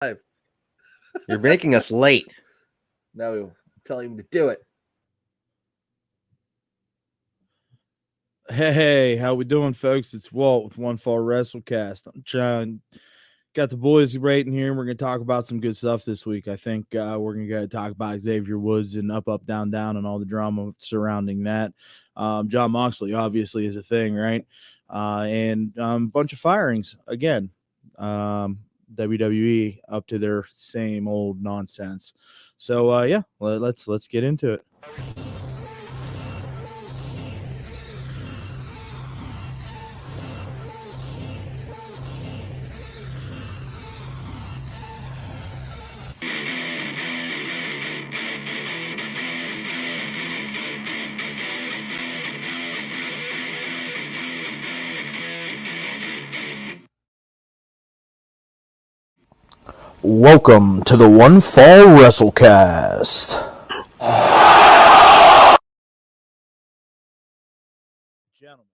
live. You're making us late. No, I'm telling him to do it. Hey, how we doing, folks? It's Walt with One Fall WrestleCast. I'm John. Got the boys right in here, and we're going to talk about some good stuff this week. I think we're going to talk about Xavier Woods and Up, Up, Down, Down and all the drama surrounding that. John Moxley, obviously, is a thing, right? And a bunch of firings, again. WWE up to their same old nonsense. So, yeah, let's get into it. Welcome to the One Fall WrestleCast. Gentlemen.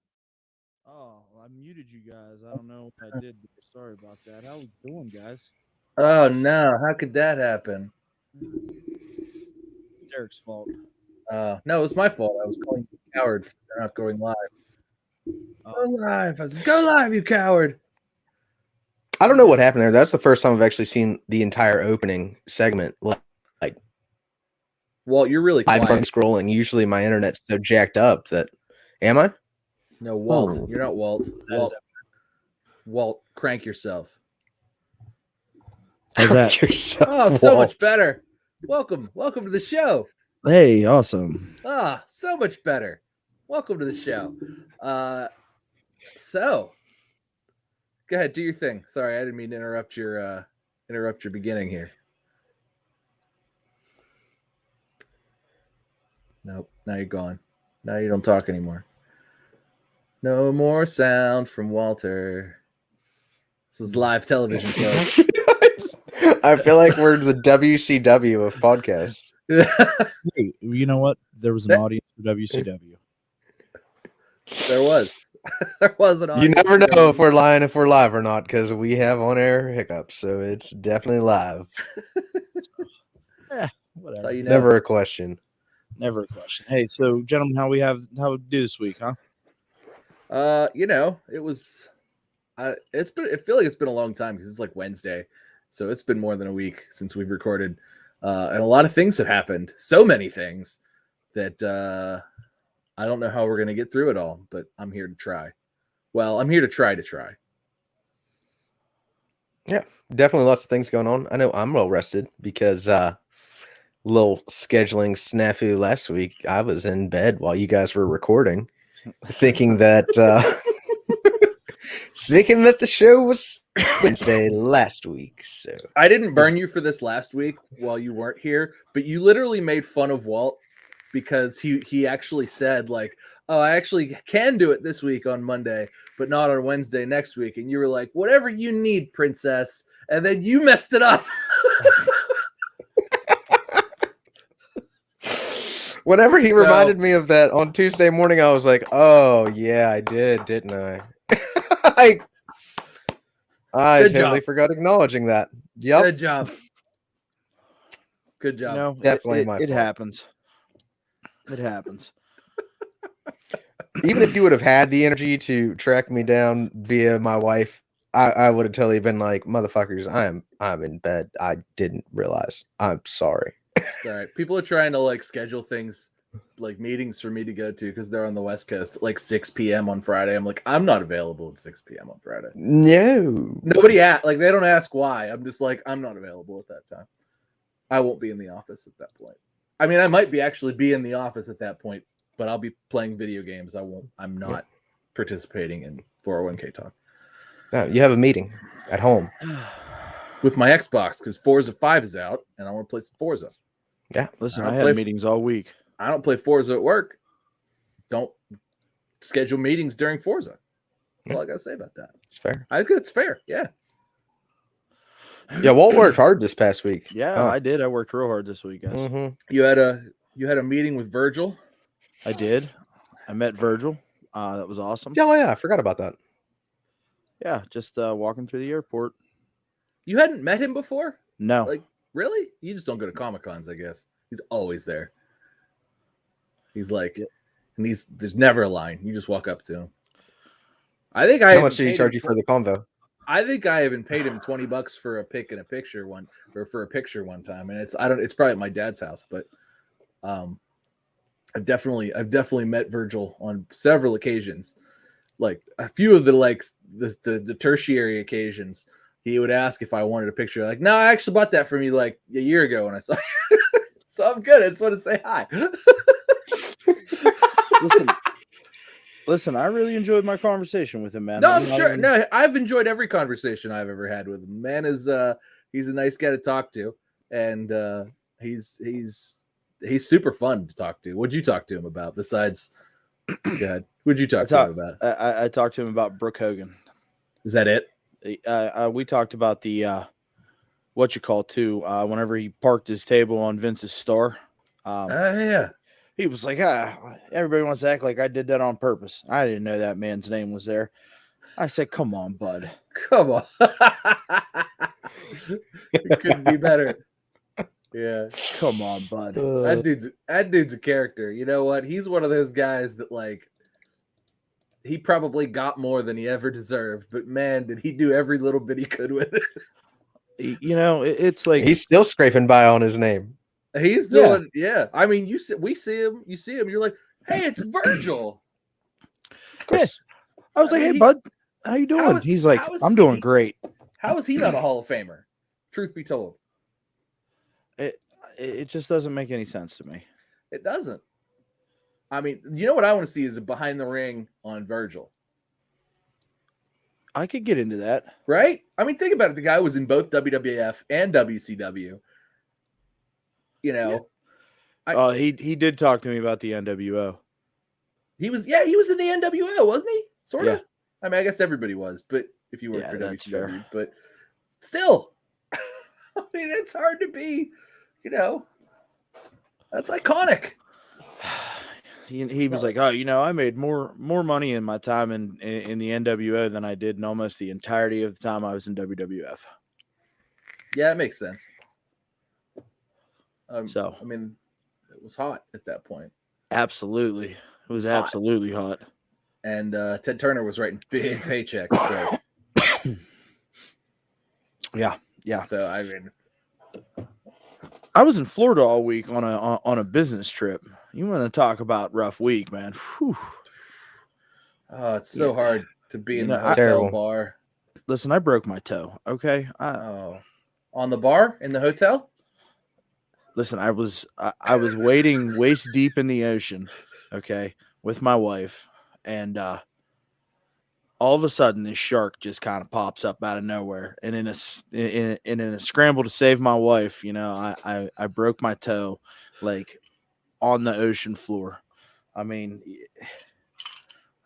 Oh, I muted you guys. I don't know what I did. Sorry about that. How we doing, guys? Oh no, how could that happen? It's Derek's fault. No, it was my fault. I was calling you a coward for not going live. Go live. I was go live, you coward. I don't know what happened there. That's the first time I've actually seen the entire opening segment. Like, Walt, you're really quiet. I'm from scrolling. Usually my internet's so jacked up that. Am I? No, Walt. Oh. You're not Walt. Walt, crank yourself. How's that? Yourself, Oh, so Walt. much better. Welcome to the show. Hey, awesome. So much better. Welcome to the show. So go ahead, do your thing. Sorry, I didn't mean to interrupt your beginning here. Nope, now you're gone. Now you don't talk anymore. No more sound from Walter. This is live television, folks. I feel like we're the WCW of podcasts. Hey, you know what? There was an audience for WCW. There was. There was an You audience. never know if we're live or not because we have on-air hiccups, so it's definitely live. Whatever. That's how you know. Never a question. Never a question. Hey, so gentlemen, how we do this week, huh? It was. I feel like it's been a long time because it's like Wednesday, so it's been more than a week since we've recorded, and a lot of things have happened. So many things that I don't know how we're gonna get through it all, but I'm here to try. Well, I'm here to try. Yeah, definitely lots of things going on. I know I'm well rested because little scheduling snafu last week. I was in bed while you guys were recording, thinking that the show was Wednesday last week. So I didn't burn you for this last week while you weren't here, but you literally made fun of Walt because he actually said like, "Oh, I actually can do it this week on Monday, but not on Wednesday next week." And you were like, "Whatever you need, princess." And then you messed it up. whenever he reminded me of that on Tuesday morning, I was like, "Oh yeah, I did, didn't I?" I Good totally job. forgot acknowledging that. Yep. Good job. Good job. No, Definitely my it fault. happens. It happens. Even if you would have had the energy to track me down via my wife, I would have totally been like, "Motherfuckers, I'm in bed. I didn't realize. I'm sorry." All right. People are trying to like schedule things like meetings for me to go to because they're on the West Coast at like 6 p.m. on Friday. I'm like, I'm not available at 6 p.m. on Friday. No. Nobody they don't ask why. I'm just like, I'm not available at that time. I won't be in the office at that point. I mean, I might actually be in the office at that point, but I'll be playing video games. I'm not participating in 401k talk. No, you have a meeting at home. With my Xbox because Forza 5 is out and I want to play some Forza. Yeah. Listen, I had meetings all week. I don't play Forza at work. Don't schedule meetings during Forza. That's all I got to say about that. It's fair. I think it's fair. Yeah. Yeah, Walt worked hard this past week. Yeah, I did. I worked real hard this week, guys. Mm-hmm. You had a meeting with Virgil. I did. I met Virgil. That was awesome. Yeah, I forgot about that. Yeah, just walking through the airport. You hadn't met him before? No. Like, really? You just don't go to Comic-Cons, I guess. He's always there. He's like, and there's never a line. You just walk up to him. I think How much did he charge you for the convo? I think I even paid him $20 for a pic and a picture one time, and it's probably at my dad's house, but I've definitely met Virgil on several occasions. Like a few of the tertiary occasions, he would ask if I wanted a picture. Like, no, I actually bought that from you like a year ago when I saw you. So I'm good. I just want to say hi. Listen, I really enjoyed my conversation with him, man. No, I'm sure. No, I've enjoyed every conversation I've ever had with him. Man is he's a nice guy to talk to, and he's super fun to talk to. What'd you talk to him about besides? God, what'd you talk to him about? I talked to him about Brooke Hogan. Is that it? We talked about the whenever he parked his table on Vince's store. Yeah. He was like, everybody wants to act like I did that on purpose. I didn't know that man's name was there. I said, come on, bud. Come on. It couldn't be better. Yeah. Come on, bud. That dude's a character. You know what? He's one of those guys that, like, he probably got more than he ever deserved, but man, did he do every little bit he could with it. You know, it's like he's still scraping by on his name. He's doing, yeah. I mean, you see him, you're like, hey, it's Virgil. Of course. Yeah. I was like, hey, bud, how you doing? He's like, I'm doing great. How is he not a Hall of Famer? Truth be told. It just doesn't make any sense to me. It doesn't. I mean, you know what I want to see is a behind the ring on Virgil. I could get into that. Right? I mean, think about it. The guy was in both WWF and WCW. You know. Yeah. He did talk to me about the NWO. He was in the NWO, wasn't he? Sort of. Yeah. I mean, I guess everybody was, but if you work for that's WCW, fair. But still, I mean, it's hard to be, you know, that's iconic. He was like, oh, you know, I made more money in my time in the NWO than I did in almost the entirety of the time I was in WWF. Yeah, it makes sense. So, I mean, it was hot at that point. Absolutely. It was absolutely hot. And Ted Turner was writing big paychecks. So. Yeah. So, I mean, I was in Florida all week on a business trip. You want to talk about rough week, man? Whew. Oh, it's so hard to be in the hotel terrible. bar. Listen, I broke my toe. Okay. On the bar in the hotel? Listen, I was wading waist deep in the ocean, okay, with my wife, and all of a sudden this shark just kind of pops up out of nowhere, and in a scramble to save my wife, you know, I broke my toe, like on the ocean floor. I mean,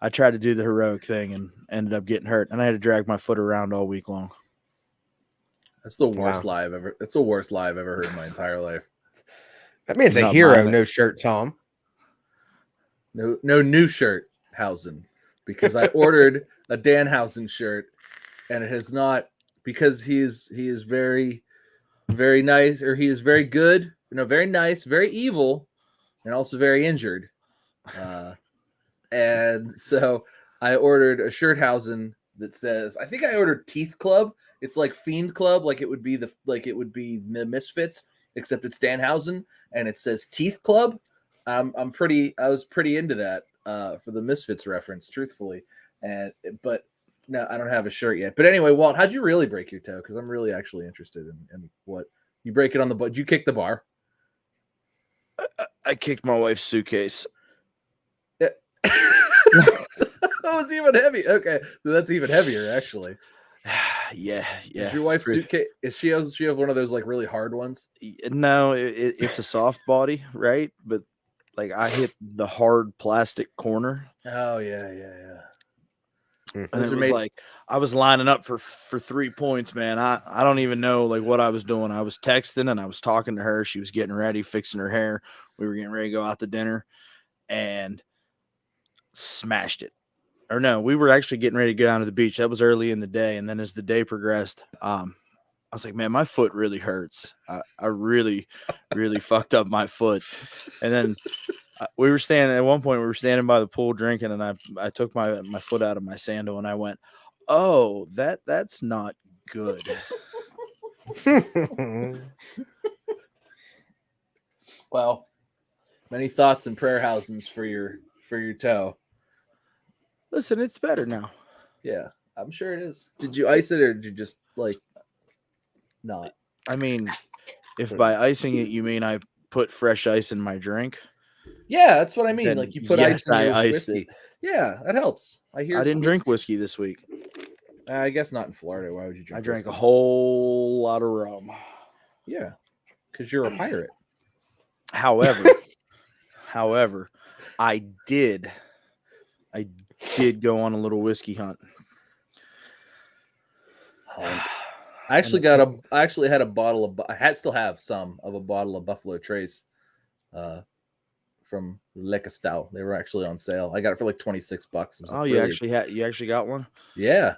I tried to do the heroic thing and ended up getting hurt, and I had to drag my foot around all week long. That's the worst lie I've ever. It's the worst lie I've ever heard in my entire life. That man's a hero, no shirt, Tom. No new shirt, Hausen, because I ordered a Danhausen shirt, and it has not, because he is very, very nice, or he is very good, very nice, very evil, and also very injured. And so I ordered a Shirthausen that says, I think I ordered Teeth Club. It's like Fiend Club, like it would be the Misfits, except it's Danhausen, and it says Teeth Club. I was pretty into that for the Misfits reference, truthfully. But no, I don't have a shirt yet. But anyway, Walt, how'd you really break your toe? Because I'm really actually interested in what you break it on the bar. Did you kick the bar? I kicked my wife's suitcase. That was even heavy. Okay, so that's even heavier, actually. Yeah. Is your wife's suitcase? Does she have one of those like really hard ones? No, it's a soft body, right? But like I hit the hard plastic corner. Oh yeah. And it was like I was lining up for 3 points, man. I don't even know like what I was doing. I was texting and I was talking to her. She was getting ready, fixing her hair. We were getting ready to go out to dinner, and smashed it. Or no, we were actually getting ready to go down to the beach. That was early in the day, and then as the day progressed, I was like, man, my foot really hurts. I really, really fucked up my foot. And then we were standing at one point. We were standing by the pool drinking, and I took my foot out of my sandal, and I went, "Oh, that's not good." Well, many thoughts and prayer houses for your toe. Listen, it's better now. Yeah, I'm sure it is. Did you ice it or did you just like not? I mean, if by icing it you mean I put fresh ice in my drink, Yeah, that's what I mean. then Like you put yes, ice in I your iced whiskey. it. Yeah, that helps. I didn't drink whiskey this week. I guess not in Florida. Why would you drink? I drank whiskey? a whole lot of rum. Yeah, because you're a pirate. However, I did go on a little whiskey hunt. I actually got a. I actually had a bottle of. Still have some of a bottle of Buffalo Trace, from Lekestau. They were actually on sale. I got it for like $26. It was Oh, like you really, actually got one? Yeah.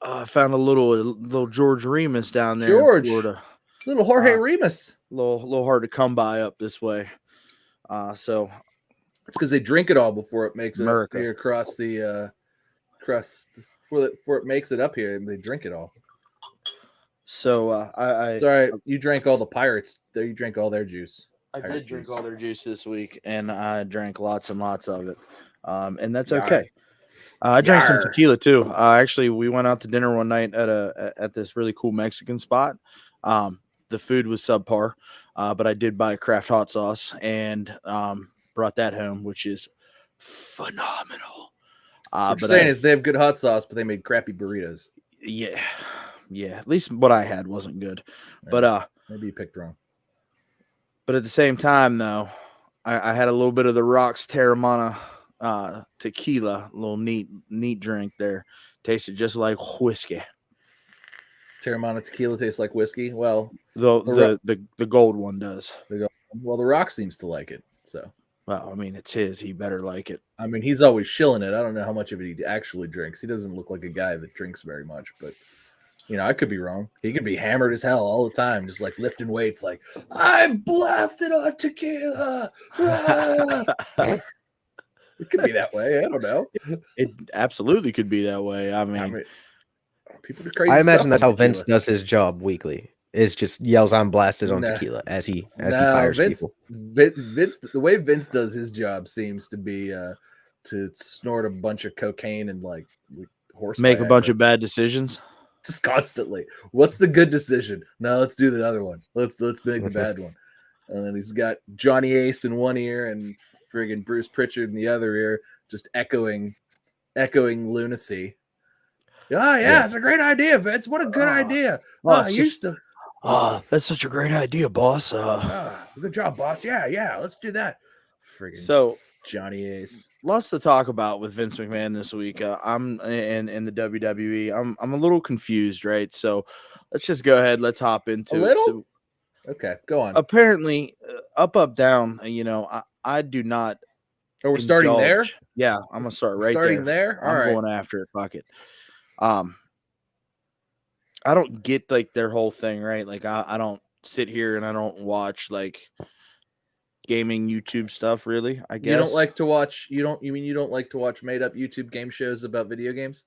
I found a little George Remus down there George. in Florida. Little Jorge Remus. Little hard to come by up this way. So it's because they drink it all before it makes it up America. here across the crust. Before it makes it up here, they drink it all. So It's all right. You drank all the pirates. There, you drank all their juice. I Pirate did drink juice. all their juice this week, and I drank lots and lots of it. And that's Yar. okay. I drank some Yar. tequila too. Actually, we went out to dinner one night at this really cool Mexican spot. The food was subpar, but I did buy a Kraft hot sauce and brought that home, which is phenomenal. What you're saying is they have good hot sauce, but they made crappy burritos. Yeah. At least what I had wasn't good, Yeah. but maybe you picked wrong. But at the same time, though, I had a little bit of the Rocks Terramana tequila, a little neat drink there. Tasted just like whiskey. Terramana tequila tastes like whiskey. Well, The gold one does. Well, the Rock seems to like it. So, well, I mean, it's his. He better like it. I mean, he's always shilling it. I don't know how much of it he actually drinks. He doesn't look like a guy that drinks very much, but you know, I could be wrong. He could be hammered as hell all the time, just like lifting weights, like I'm blasted on tequila. It could be that way. I don't know. It absolutely could be that way. I mean people are crazy. I imagine that's how tequila. Vince does his job weekly. Is just yells, "I'm blasted on tequila" as he fires people. Vince, the way Vince does his job seems to be to snort a bunch of cocaine and like horse. Make a bunch of bad decisions. Just constantly. What's the good decision? No, let's do the other one. Let's make the bad one. And then he's got Johnny Ace in one ear and friggin' Bruce Pritchard in the other ear, just echoing lunacy. Oh, yeah, It's a great idea, Vince. What a good idea. I used to. That's such a great idea, boss. Good job, boss. Yeah, let's do that. Friggin' So Johnny Ace. Lots to talk about with Vince McMahon this week. I'm in the WWE. I'm a little confused, right? So let's just go ahead. Let's hop into a little? it. So, okay, go on. Apparently, up, down. You know, I do not. Oh, we're starting there. Yeah, I'm gonna start right starting there. All right. I'm going after it. Fuck it. I don't get like their whole thing, right? Like I don't sit here and I don't watch like gaming YouTube stuff, really. I guess you don't like to watch. You don't like to watch made up YouTube game shows about video games?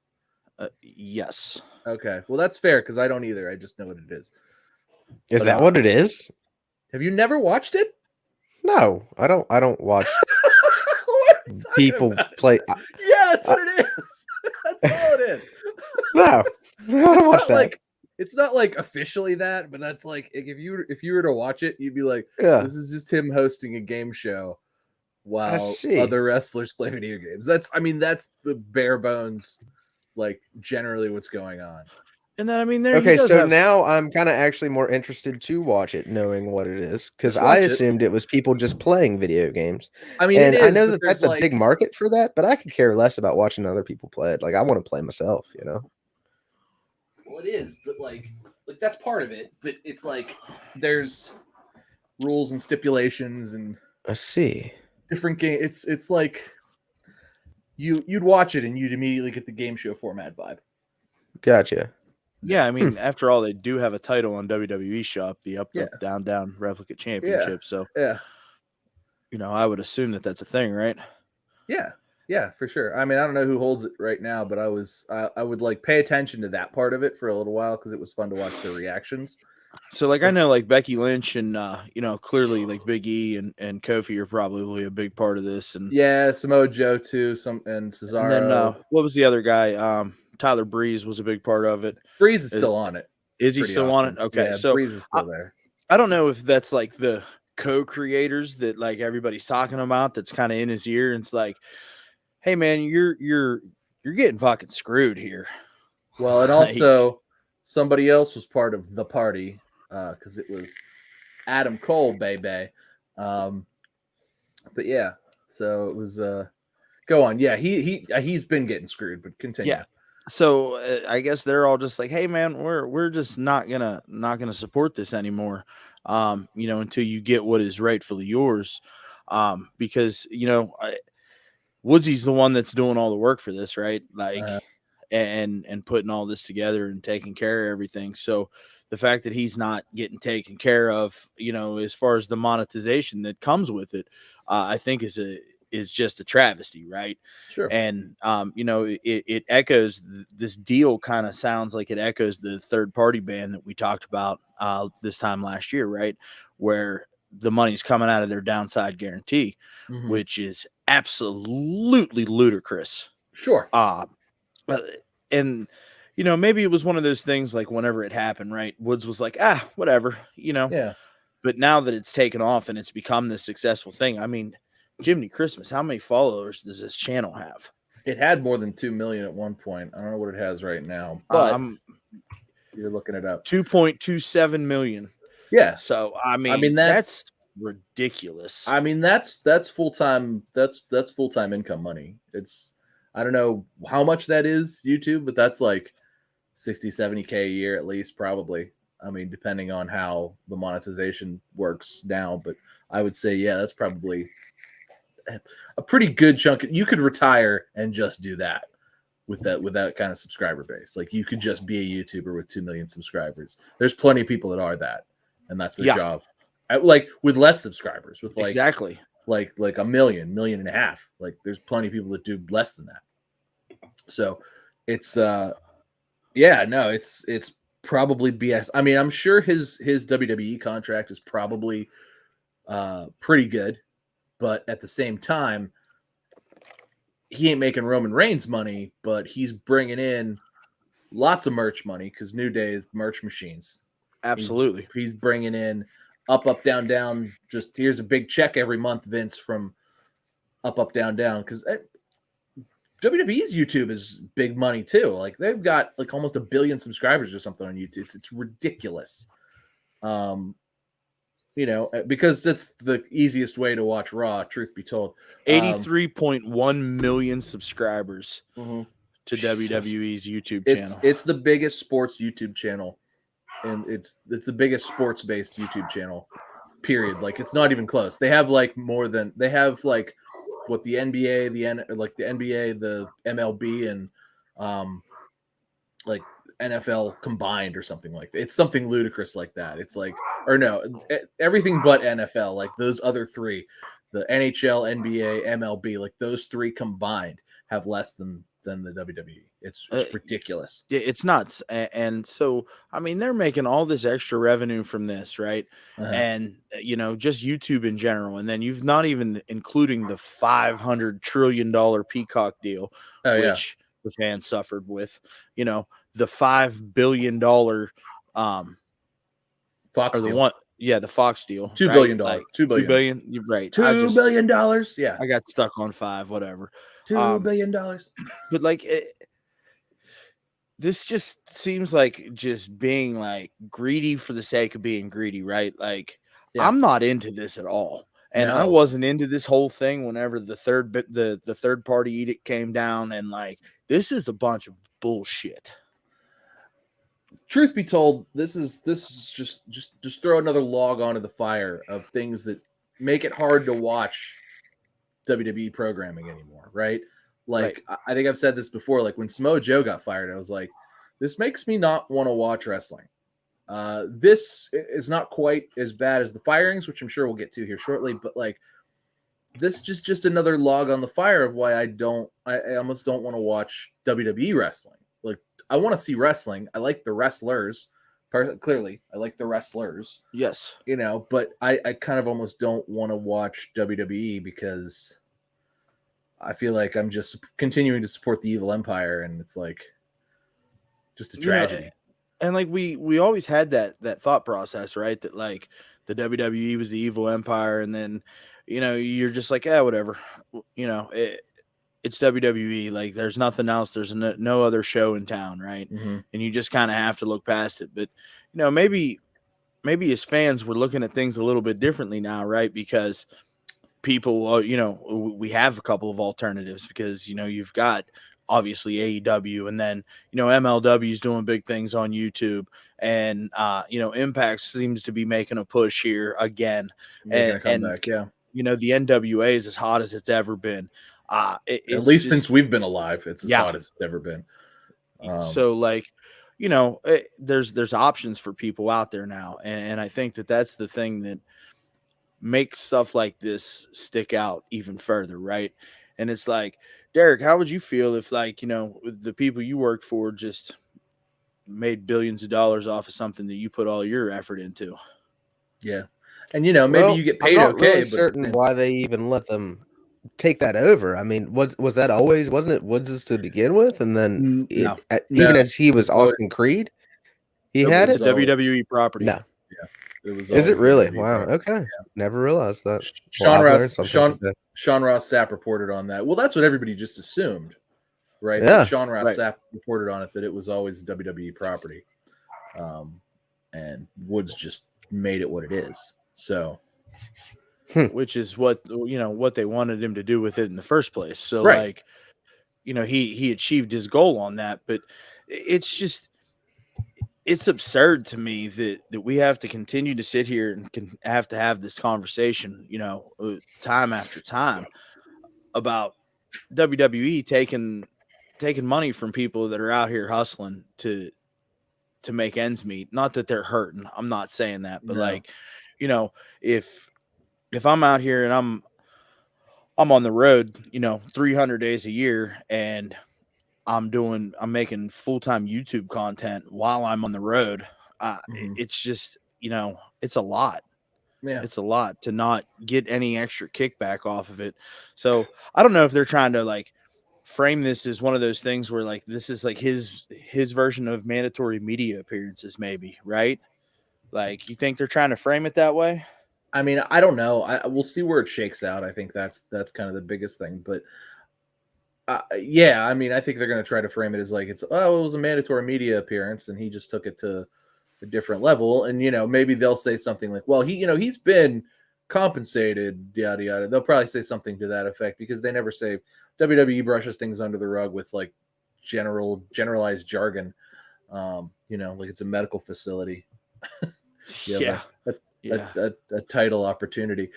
Yes. Okay, well that's fair because I don't either. I just know what it is. Is that what it is? Have you never watched it? No, I don't watch people play. Yeah, that's what it is. That's all it is. No, I don't watch that. Like, it's not like officially that, but that's like if you were to watch it, you'd be like, Yeah. This is just him hosting a game show while see. other wrestlers play video games. That's the bare bones, like generally what's going on. And then, I mean, there. Okay, so now I'm kind of actually more interested to watch it, knowing what it is, because I assumed it was people just playing video games. I mean, and it is, I know that that's like, a big market for that, but I could care less about watching other people play it. Like, I want to play myself, you know? Well, it is, but like that's part of it. But it's like there's rules and stipulations and I see different game. It's like you'd watch it and you'd immediately get the game show format vibe. Gotcha. Yeah, I mean, after all, they do have a title on WWE Shop, the Up, Yeah. Up, Down, Down Replica Championship. So, Yeah. I would assume that that's a thing, right? Yeah, for sure. I mean, I don't know who holds it right now, but I would like pay attention to that part of it for a little while because it was fun to watch their reactions. So, like, I know, like, Becky Lynch and, clearly, like, Big E and Kofi are probably a big part of this. And yeah, Samoa Joe too, and Cesaro. And then, what was the other guy? Tyler Breeze was a big part of it. Breeze is still on it. Is he Pretty still awesome. on it? Okay, Yeah, so Breeze is still there. I don't know if that's like the co-creators that like everybody's talking about. That's kind of in his ear, and it's like, hey man, you're getting fucking screwed here. Well, and also somebody else was part of the party because it was Adam Cole, baby. But yeah, so it was. Go on. Yeah, he's been getting screwed, but continue. Yeah. So I guess they're all just like, hey man, we're just not gonna support this anymore. Until you get what is rightfully yours. Because Woodsy's the one that's doing all the work for this, right? Like and putting all this together and taking care of everything. So the fact that he's not getting taken care of, as far as the monetization that comes with it, I think is just a travesty, right? Sure. And it echoes this deal. Kind of sounds like it echoes the third party ban that we talked about this time last year, right? Where the money's coming out of their downside guarantee, which is absolutely ludicrous. Sure. And maybe it was one of those things like whenever it happened, right? Woods was like, whatever, Yeah. But now that it's taken off and it's become this successful thing, I mean, Jiminy Christmas, how many followers does this channel have? It had more than 2 million at one point. I don't know what it has right now, but you're looking it up. 2.27 million. Yeah. So I mean that's ridiculous. I mean that's full-time that's full-time income money. It's I don't know how much that is YouTube, but that's like 60, 70K a year at least, probably. I mean, depending on how the monetization works now, but I would say, yeah, that's probably a pretty good chunk. You could retire and just do that with that kind of subscriber base. Like you could just be a YouTuber with 2 million subscribers. There's plenty of people that are that, and that's their job. Like with less subscribers, with like exactly like a million and a half. Like there's plenty of people that do less than that. So it's it's probably BS. I mean, I'm sure his WWE contract is probably pretty good. But at the same time, he ain't making Roman Reigns money, but he's bringing in lots of merch money because New Day is merch machines. Absolutely. He's bringing in up, down, down. Just here's a big check every month, Vince, from up, down, down. Because WWE's YouTube is big money too. Like they've got like almost 1 billion subscribers or something on YouTube. It's ridiculous. Because it's the easiest way to watch Raw, truth be told. 83.1 million subscribers to WWE's YouTube channel. It's the biggest sports YouTube channel, and it's the biggest sports-based YouTube channel, period. Like, it's not even close. They have, like, what the NBA, the NBA, the MLB, and, like, NFL combined or something like that. It's something ludicrous like that. It's like, or no, everything but NFL, like those other three, the NHL, NBA, MLB, like those three combined have less than the WWE. It's ridiculous. It's nuts. And so, I mean, they're making all this extra revenue from this, right? And, just YouTube in general. And then you've not even including the $500 trillion Peacock deal, which the fans suffered with, the $5 billion Fox deal. The Fox deal. $2 billion. Like, $2 billion. You're right. $2 billion. Yeah. I got stuck on 5, whatever. $2 billion. But like this just seems like just being like greedy for the sake of being greedy, right? Like I'm not into this at all. And I wasn't into this whole thing whenever the third party edict came down, and like this is a bunch of bullshit. Truth be told, this is just throw another log onto the fire of things that make it hard to watch WWE programming anymore, right? Like I think I've said this before. Like when Samoa Joe got fired, I was like, this makes me not want to watch wrestling. This is not quite as bad as the firings, which I'm sure we'll get to here shortly, but like this just another log on the fire of why I almost don't want to watch WWE wrestling. Like I want to see wrestling. I like the wrestlers. Clearly, I like the wrestlers. Yes. But I kind of almost don't want to watch WWE because I feel like I'm just continuing to support the evil empire, and it's like just a tragedy. And like we always had that thought process, right? That like the WWE was the evil empire, and then you're just like, whatever. It's WWE. Like there's nothing else. There's no other show in town, right? Mm-hmm. And you just kind of have to look past it. But maybe as fans we're looking at things a little bit differently now, right? Because people, we have a couple of alternatives because you've got obviously AEW, and then MLW is doing big things on YouTube, and Impact seems to be making a push here again, Making a comeback, yeah. The NWA is as hot as it's ever been. At least since we've been alive, it's as hot as it's ever been. So like, there's options for people out there now, and I think that's the thing that makes stuff like this stick out even further, right? And it's like, Derek, how would you feel if like the people you worked for just made billions of dollars off of something that you put all your effort into? Yeah, and maybe you get paid I'm not okay, really but certain why they even let them take that over. I mean, was that always, wasn't it Woods' to begin with, and then even as he was Austin Creed, he had it. WWE property. No, it was. Is it really? WWE Wow. property. Okay, never realized that. Sean Ross Sapp reported on that. Well, that's what everybody just assumed, right? Yeah. Sean Ross Sapp reported on it that it was always WWE property, and Woods just made it what it is. So. Which is what they wanted him to do with it in the first place. So right. He achieved his goal on that, but it's absurd to me that we have to continue to sit here and have to have this conversation, time after time about WWE taking money from people that are out here hustling to make ends meet. Not that they're hurting. I'm not saying that, but if I'm out here and I'm on the road, 300 days a year, and I'm making full-time YouTube content while I'm on the road, it's just, it's a lot. Yeah. It's a lot to not get any extra kickback off of it. So I don't know if they're trying to like frame this as one of those things where like, this is like his version of mandatory media appearances, maybe, right? Like, you think they're trying to frame it that way? I mean, I don't know. We'll see where it shakes out. I think that's kind of the biggest thing. But I mean, I think they're going to try to frame it as like it was a mandatory media appearance, and he just took it to a different level. And maybe they'll say something like, "Well, he's been compensated, yada yada." They'll probably say something to that effect because they never say. WWE brushes things under the rug with like generalized jargon. Like it's a medical facility. A title opportunity,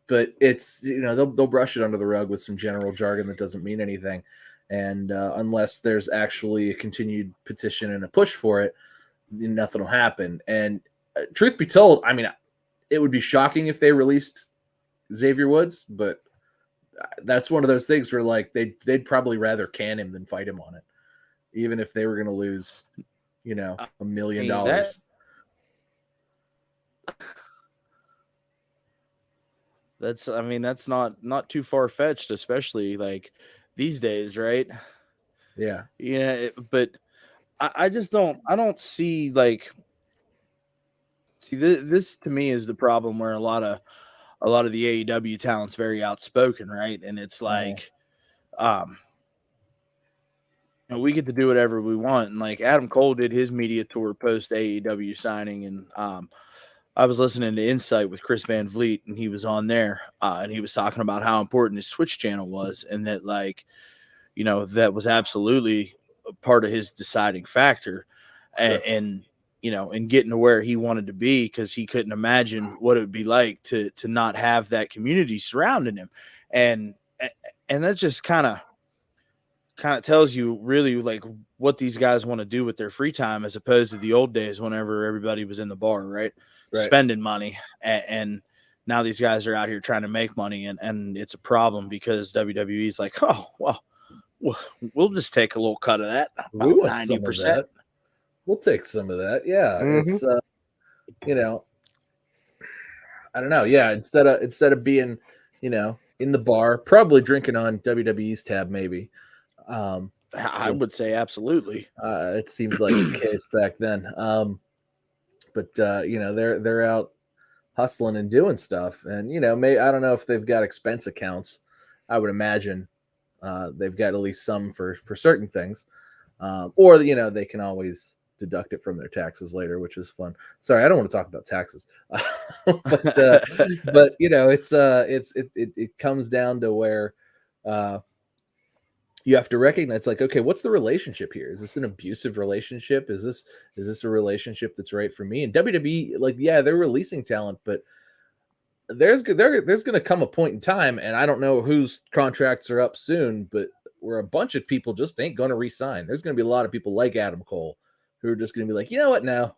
but it's they'll brush it under the rug with some general jargon that doesn't mean anything, and unless there's actually a continued petition and a push for it, nothing will happen. And truth be told, I mean, it would be shocking if they released Xavier Woods, but that's one of those things where like they'd probably rather can him than fight him on it, even if they were going to lose $1 million. That's not too far fetched, especially like these days, right? Yeah. But I just don't see like, this to me is the problem where a lot of the AEW talent's very outspoken, right? And it's like, we get to do whatever we want. And like Adam Cole did his media tour post AEW signing, and I was listening to Insight with Chris Van Vliet, and he was on there, and he was talking about how important his Twitch channel was, and that like, that was absolutely a part of his deciding factor, and getting to where he wanted to be, because he couldn't imagine what it would be like to not have that community surrounding him, and that just kind of kind of tells you really like what these guys want to do with their free time, as opposed to the old days whenever everybody was in the bar, right? Spending money. And now these guys are out here trying to make money, and it's a problem because WWE's like, oh, well, we'll just take a little cut of that. We want 90%. some of that. We'll take some of that. Yeah. It's you know, I don't know. Yeah, instead of being, in the bar, probably drinking on WWE's tab, maybe. I would say absolutely. It seemed like the case back then. But they're out hustling and doing stuff, and I don't know if they've got expense accounts. I would imagine they've got at least some for certain things, or they can always deduct it from their taxes later, which is fun. Sorry, I don't want to talk about taxes, but it comes down to where you have to recognize, like, okay, what's the relationship here? Is this an abusive relationship? Is this a relationship that's right for me? And WWE, like, yeah, they're releasing talent, but there's going to come a point in time, and I don't know whose contracts are up soon, but where a bunch of people just ain't going to re-sign. There's going to be a lot of people like Adam Cole who are just going to be like, you know what? No,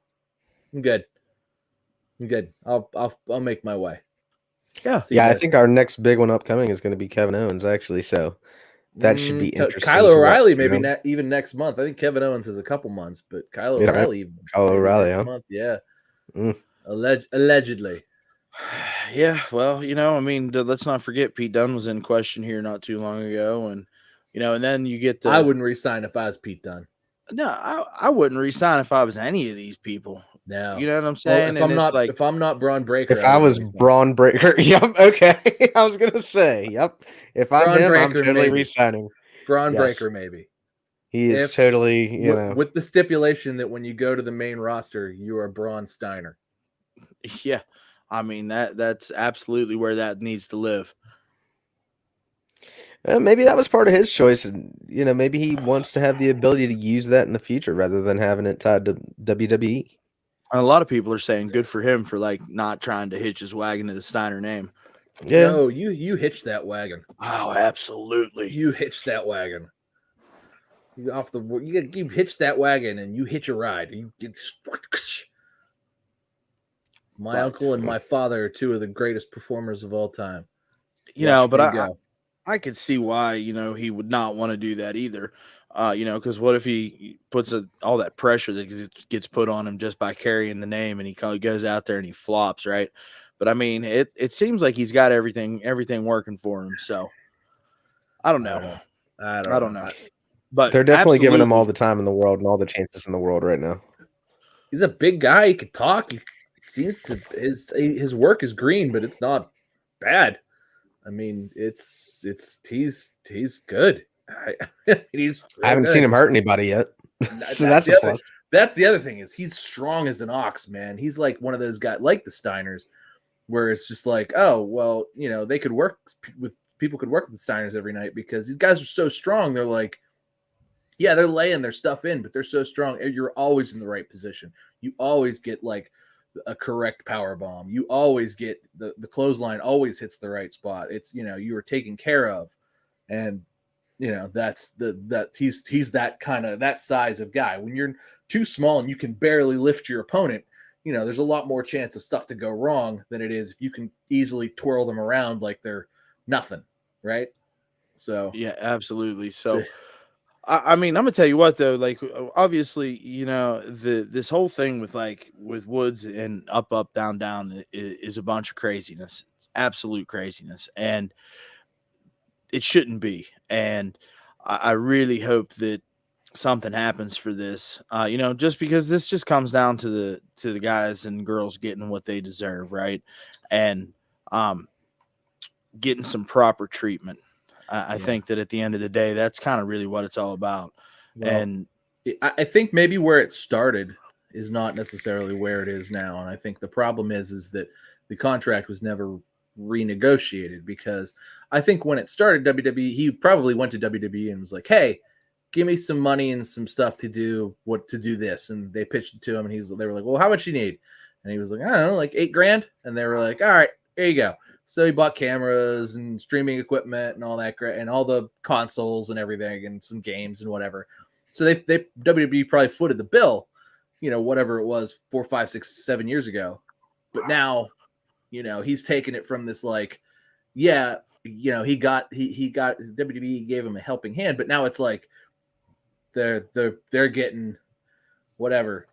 I'm good. I'll make my way. Yeah. I think our next big one upcoming is going to be Kevin Owens, actually. So that should be interesting. Kyle O'Reilly, maybe even next month. I think Kevin Owens has a couple months, but Kyle O'Reilly, month, yeah. Allegedly. Yeah, well, let's not forget Pete Dunne was in question here not too long ago, and and then you get I wouldn't resign if I was Pete Dunne. No, I wouldn't resign if I was any of these people. No, you know what I'm saying? Well, if I'm not Braun Breaker, if I was Braun Breaker, yep, okay. I was gonna say, yep. If I'm him, I'm totally resigning. Braun Breaker, maybe. He is totally, with the stipulation that when you go to the main roster, you are Braun Steiner. Yeah, I mean that's absolutely where that needs to live. Maybe that was part of his choice, and maybe he wants to have the ability to use that in the future rather than having it tied to WWE. A lot of people are saying good for him for like not trying to hitch his wagon to the Steiner name. Yeah, no, you hitch that wagon. Oh, absolutely, you hitch that wagon. You hitch that wagon and you hitch a ride. You get. My uncle and my father are two of the greatest performers of all time. I could see why, he would not want to do that either. Because what if he puts all that pressure that gets put on him just by carrying the name, and he goes out there and he flops, right? But I mean, it seems like he's got everything working for him. So I don't know. I don't know. But they're definitely giving him all the time in the world and all the chances in the world right now. He's a big guy. He could talk. He seems to his work is green, but it's not bad. I mean, he's good. I haven't seen him hurt anybody yet, so that's a plus. That's the other thing, is he's strong as an ox, man. He's like one of those guys like the Steiners, where it's just like, oh well, they could work with people could work with the Steiners every night because these guys are so strong. They're like, yeah, they're laying their stuff in, but they're so strong. You're always in the right position. You always get like a correct power bomb. You always get the clothesline always hits the right spot. It's, you are taken care of. And, that's he's that kind of that size of guy. When you're too small and you can barely lift your opponent, there's a lot more chance of stuff to go wrong than it is if you can easily twirl them around like they're nothing. Right. So, yeah, absolutely. So I mean, I'm gonna tell you what though, like obviously, this whole thing with Woods and up, down is a bunch of craziness, absolute craziness, and it shouldn't be. And I really hope that something happens for this, just because this just comes down to the guys and girls getting what they deserve, right? And getting some proper treatment. I think that at the end of the day, that's kind of really what it's all about. Well, and I think maybe where it started is not necessarily where it is now. And I think the problem is that the contract was never renegotiated, because I think when it started, WWE, he probably went to WWE and was like, hey, give me some money and some stuff to do this. And they pitched it to him, and they were like, well, how much you need? And he was like, I don't know, like $8,000. And they were like, all right, here you go. So he bought cameras and streaming equipment and all that great, and all the consoles and everything, and some games and whatever. So they WWE probably footed the bill, whatever it was 4, 5, 6, 7 years ago. But now, he's taken it from this he got WWE gave him a helping hand, but now it's like they're getting whatever,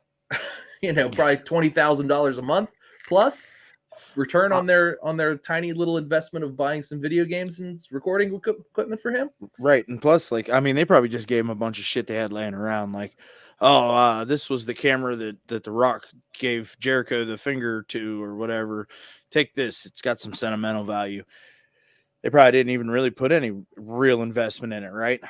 probably $20,000 a month plus return on their tiny little investment of buying some video games and recording equipment for him. Right. And plus, they probably just gave him a bunch of shit they had laying around. This was the camera that The Rock gave Jericho the finger to or whatever. Take this. It's got some sentimental value. They probably didn't even really put any real investment in it. Right.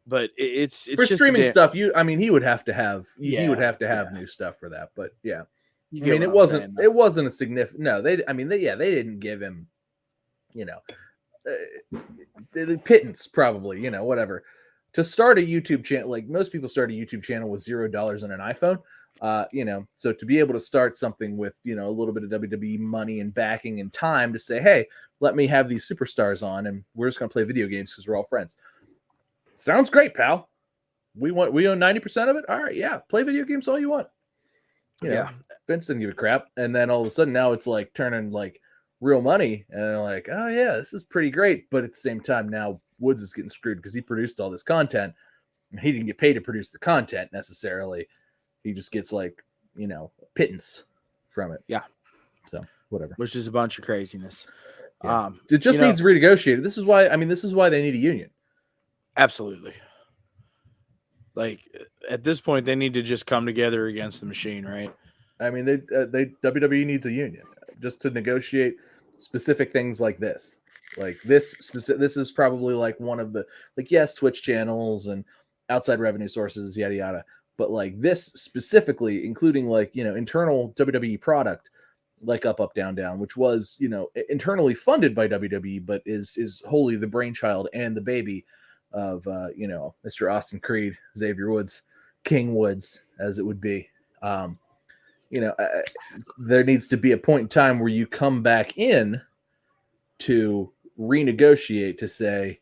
But it's for just streaming stuff. He would have to have, new stuff for that. But yeah. It wasn't a significant. No, they didn't give him, the pittance probably, whatever, to start a YouTube channel. Like most people start a YouTube channel with $0 on an iPhone, so to be able to start something with, a little bit of WWE money and backing and time to say, hey, let me have these superstars on and we're just going to play video games because we're all friends. Sounds great, pal. We own 90% of it. All right. Yeah. Play video games all you want. Vince didn't give a crap, and then all of a sudden now it's like turning like real money, and they're like, oh yeah, this is pretty great. But at the same time, now Woods is getting screwed because he produced all this content, and he didn't get paid to produce the content necessarily. He just gets pittance from it. Yeah. So whatever. Which is a bunch of craziness. Yeah. It just needs renegotiated. This is why they need a union. Absolutely. At this point, they need to just come together against the machine, right? WWE needs a union just to negotiate specific things like this. This is probably one of the yes, Twitch channels and outside revenue sources, yada yada. But this specifically, including internal WWE product, Up Up Down Down, which was internally funded by WWE, but is wholly the brainchild and the baby of Mr. Austin Creed, Xavier Woods, King Woods, as it would be. There needs to be a point in time where you come back in to renegotiate to say,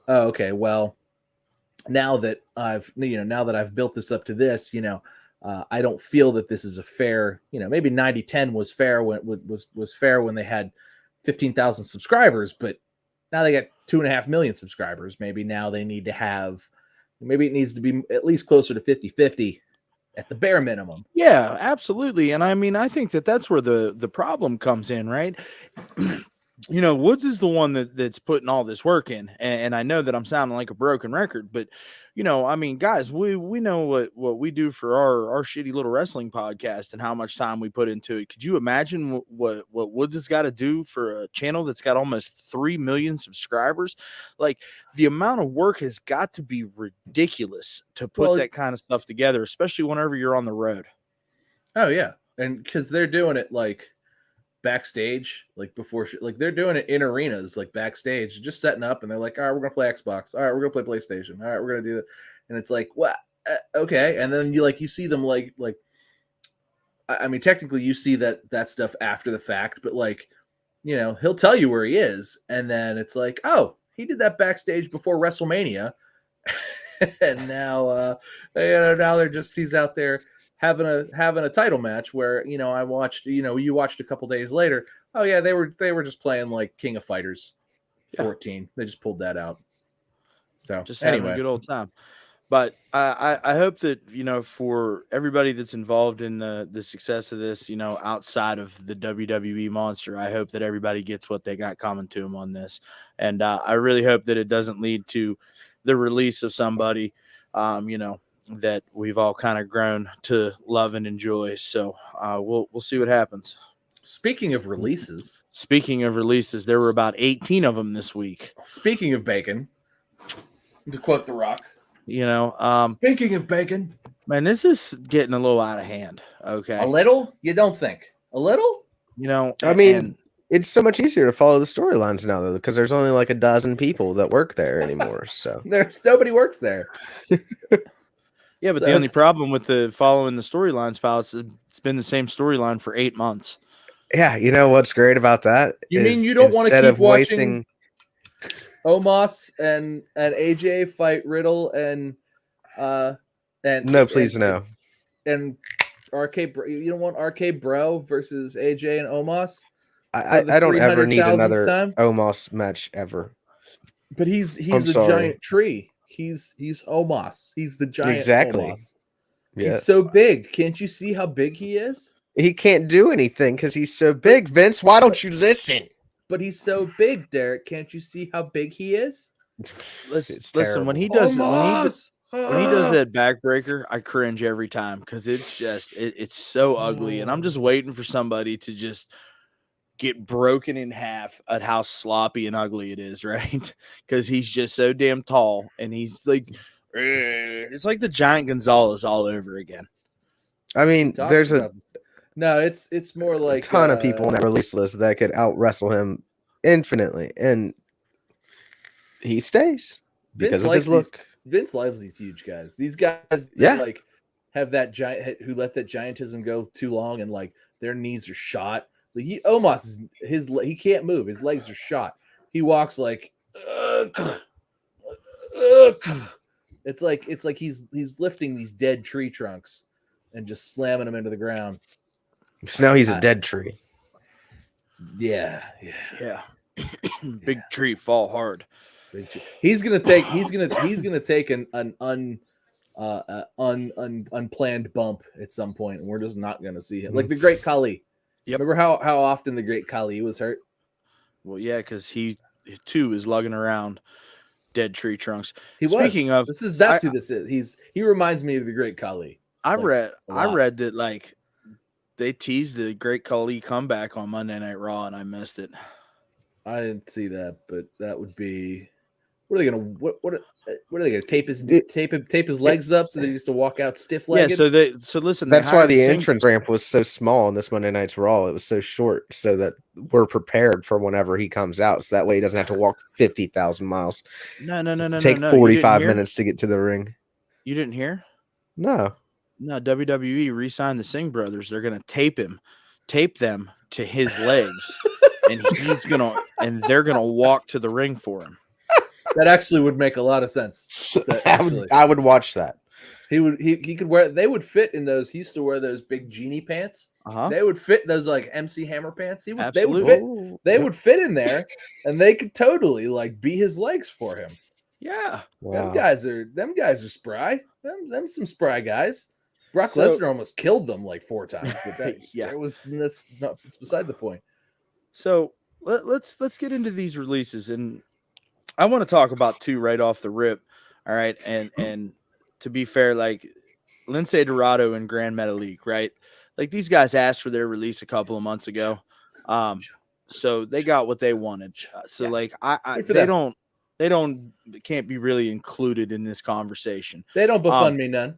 oh, okay, well, now that I've built this up to this, I don't feel that this is a fair, maybe 90-10 was fair was fair when they had 15,000 subscribers, but now they got 2.5 million subscribers. Maybe now they need to have, maybe it needs to be at least closer to 50-50 at the bare minimum. Yeah, absolutely. And I think that's where the problem comes in, right? Woods is the one that's putting all this work in. And I know that I'm sounding like a broken record, but guys, we know what we do for our shitty little wrestling podcast and how much time we put into it. Could you imagine what Woods has got to do for a channel that's got almost 3 million subscribers? The amount of work has got to be ridiculous to put that kind of stuff together, especially whenever you're on the road. Oh yeah. And because they're doing it backstage, before they're doing it in arenas, backstage, just setting up, and they're like, all right, we're gonna play Xbox, all right, we're gonna play PlayStation, all right, we're gonna do it, and it's like, what? Okay. And then you see them technically you see that stuff after the fact, but he'll tell you where he is, and then it's like, oh, he did that backstage before WrestleMania, and now he's out there having a title match where I watched, you watched a couple days later. Oh yeah, they were just playing King of Fighters 14. They just pulled that out. So just having a good old time. But I hope that for everybody that's involved in the success of this, outside of the WWE monster, I hope that everybody gets what they got coming to them on this, and I really hope that it doesn't lead to the release of somebody, that we've all kind of grown to love and enjoy. So we'll see what happens. Speaking of releases, there were about 18 of them this week. Speaking of bacon, to quote The Rock, speaking of bacon, man, this is getting a little out of hand. Okay. A little? You don't think? A little? It's so much easier to follow the storylines now, though, because there's only a dozen people that work there anymore. So there's nobody works there. Yeah, but the only problem with following the storylines, pal, it's been the same storyline for 8 months. Yeah, you know what's great about that? You mean is you don't want to instead keep of watching wasting Omos and AJ fight Riddle and no, please no. and RK? You don't want RK Bro versus AJ and Omos I, for the I don't ever need 300,000th another time? Omos match ever. But I'm he's a sorry. giant tree. He's Omos. He's the giant Exactly. Omos. Yes. He's so big. Can't you see how big he is? He can't do anything because he's so big. Vince, why don't you listen? But he's so big, Derek. Can't you see how big he is? Listen, when he terrible. does when he does that backbreaker, I cringe every time because it's just it's so ugly, and I'm just waiting for somebody to just get broken in half at how sloppy and ugly it is, right? Because he's just so damn tall, and he's like, it's like the Giant Gonzalez all over again. I mean, Talks there's a about this. No, it's more like ton of people on that release list that could out wrestle him infinitely, and he stays because of his look. Vince loves these huge guys. These guys Yeah. that like have that giant who let that giantism go too long and like their knees are shot. Like Omos he can't move. His legs are shot. He walks like it's like he's lifting these dead tree trunks and just slamming them into the ground. So now he's a dead tree. Yeah. Big tree fall hard. He's gonna take an unplanned bump at some point, and we're just not gonna see him. Like the Great Khali. Yep. Remember how often the Great Khali was hurt? Well, yeah, because he too is lugging around dead tree trunks. Speaking of, that's who this is. He reminds me of the Great Khali. I read that like they teased the Great Khali comeback on Monday Night Raw, and I missed it. I didn't see that, but that would be. What are they gonna? What are they gonna tape his legs up so that he has to walk out stiff legged? Yeah. So listen. That's why the entrance ramp was so small in this Monday Night's Raw. It was so short so that we're prepared for whenever he comes out. So that way he doesn't have to walk 50,000 miles. No. Take 45 minutes to get to the ring. You didn't hear? No. WWE re-signed the Singh brothers. They're gonna tape them to his legs, and they're gonna walk to the ring for him. That actually would make a lot of sense. I would watch that. He could wear. They would fit in those. He used to wear those big genie pants. They would fit those like MC Hammer pants. Absolutely. They would fit in there, and they could totally like be his legs for him. Yeah, wow. Them guys are spry. Them some spry guys. Brock Lesnar almost killed them like 4 times. But that's beside the point. So let's get into these releases, and I want to talk about 2 right off the rip. All right, and to be fair, like Lince Dorado and Grand Metalik, right? Like these guys asked for their release a couple of months ago, so they got what they wanted. Like they can't be really included in this conversation. They don't befund me none.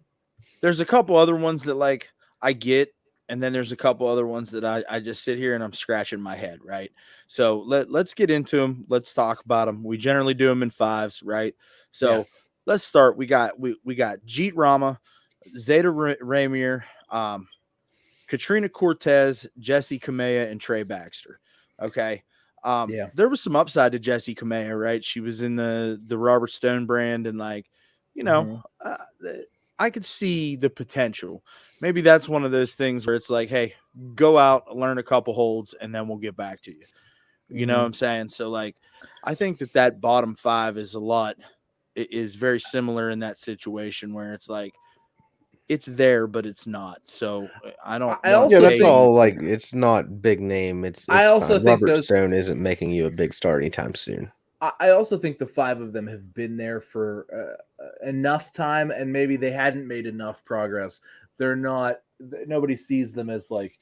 There's a couple other ones that like I get, and then there's a couple other ones that I just sit here and I'm scratching my head, right? So let's get into them. Let's talk about them. We generally do them in 5s, right? So let's start. We got Jeet Rama, Zeta Ramier, Katrina Cortez, Jessie Kamea, and Trey Baxter. Okay. There was some upside to Jessie Kamea, right? She was in the Robert Stone brand, and like, I could see the potential. Maybe that's one of those things where it's like, hey, go out, learn a couple holds, and then we'll get back to you. You know what I'm saying? So like, I think that bottom 5 is very similar in that situation where it's like, it's there, but it's not. So that's all. Like, it's not big name. It's I also fine. think Robert Stone isn't making you a big star anytime soon. I also think the 5 of them have been there for enough time, and maybe they hadn't made enough progress. Nobody sees them as like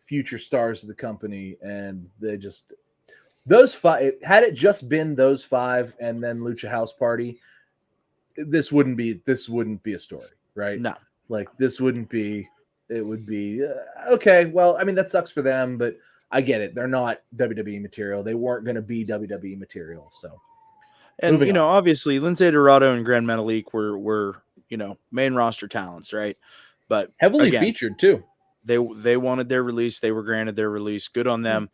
future stars of the company, and they just those 5. Had it just been those 5 and then Lucha House Party, this wouldn't be a story, right? No, like this wouldn't be. It would be okay. Well, I mean that sucks for them, but I get it. They're not WWE material. They weren't going to be WWE material. So, and obviously, Lince Dorado and Grand Metalik were main roster talents, right? But heavily featured too. They wanted their release. They were granted their release. Good on them.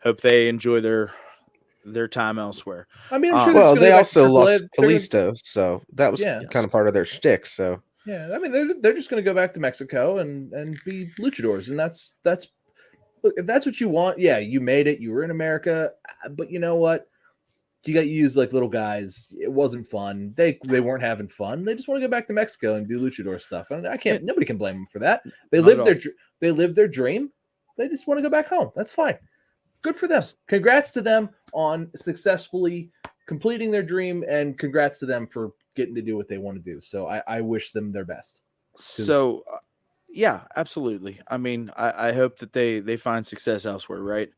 Hope they enjoy their time elsewhere. I mean, I'm sure they're Well, just gonna they go back to also AAA. lost They're gonna- Kalisto, so that was Yeah. kind of part of their shtick. So Yeah, I mean, they're just going to go back to Mexico and be luchadors, and that's look, if that's what you want. Yeah, you made it. You were in America, but you know what? You got used like little guys. It wasn't fun. They weren't having fun. They just want to go back to Mexico and do luchador stuff. And I can't. Nobody can blame them for that. They Not at lived their dream. They just want to go back home. That's fine. Good for them. Congrats to them on successfully completing their dream, and congrats to them for getting to do what they want to do. So I wish them their best. So, yeah, absolutely. I mean, I hope that they find success elsewhere, right?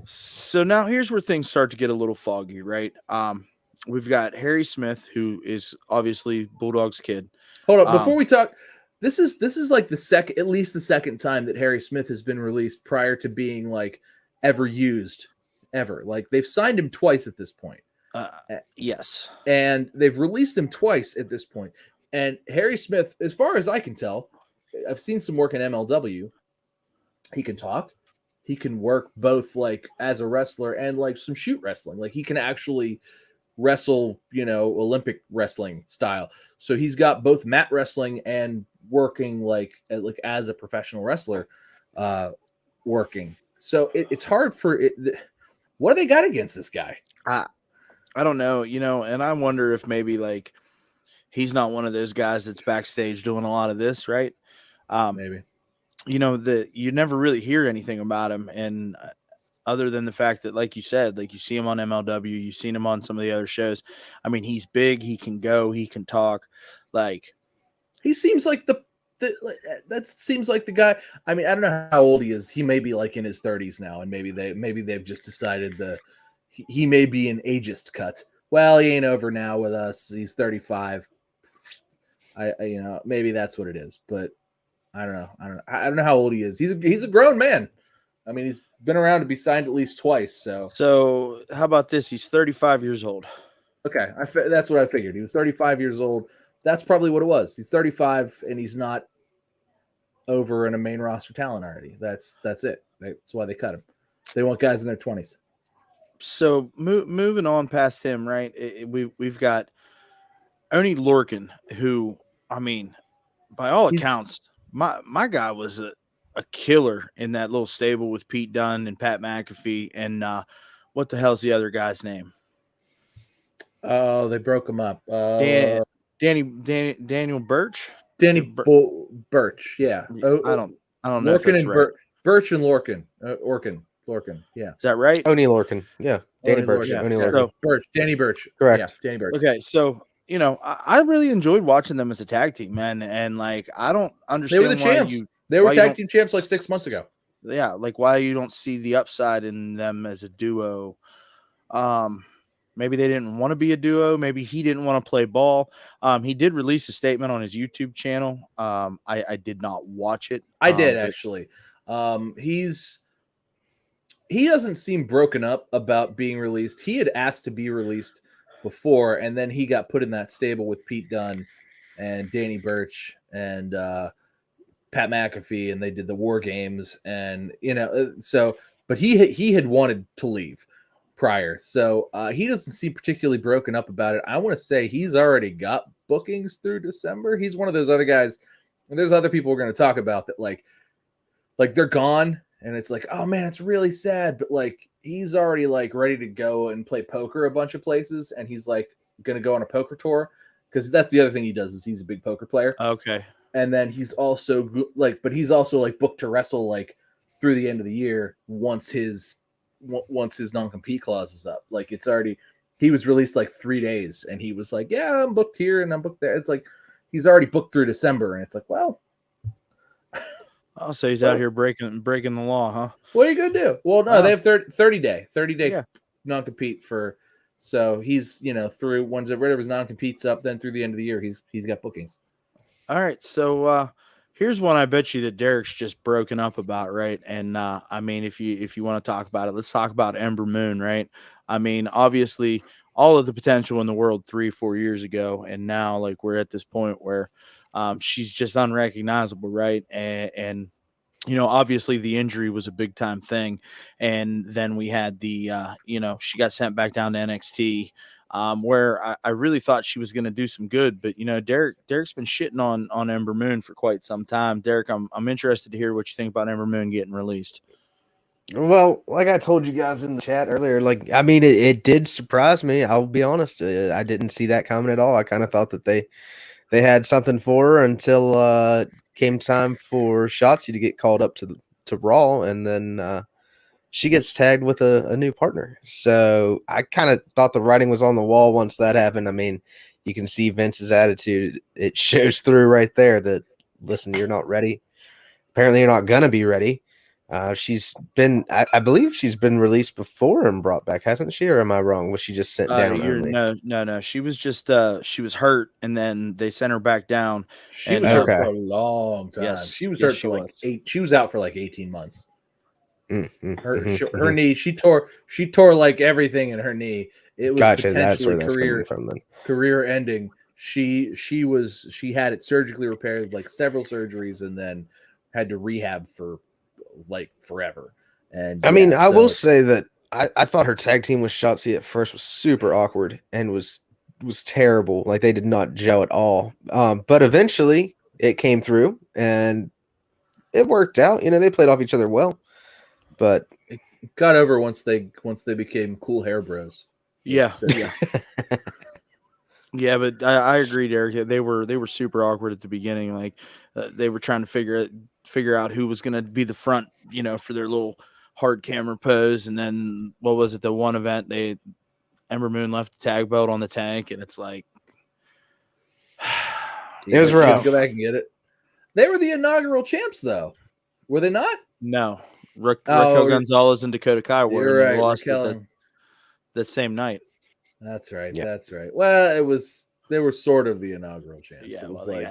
So now here's where things start to get a little foggy, right? We've got Harry Smith, who is obviously Bulldog's kid. Hold up, before we talk, this is like at least the second time that Harry Smith has been released prior to being like ever used, ever. Like they've signed him twice at this point. Yes. And they've released him twice at this point. And Harry Smith, as far as I can tell, I've seen some work in MLW. He can talk. He can work both like as a wrestler and like some shoot wrestling. Like he can actually wrestle, Olympic wrestling style. So he's got both mat wrestling and working like as a professional wrestler working. So it's hard for it. What do they got against this guy? I don't know, and I wonder if maybe like he's not one of those guys that's backstage doing a lot of this, right? Maybe. You never really hear anything about him, and other than the fact that, like you said, like you see him on MLW, you've seen him on some of the other shows. I mean, he's big, he can go, he can talk. Like he seems like that seems like the guy. I mean, I don't know how old he is. He may be like in his 30s now, and maybe they've just decided he may be an ageist cut. Well, he ain't over now with us. He's 35. Maybe that's what it is, but I don't know. I don't know how old he is. He's a grown man. I mean, he's been around to be signed at least twice. So how about this? He's 35 years old. Okay, that's what I figured. He was 35 years old. That's probably what it was. He's 35 and he's not over in a main roster talent already. That's it. That's why they cut him. They want guys in their 20s. So moving on past him, right? We've got Oni Lorcan, who, I mean, by all accounts, my guy was a killer in that little stable with Pete Dunne and Pat McAfee. And what the hell's the other guy's name? Oh, they broke him up. Daniel Birch. Birch. Yeah. I don't know. Lorcan and right. Birch and Lorcan. Lorcan. Yeah. Is that right? Oni Lorcan. Yeah. Danny Birch. Yeah. Oni Lorcan. Birch. Danny Birch. Correct. Yeah. Danny Birch. Okay. So, I really enjoyed watching them as a tag team, man. And like, I don't understand. They were the champs. They were tag team champs like 6 months ago. Yeah. Like why you don't see the upside in them as a duo. Maybe they didn't want to be a duo. Maybe he didn't want to play ball. He did release a statement on his YouTube channel. I did not watch it. I did actually. He doesn't seem broken up about being released. He had asked to be released before, and then he got put in that stable with Pete Dunne and Danny Birch and Pat McAfee, and they did the War Games, and but he had wanted to leave prior, so he doesn't seem particularly broken up about it. I want to say he's already got bookings through December. He's one of those other guys, and there's other people we're going to talk about that like they're gone, and it's like, oh man, it's really sad, but like he's already like ready to go and play poker a bunch of places, and he's like going to go on a poker tour because that's the other thing he does is he's a big poker player. Okay, and then he's also like booked to wrestle like through the end of the year once his non-compete clause is up. Like it's already, he was released like 3 days and he was like, yeah, I'm booked here and I'm booked there. It's like he's already booked through December, and it's like, well, I'll say he's out here breaking the law, huh? What are you gonna do? Well, no, they have 30 day non-compete for, so he's through whenever his non-compete's up, then through the end of the year he's got bookings. All right, so here's one I bet you that Derek's just broken up about, right? And I mean, if you want to talk about it, let's talk about Ember Moon, right? I mean, obviously, all of the potential in the world 3-4 years ago, and now like we're at this point where she's just unrecognizable, right? And obviously the injury was a big time thing. And then we had the, she got sent back down to NXT, where I really thought she was going to do some good. But, Derek's been shitting on Ember Moon for quite some time. Derek, I'm interested to hear what you think about Ember Moon getting released. Well, like I told you guys in the chat earlier, it did surprise me. I'll be honest. I didn't see that coming at all. I kind of thought that they had something for her until came time for Shotzi to get called up to Raw, and then she gets tagged with a new partner. So I kind of thought the writing was on the wall once that happened. I mean, you can see Vince's attitude. It shows through right there that, listen, you're not ready. Apparently you're not going to be ready. She's been, I believe she's been released before and brought back, hasn't she? Or am I wrong? Was she just sent down? No. She was just, she was hurt, and then they sent her back down. She was hurt for a long time. Yes, she was hurt for she was out for like 18 months. Her knee, she tore like everything in her knee. It was potentially career ending. She had it surgically repaired, like several surgeries, and then had to rehab for like forever. And I will say that I thought her tag team with Shotzi at first was super awkward and was terrible. Like, they did not gel at all. But eventually it came through and it worked out. They played off each other well. But it got over once they became cool hair bros. Yeah. Yeah, but I agree, Derek. They were super awkward at the beginning. Like, they were trying to figure out who was going to be the front, for their little hard camera pose. And then what was it? The one event Ember Moon left the tag belt on the tank, and it's like, it was rough. Go back and get it. They were the inaugural champs, though, were they not? No, Raquel Gonzalez and Dakota Kai were. Right, lost that same night. That's right. Yeah. That's right. Well, they were sort of the inaugural champs. Yeah, they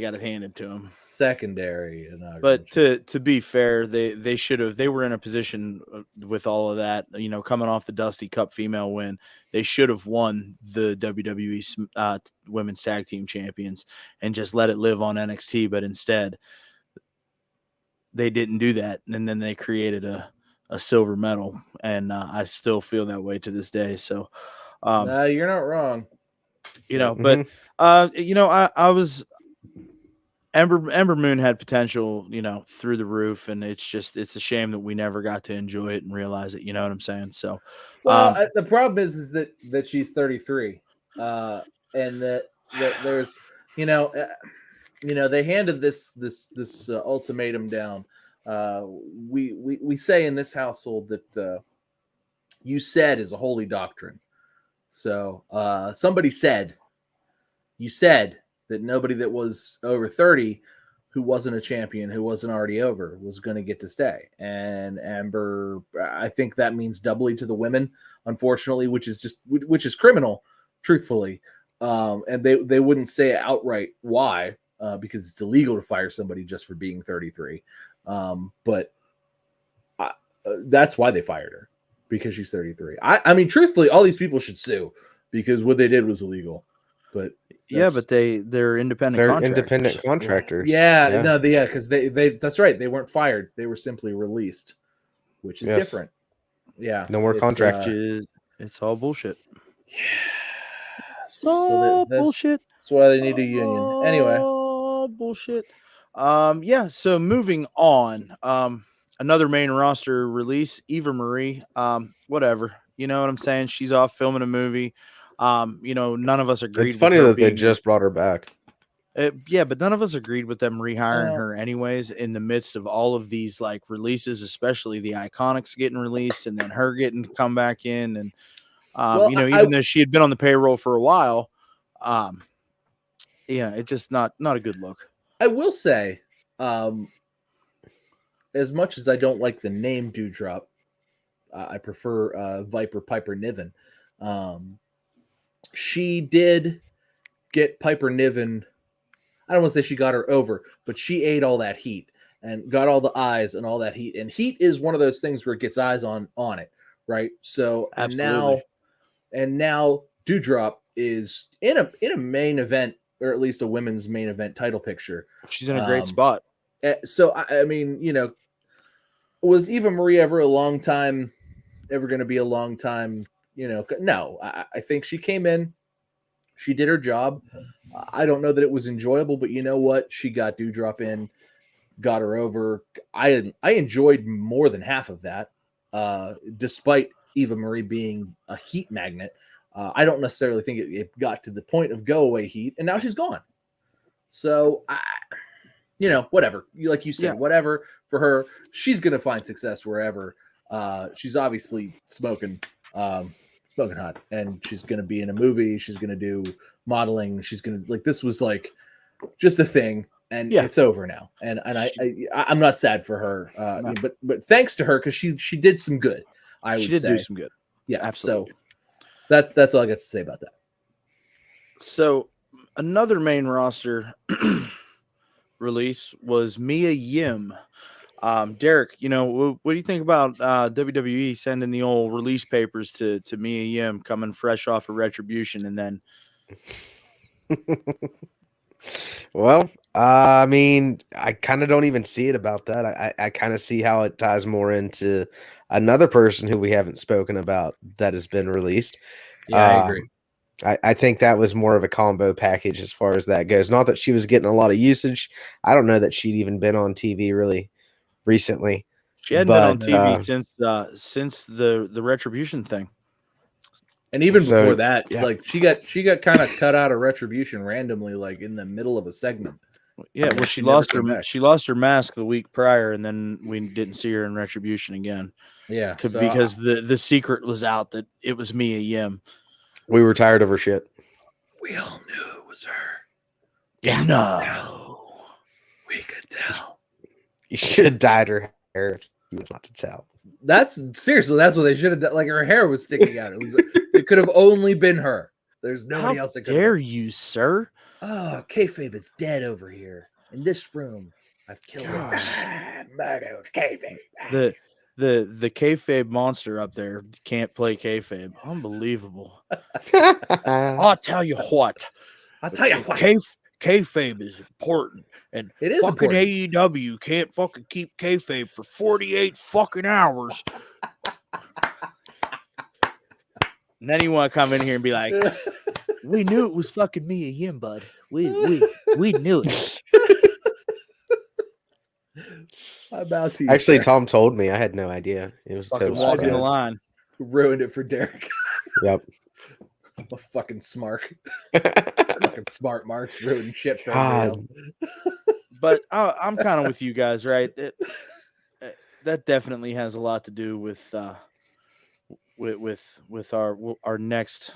got it handed to them. Secondary inaugural. But to be fair, they should have. They were in a position with all of that, coming off the Dusty Cup female win. They should have won the WWE Women's Tag Team Champions and just let it live on NXT. But instead, they didn't do that, and then they created a silver medal, and I still feel that way to this day. So. You're not wrong. But I was Ember Moon had potential, through the roof, and it's a shame that we never got to enjoy it and realize it. You know what I'm saying? So, the problem is that she's 33, and that there's, they handed this ultimatum down. We say in this household that you said is a holy doctrine. So somebody said that nobody that was over 30 who wasn't a champion, who wasn't already over, was going to get to stay. And Ember, I think that means doubly to the women, unfortunately, which is criminal, truthfully. And they wouldn't say outright why, because it's illegal to fire somebody just for being 33. But that's why they fired her. Because she's 33. I mean, truthfully, all these people should sue because what they did was illegal. But but they're independent contractors. Yeah. Because they that's right. They weren't fired. They were simply released, which is different. Yeah, no more contract. It's all bullshit. Yeah, it's all bullshit. That's why they need a union. Anyway, bullshit. So moving on. Another main roster release, Eva Marie. Whatever. You know what I'm saying? She's off filming a movie. None of us agreed. It's funny that they just brought her back. But none of us agreed with them rehiring her anyways in the midst of all of these like releases, especially the Iconics getting released and then her getting to come back in. And, even though she had been on the payroll for a while, it's just not a good look. I will say, as much as I don't like the name Doudrop, I prefer Viper Piper Niven. She did get Piper Niven. I don't want to say she got her over, but she ate all that heat and got all the eyes and all that heat. And heat is one of those things where it gets eyes on it, right? So absolutely. And now Doudrop is in a main event, or at least a women's main event title picture. She's in a great spot. So I mean, was Eva Marie ever going to be a long time? No. I think she came in, she did her job. I don't know that it was enjoyable, but you know what? She got Dewdrop in, got her over. I enjoyed more than half of that, despite Eva Marie being a heat magnet. I don't necessarily think it got to the point of go away heat, and now she's gone. So, whatever. Like you said, whatever for her. She's gonna find success wherever. She's obviously smoking hot, and she's gonna be in a movie. She's gonna do modeling. She's gonna this was just a thing, and it's over now. And I'm not sad for her, No. but thanks to her, because she did some good. She did do some good. Yeah, absolutely. So that's all I got to say about that. So another main roster release was Mia Yim. Derek, what do you think about WWE sending the old release papers to Mia Yim coming fresh off of Retribution, and then Well, I mean, I kind of don't even see it about that. I kind of see how it ties more into another person who we haven't spoken about that has been released. Yeah, I agree. I think that was more of a combo package as far as that goes. Not that she was getting a lot of usage. I don't know that she'd even been on TV really recently. She hadn't been on TV since the Retribution thing. And even before that, she got kind of cut out of Retribution randomly, in the middle of a segment. Yeah, well, she lost her mask the week prior, and then we didn't see her in Retribution again. Yeah, because the secret was out that it was Mia Yim. We were tired of her shit. We all knew it was her. Yeah, no, we could tell. You should have dyed her hair if you was not to tell. That's what they should have done. Her hair was sticking out. It could have only been her. There's nobody else that could. How dare you, sir? Oh, kayfabe is dead over here in this room. I've killed him. Murdered kayfabe. The kayfabe monster up there can't play kayfabe. Unbelievable. I'll tell you what. Kayfabe is important, and it is fucking important. AEW can't fucking keep kayfabe for 48 fucking hours. And then you want to come in here and be like, "We knew it was fucking Mia Yim, bud. We knew it." About to actually, Tom told me. I had no idea. It was fucking walking the line. Ruined it for Derek. Yep. A fucking smart. Fucking smart Marks ruined shit for everybody else. But I'm kind of with you guys, right? That definitely has a lot to do with our next.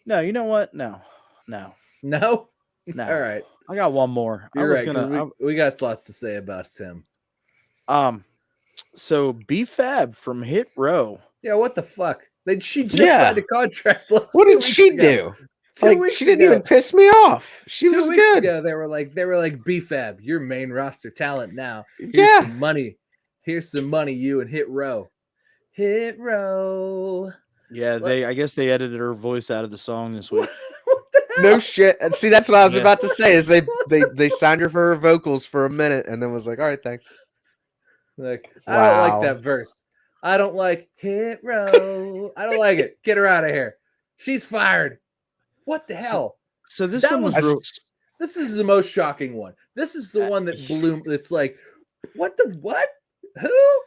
No, you know what? No. All right. I got one more. We got lots to say about him. So B-Fab from Hit Row. Yeah, what the fuck? She just signed a contract. What did she do? She didn't even piss me off. She was good. Ago, they were like, B-Fab, you're main roster talent now. Here's some money. Here's some money, you and Hit Row. Hit Row. Yeah, I guess they edited her voice out of the song this week. No shit. And see, that's what I was about to say. Is they signed her for her vocals for a minute, and then was like, "All right, thanks." I don't like that verse. I don't like Hit Row. I don't like it. Get her out of here. She's fired. What the hell? So this one was This is the most shocking one. This is the one that blew. It's like, what? Who?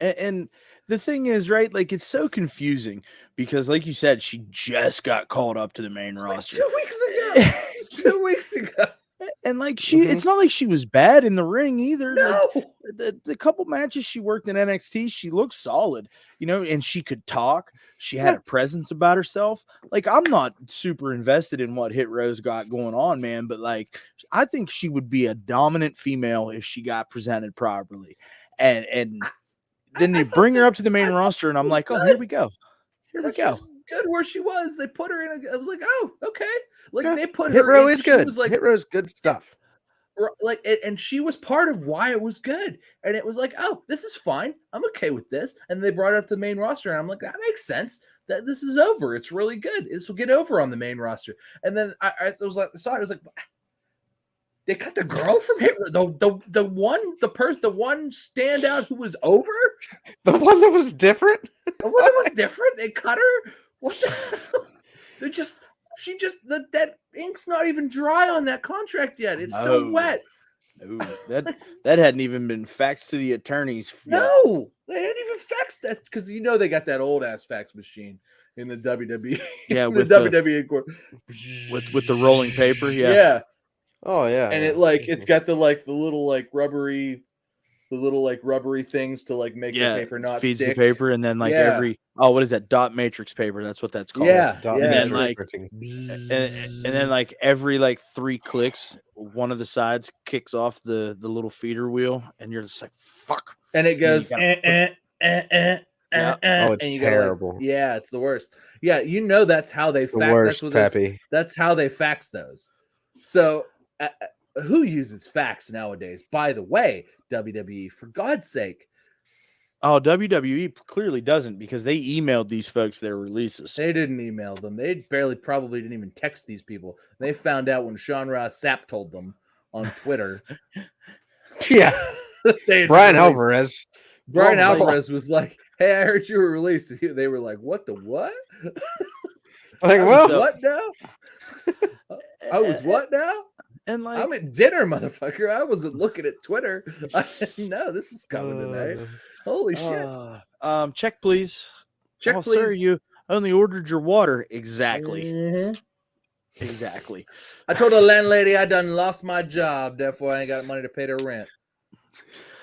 And the thing is, right? It's so confusing because, like you said, she just got called up to the main roster 2 weeks ago. 2 weeks ago. And it's not like she was bad in the ring either. No. The couple matches she worked in NXT, she looked solid, and she could talk. She had a presence about herself. I'm not super invested in what Hit Row's got going on, man, but I think she would be a dominant female if she got presented properly. And then they bring her up to the main roster, and I'm like, oh, here we go. Here we go. Good where she was. They put her in. I was like, oh, okay. They put her. Hit Row is good. Hit Row's good stuff. And she was part of why it was good. And it was like, oh, this is fine. I'm okay with this. And they brought her up to the main roster, and I'm like, that makes sense. That this is over. It's really good. This will get over on the main roster. And then I was like, I was like, They cut the girl from Hit Row. The one standout who was over. The one that was different. The one that was different. They cut her. What the hell? That ink's not even dry on that contract yet. It's still wet. Ooh, that hadn't even been faxed to the attorneys yet. No, they hadn't even faxed that because they got that old ass fax machine in the WWE. Yeah, with the WWE court. with the rolling paper. Yeah. Oh yeah. And it's got the little rubbery things to make the paper not feeds stick. the paper, and then what is that, dot matrix paper? That's what that's called. Yeah, and then and then every 3 clicks, one of the sides kicks off the little feeder wheel, and you're just like, fuck. And it goes Oh, it's terrible. It's the worst. Yeah, that's how they fax. That's how they fax those. So who uses fax nowadays? By the way, WWE, for God's sake. Oh, WWE clearly doesn't, because they emailed these folks their releases. They didn't email them. They probably didn't even text these people. They found out when Sean Ross Sapp told them on Twitter. Yeah. Brian Alvarez was like, "Hey, I heard you were released." They were like, "What the what?" What now? I was what now? And I'm at dinner, motherfucker. I wasn't looking at Twitter. I didn't know this was coming tonight. Holy shit. Check, please. Check, please. Sir, you only ordered your water. Exactly. Mm-hmm. Exactly. I told the landlady I done lost my job, therefore I ain't got money to pay the rent.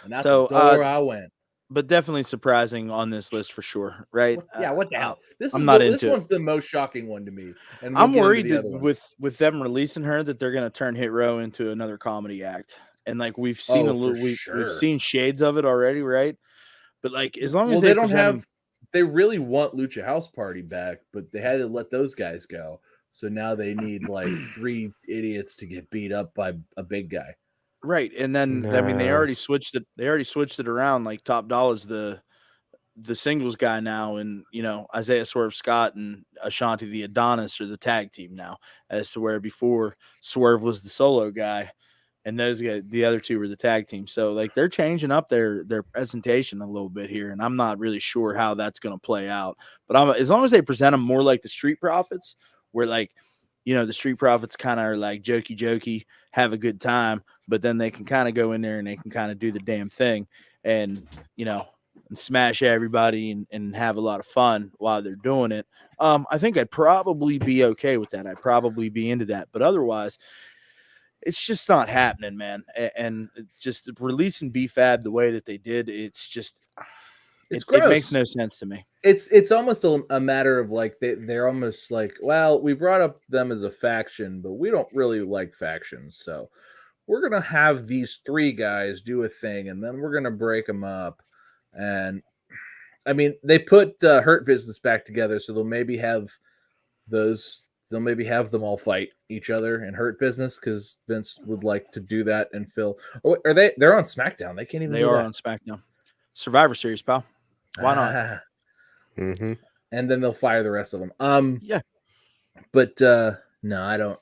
And out the door I went. But definitely surprising on this list for sure, right? What the hell? This one's the most shocking one to me. And I'm worried that with them releasing her that they're going to turn Hit Row into another comedy act. And we've seen we've seen shades of it already, right? But as long as they don't have, they really want Lucha House Party back, but they had to let those guys go. So now they need 3 idiots to get beat up by a big guy. Right. And then they already switched it. They already switched it around. Top Dollar's the singles guy now, and Isaiah Swerve Scott and Ashanti the Adonis are the tag team now, as to where before Swerve was the solo guy. And those guys, the other two were the tag team. So they're changing up their presentation a little bit here, and I'm not really sure how that's going to play out. But as long as they present them more like the Street Profits, where the Street Profits kind of are jokey, have a good time, but then they can kind of go in there and they can kind of do the damn thing, and and smash everybody and have a lot of fun while they're doing it. I think I'd probably be okay with that. I'd probably be into that, but otherwise, it's just not happening, man. And just releasing BFAB the way that they did, it's just it makes no sense to me. It's almost a matter of they're almost well, we brought up them as a faction, but we don't really like factions, so we're gonna have these 3 guys do a thing, and then we're gonna break them up. And I mean, they put Hurt Business back together, so they'll maybe have them all fight each other in Hurt Business, because Vince would like to do that and fill. Oh, they're on SmackDown. They can't even. They are on SmackDown. Survivor Series, pal. Why not? Mm-hmm. And then they'll fire the rest of them. Yeah. But no, I don't.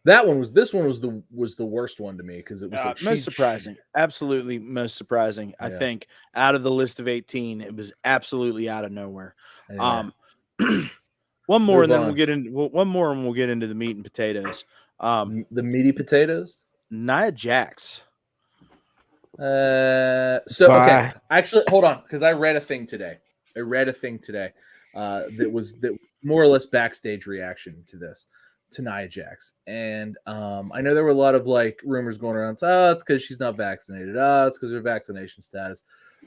This one was the worst one to me, because it was most surprising. Absolutely most surprising. Yeah. I think out of the list of 18, it was absolutely out of nowhere. One more, and then we'll get into the meat and potatoes. The meaty potatoes. Nia Jax. Okay. Actually, hold on, because I read a thing today. That was more or less backstage reaction to Nia Jax, and I know there were a lot of rumors going around. It's because she's not vaccinated. It's because of her vaccination status.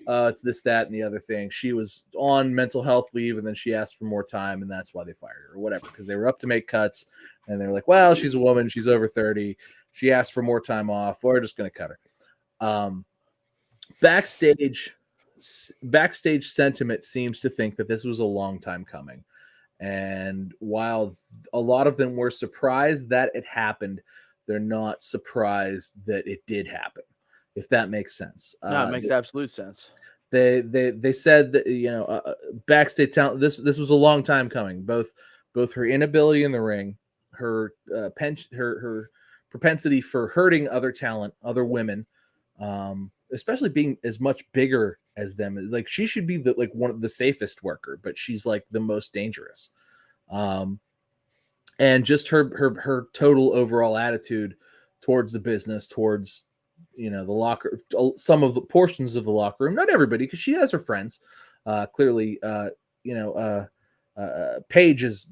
It's this, that, and the other thing. She was on mental health leave, and then she asked for more time, and that's why they fired her, or whatever, because they were up to make cuts, and they were like, well, she's a woman, she's over 30, she asked for more time off, we're just going to cut her. Backstage sentiment seems to think that this was a long time coming, and while a lot of them were surprised that it happened, they're not surprised that it did happen, if that makes sense. No, it makes absolute sense. They said that backstage talent. This was a long time coming. Both her inability in the ring, her pension, her propensity for hurting other talent, other women, especially being as much bigger as them. Like she should be the like one of the safest worker, but she's like the most dangerous. And just her total overall attitude towards the business, towards the locker, some of the portions of the locker room, not everybody, because she has her friends. Clearly, Paige has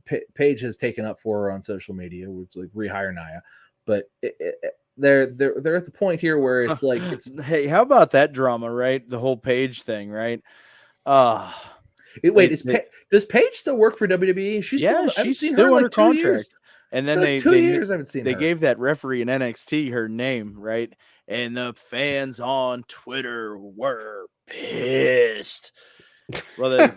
taken up for her on social media, which like rehire Nia, but they're at the point here where it's like hey, how about that drama, right? The whole Paige thing, right? Does Paige still work for WWE? She's still under contract. Years. And then like 2 years I haven't seen they her. gave that referee in NXT her name, right? And the fans on Twitter were pissed. Well, they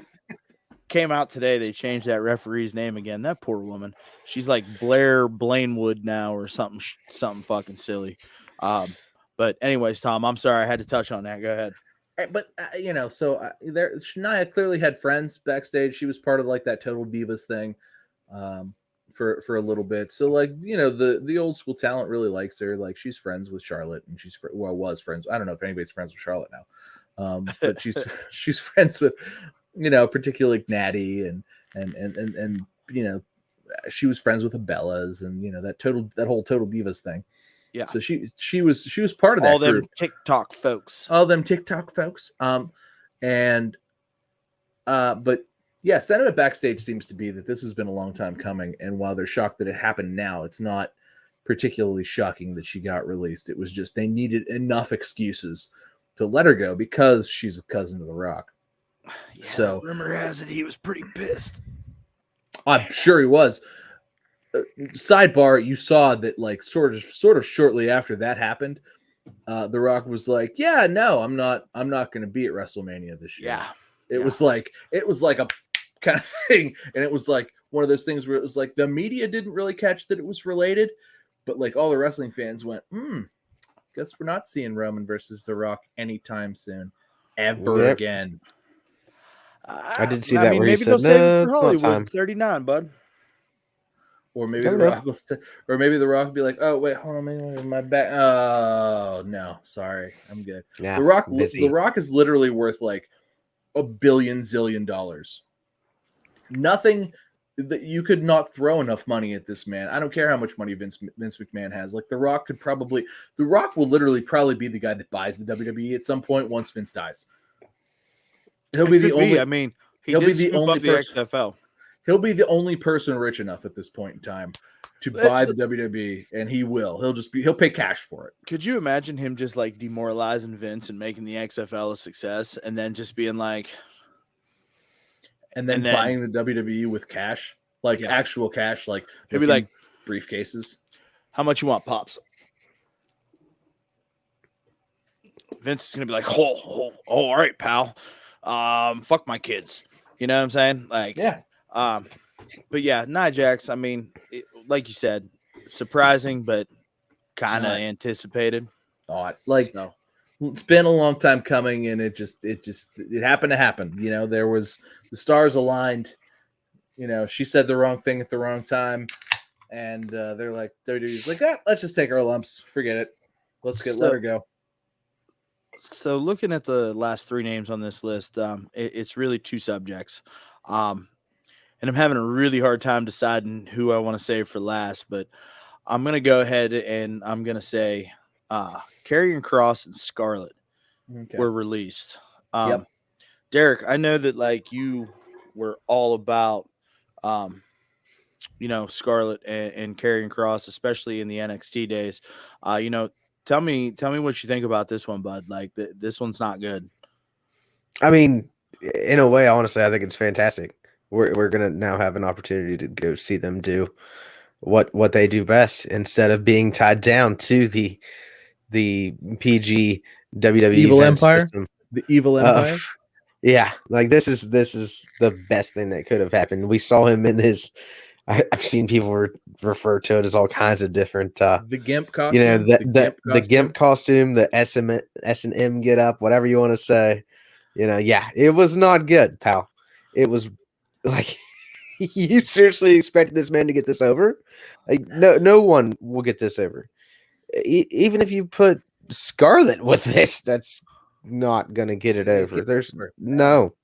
came out today. They changed that referee's name again. That poor woman. She's like Blair Blainwood now or something fucking silly. But anyways, Tom, I'm sorry I had to touch on that. Go ahead. But Nia clearly had friends backstage. She was part of like that Total Divas thing for a little bit. So like the old school talent really likes her. Like she's friends with Charlotte, and was friends. I don't know if anybody's friends with Charlotte now, but she's friends with particularly like Natty and she was friends with the Bellas and that whole Total Divas thing. Yeah. So she was part of that. All them group. TikTok folks. But yeah, sentiment backstage seems to be that this has been a long time coming, and while they're shocked that it happened now, it's not particularly shocking that she got released. It was just they needed enough excuses to let her go because she's a cousin of The Rock. Yeah, so rumor has it he was pretty pissed. I'm sure he was. Sidebar, you saw that like sort of shortly after that happened, The Rock was like, "Yeah, no, I'm not going to be at WrestleMania this year." Yeah, it was like a kind of thing, and it was like one of those things where it was like the media didn't really catch that it was related, but like all the wrestling fans went, "Guess we're not seeing Roman versus The Rock anytime soon, ever again." I did see that where maybe he said, they'll save it for no, Hollywood 39, bud. Or maybe The Rock will be like, "Oh wait, hold on, maybe my back. Oh no, sorry, I'm good." Yeah, The Rock is literally worth like $1 billion zillion. Nothing that you could not throw enough money at this man. I don't care how much money Vince McMahon has. Like The Rock will literally probably be the guy that buys the WWE at some point once Vince dies. He'll be the only. I mean, he'll be the only person. XFL. He'll be the only person rich enough at this point in time to buy the WWE, and he will. He'll pay cash for it. Could you imagine him just like demoralizing Vince and making the XFL a success, and then just being like, and then buying the WWE with cash, like actual cash, like maybe like briefcases. How much you want, Pops? Vince is gonna be like, oh, all right, pal. Fuck my kids. You know what I'm saying? Like, yeah. But yeah, Nia Jax, I mean, like you said, surprising, but kind of anticipated. It's been a long time coming, and it happened to happen. There was the stars aligned. She said the wrong thing at the wrong time, and they're like, WWE's like, let's just take our lumps, forget it, let her go. So looking at the last three names on this list, it's really two subjects. And I'm having a really hard time deciding who I want to save for last, but I'm going to go ahead and I'm going to say Karrion Kross and Scarlett were released. Derek, I know that like you were all about, Scarlett and Karrion Kross, especially in the NXT days. Tell me what you think about this one, bud. Like this one's not good. I mean, in a way, honestly, I think it's fantastic. We're gonna now have an opportunity to go see them do what they do best instead of being tied down to the PG WWE Evil Empire system. The Evil Empire. Yeah, like this is the best thing that could have happened. We saw him in his. I've seen people refer to it as all kinds of different. The Gimp costume. The Gimp costume, the S&M get up, whatever you want to say. It was not good, pal. It was like you seriously expected this man to get this over? Like no one will get this over. even if you put Scarlet with this, that's not gonna get it over. There's no.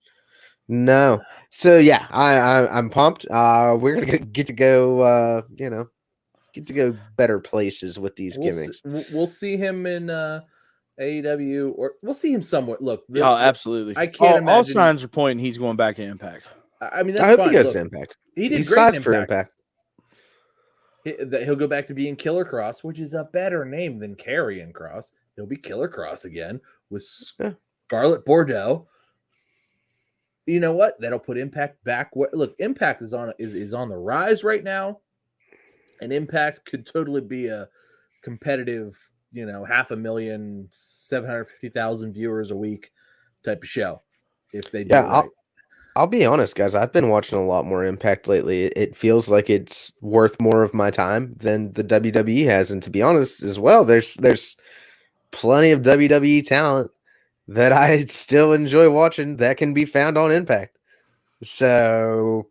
So yeah, I'm pumped. We're gonna get to go. Get to go better places with these gimmicks. We'll see him in AEW, or we'll see him somewhere. Look, absolutely. I can't imagine. All signs are pointing he's going back to Impact. I mean, that's I hope fine. he goes to Impact. He's great in for Impact. He'll go back to being Killer Cross, which is a better name than Karrion Cross. He'll be Killer Cross again with Scarlet Bordeaux. You know what? That'll put Impact back. Look, Impact is on the rise right now, and Impact could totally be a competitive, 500,000, 750,000 viewers a week type of show if they do it right. I'll be honest, guys. I've been watching a lot more Impact lately. It feels like it's worth more of my time than the WWE has. And to be honest, as well, there's plenty of WWE talent that I still enjoy watching that can be found on Impact. So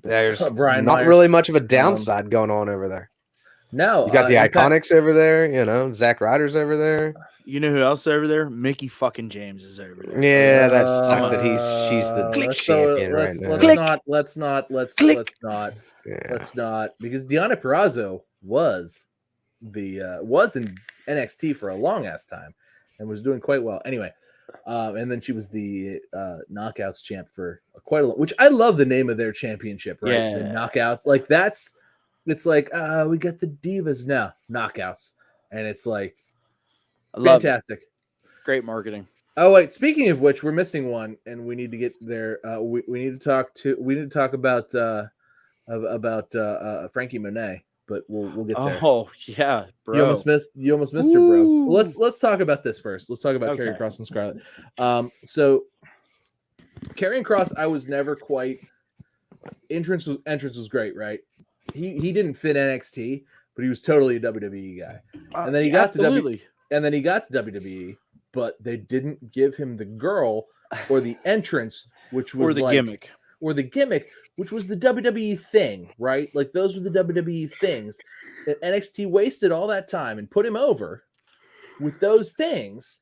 there's not really much of a downside going on over there. No, you got the Iconics over there. Zack Ryder's over there. You know who else is over there? Mickey fucking James is over there. Yeah, that sucks that she's the Click champion right now. Let's not, because Deonna Purrazzo was in NXT for a long ass time and was doing quite well. Anyway, and then she was the Knockouts champ for quite a long, which I love the name of their championship, right? Yeah. The Knockouts, like it's like we got the Divas now, Knockouts, and it's like fantastic. Great marketing. Oh wait, speaking of which, we're missing one, and we need to get there. We need to talk about Frankie Monet, but we'll get there. Oh yeah, bro. You almost missed her, bro. Well, let's talk about this first. Let's talk about Karrion Kross and Scarlett. So Karrion Kross, I was never quite entrance was great, right? He didn't fit NXT, but he was totally a WWE guy. And then he got to WWE, but they didn't give him the girl or the entrance, which was the gimmick, which was the WWE thing, right? Like those were the WWE things. And NXT wasted all that time and put him over with those things,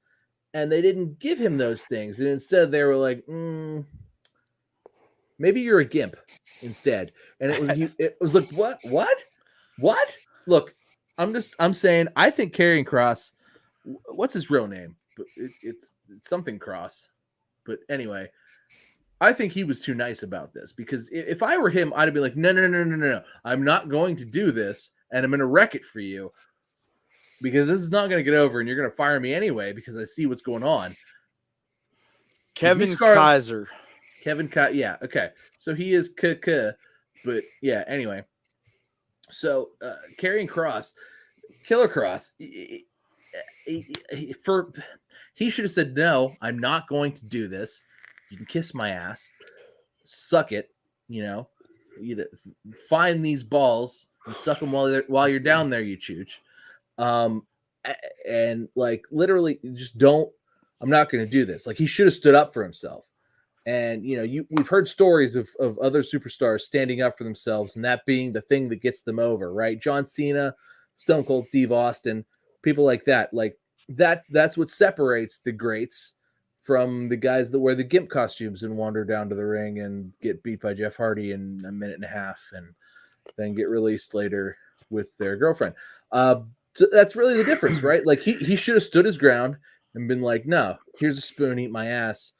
and they didn't give him those things. And instead they were like, maybe you're a gimp instead. And it was like, what? Look, I'm saying, I think Karrion Kross, what's his real name? But it's something Cross. But anyway, I think he was too nice about this, because if I were him, I'd have been like, no. I'm not going to do this, and I'm going to wreck it for you, because this is not going to get over, and you're going to fire me anyway because I see what's going on. Kevin Kaiser. Yeah, okay. So he is but yeah, anyway. So Karrion Kross, Killer Kross, he should have said, no, I'm not going to do this. You can kiss my ass. Suck it. You find these balls and suck them while you're down there, you chooch. And like literally just don't, I'm not going to do this. Like he should have stood up for himself. And, we've heard stories of other superstars standing up for themselves and that being the thing that gets them over, right? John Cena, Stone Cold Steve Austin, people like that. Like that's what separates the greats from the guys that wear the gimp costumes and wander down to the ring and get beat by Jeff Hardy in a minute and a half and then get released later with their girlfriend. So that's really the difference, right? Like he should have stood his ground and been like, no, here's a spoon, eat my ass.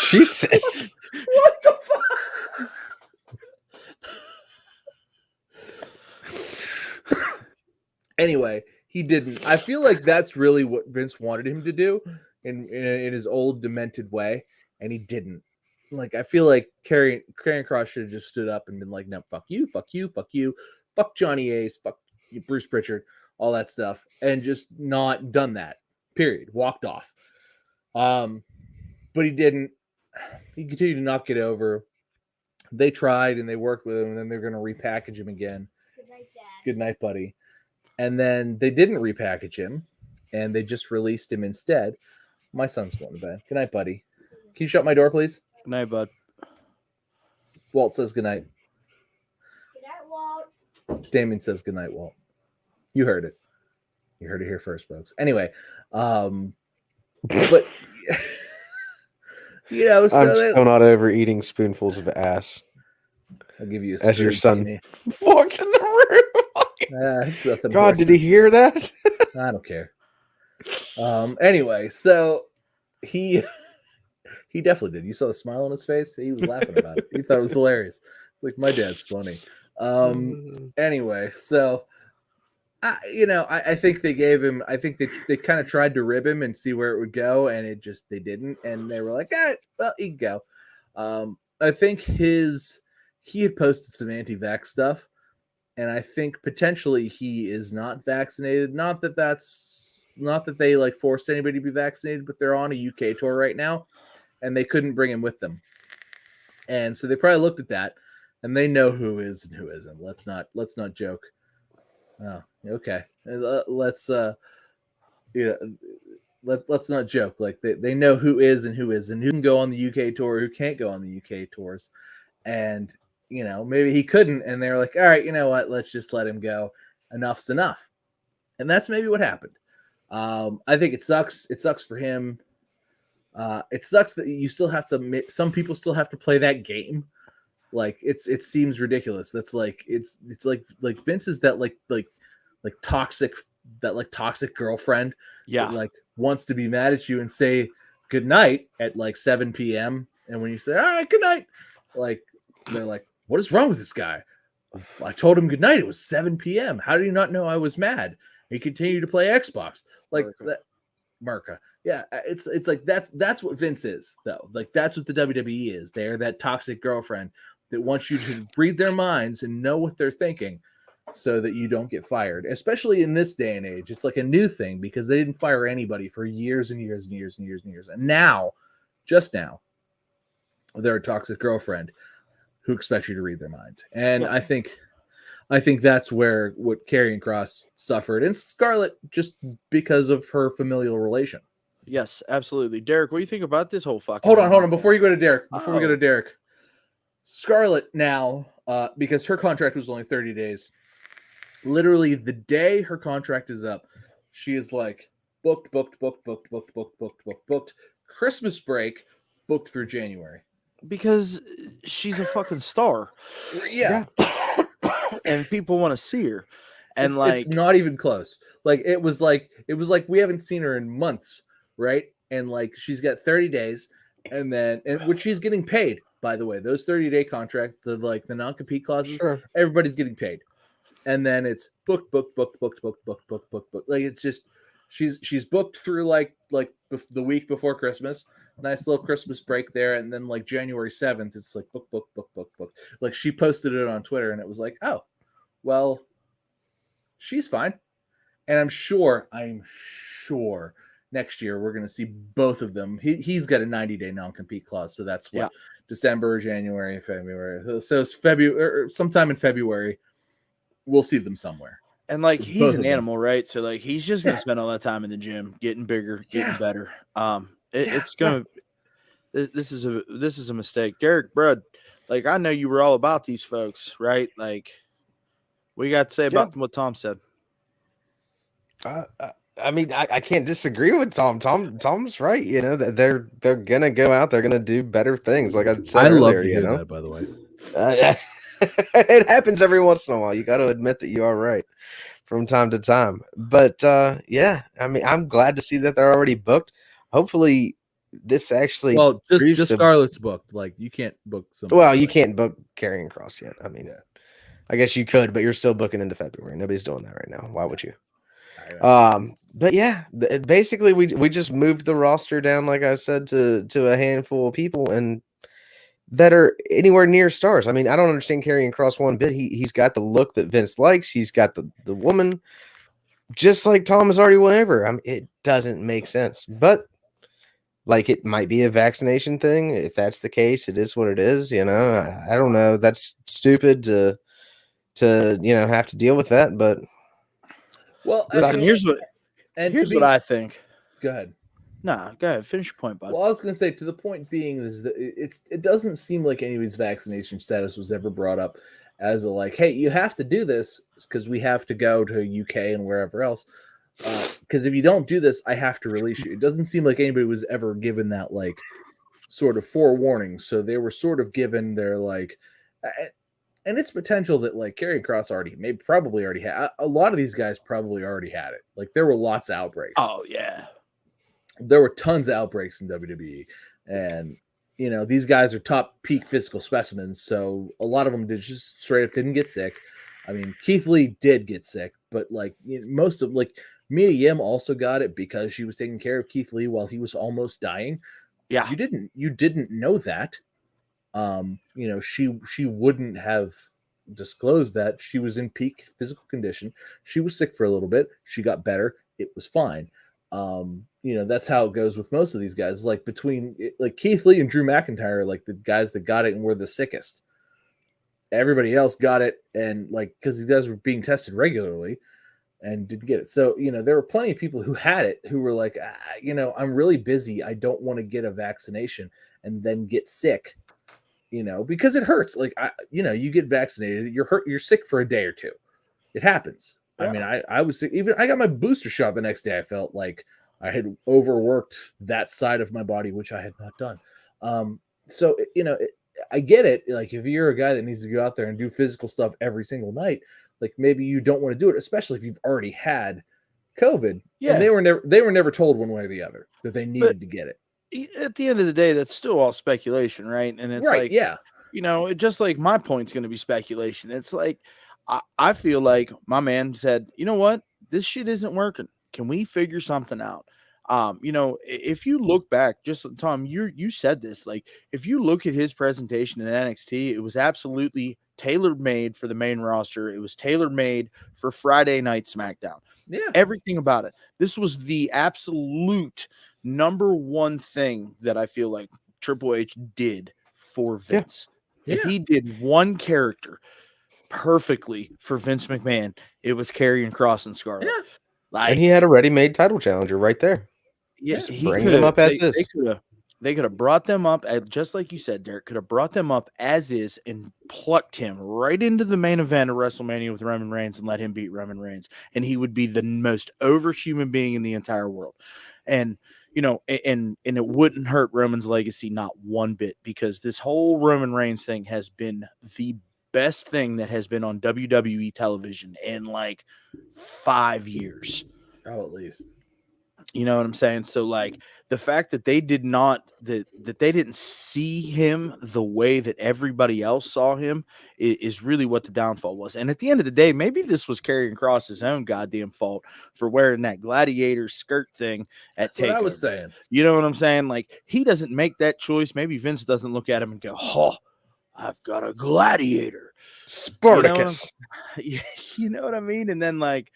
Jesus. What the fuck? Anyway, he didn't. I feel like that's really what Vince wanted him to do in his old demented way, and he didn't. Like, I feel like Karrion Kross should have just stood up and been like, no, fuck you, fuck Johnny Ace, fuck Bruce Pritchard, all that stuff, and just not done that. Period. Walked off. But he didn't. He continued to not get over. They tried and they worked with him, and then they're going to repackage him again. Good night, Dad. Good night, buddy. And then they didn't repackage him, and they just released him instead. My son's going to bed. Good night, buddy. Can you shut my door, please? Good night, bud. Walt says good night. Good night, Walt. Damien says goodnight, Walt. You heard it. You heard it here first, folks. Anyway, but so I'm still not over eating spoonfuls of ass. I'll give you a As your son Jamie. walks in the room. It's nothing God, worse did he hear that? I don't care. Anyway, so he definitely did. You saw the smile on his face. He was laughing about it. He thought it was hilarious. It's like, my dad's funny. Anyway, so I think they gave him. I think they kind of tried to rib him and see where it would go, and they didn't. And they were like, well, he can go. I think he had posted some anti-vax stuff, and I think potentially he is not vaccinated. Not that they like forced anybody to be vaccinated, but they're on a UK tour right now, and they couldn't bring him with them. And so they probably looked at that, and they know who is and who isn't. Let's not joke. Oh, okay. Let's not joke. Like they know who is and who isn't, who can go on the UK tour, who can't go on the UK tours, and maybe he couldn't, and they're like, all right, you know what? Let's just let him go. Enough's enough, and that's maybe what happened. I think it sucks. It sucks for him. It sucks that you still have to. Some people still have to play that game. Like it seems ridiculous. That's like it's like Vince is that like toxic girlfriend. Yeah. That, like, wants to be mad at you and say good night at like 7 p.m. And when you say all right, good night, like they're like, what is wrong with this guy? I told him good night. It was 7 p.m. How do you not know I was mad? He continued to play Xbox. Like that, Marca. Yeah, it's like that's what Vince is, though. Like that's what the WWE is. They're that toxic girlfriend that wants you to read their minds and know what they're thinking so that you don't get fired. Especially in this day and age. It's like a new thing because they didn't fire anybody for years and years and years and years and years. And now, just now, they're a toxic girlfriend who expects you to read their mind. And I think that's where what Karrion Kross suffered, and Scarlett, just because of her familial relation. Yes, absolutely. Derek, what do you think about this whole fucking? Hold on. Before we go to Derek, Scarlett now, because her contract was only 30 days, literally the day her contract is up, she is like booked. Christmas break, booked through January. Because she's a fucking star. Yeah. And people want to see her. And it's not even close. Like it was like we haven't seen her in months, right? And like she's got 30 days, and which she's getting paid, by the way. Those 30-day contracts, the non-compete clauses, Sure. Everybody's getting paid. And then it's booked. Like it's just she's booked through like the week before Christmas. Nice little Christmas break there, and then like January 7th, it's like book. Like she posted it on Twitter, and it was like, oh, well, she's fine. And I'm sure next year we're going to see both of them. He's got a 90-day non-compete clause, so that's what December, January, February. So it's February or sometime in February, we'll see them somewhere. And like he's an animal, right? So like he's just gonna spend all that time in the gym, getting bigger, getting better. It's gonna. This is a mistake, Derek. Bro, like I know you were all about these folks, right? Like, what you got to say about what Tom said? I mean, I can't disagree with Tom. Tom's right. You know that they're gonna go out. They're gonna do better things. Like I said earlier, love to hear that, by the way. It happens every once in a while. You got to admit that you are right from time to time. But yeah, I mean, I'm glad to see that they're already booked. Hopefully, this actually just Scarlett's booked. Like you can't book somebody. Well, you can't book Karrion Kross yet. I mean, I guess you could, but you're still booking into February. Nobody's doing that right now. Why would you? But yeah, basically we just moved the roster down, like I said, to a handful of people and that are anywhere near stars. I mean, I don't understand Karrion Kross one bit. He's got the look that Vince likes. He's got the woman, just like Tom has already won over. I mean, it doesn't make sense, but like it might be a vaccination thing. If that's the case, it is what it is. You know, I don't know. That's stupid to have to deal with that, but. Well, listen, here's what I think. Go ahead. Nah, go ahead. Finish your point, bud. Well, I was going to say, to the point being is that it doesn't seem like anybody's vaccination status was ever brought up as a like, hey, you have to do this because we have to go to UK and wherever else. Because if you don't do this, I have to release you. It doesn't seem like anybody was ever given that like sort of forewarning. So they were sort of given their like, and it's potential that like Karrion Kross probably already had. A lot of these guys probably already had it. Like there were lots of outbreaks. Oh yeah, there were tons of outbreaks in WWE, and you know these guys are top peak physical specimens. So a lot of them just straight up didn't get sick. I mean, Keith Lee did get sick, but like most of like Mia Yim also got it because she was taking care of Keith Lee while he was almost dying. yeah. You didn't know that. You know, she wouldn't have disclosed that. She was in peak physical condition. She was sick for a little bit. She got better. It was fine. You know, that's how it goes with most of these guys. Like between like Keith Lee and Drew McIntyre, like the guys that got it and were the sickest. Everybody else got it, and like because these guys were being tested regularly and didn't get it. So, you know, there were plenty of people who had it who were like, you know, I'm really busy. I don't want to get a vaccination and then get sick, you know, because it hurts. Like, you know, you get vaccinated, you're sick for a day or two. It happens. Yeah. I mean, I was sick. Even I got my booster shot the next day. I felt like I had overworked that side of my body, which I had not done. So, you know, I get it. Like if you're a guy that needs to go out there and do physical stuff every single night, like maybe you don't want to do it, especially if you've already had COVID. Yeah. And they were never told one way or the other that they needed to get it. At the end of the day, that's still all speculation, right? And it's right, like, yeah, you know, it just like my point's going to be speculation. It's like, I feel like my man said, you know what, this shit isn't working. Can we figure something out? You know, if you look back, just Tom, you said this, like if you look at his presentation in NXT, it was absolutely tailor-made for the main roster. It was tailor-made for Friday Night SmackDown. Yeah. Everything about it. This was the absolute number one thing that I feel like Triple H did for Vince. Yeah. If he did one character perfectly for Vince McMahon, it was Karrion Kross and Scarlett. Yeah. Like, and he had a ready-made title challenger right there. Yeah, just bring them up as is. They could have brought them up, just like you said, Derek, could have brought them up as is and plucked him right into the main event of WrestleMania with Roman Reigns and let him beat Roman Reigns. And he would be the most over human being in the entire world. And, you know, and it wouldn't hurt Roman's legacy not one bit, because this whole Roman Reigns thing has been the best thing that has been on WWE television in like 5 years. Oh, at least. You know what I'm saying? So like the fact that they did not, that they didn't see him the way that everybody else saw him is really what the downfall was. And at the end of the day, maybe this was Karrion Kross's own goddamn fault for wearing that gladiator skirt thing at That's what I was saying. You know what I'm saying? Like he doesn't make that choice. Maybe Vince doesn't look at him and go, oh, I've got a gladiator. Spartacus. You know what I mean? And then like,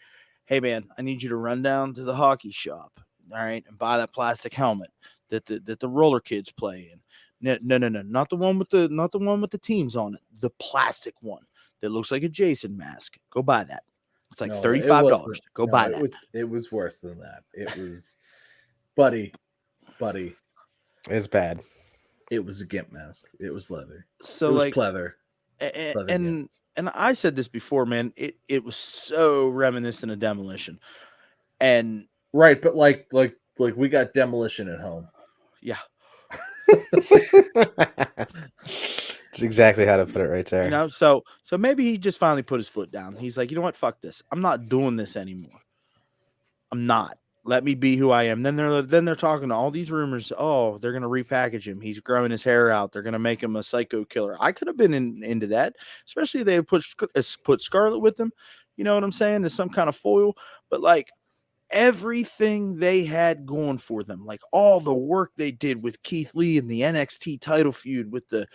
hey man, I need you to run down to the hockey shop, all right, and buy that plastic helmet that the roller kids play in. No, not the one with the teams on it. The plastic one that looks like a Jason mask. Go buy that. It's like $35. Go buy that. It was worse than that. It was, buddy. It's bad. It was a gimp mask. It was leather. So it was like pleather. And I said this before, man. It was so reminiscent of Demolition, and right, but like we got Demolition at home. Yeah, it's exactly how to put it right there. You know, so maybe he just finally put his foot down. He's like, you know what, fuck this. I'm not doing this anymore. I'm not. Let me be who I am. Then they're talking to all these rumors. Oh, they're gonna repackage him. He's growing his hair out. They're gonna make him a psycho killer. I could have been into that, especially if they put Scarlett with him. You know what I'm saying? As some kind of foil. But like everything they had going for them, like all the work they did with Keith Lee and the NXT title feud with the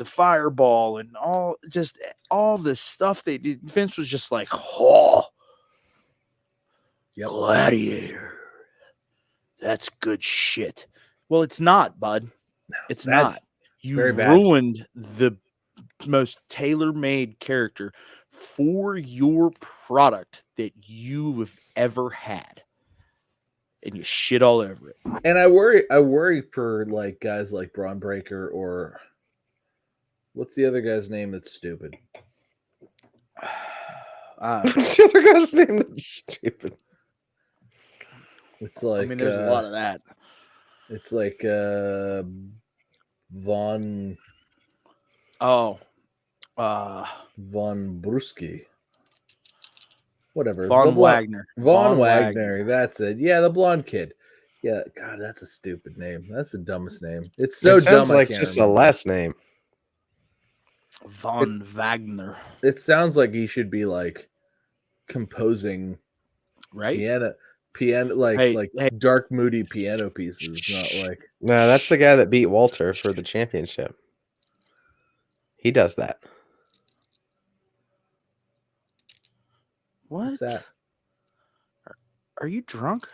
Fireball and all the stuff they did. Vince was just like, oh. Yep. Gladiator. That's good shit. Well, it's not, bud. It's bad. Not. You ruined the most tailor-made character for your product that you have ever had. And you shit all over it. And I worry for like guys like Braun Breaker or what's the other guy's name that's stupid? What's the other guy's name? That's stupid. It's like I mean, there's a lot of that. It's like Von Oh, Von Brusky. Whatever. Von Wagner. Von Wagner. That's it. Yeah, the blonde kid. Yeah, God, that's a stupid name. That's the dumbest name. It's so It sounds dumb. like I can't just remember. a last name. Von Wagner. It sounds like he should be like composing Right? piano like Hey. dark moody piano pieces, not like No, that's the guy that beat Walter for the championship. He does that. What? what's that? Are you drunk?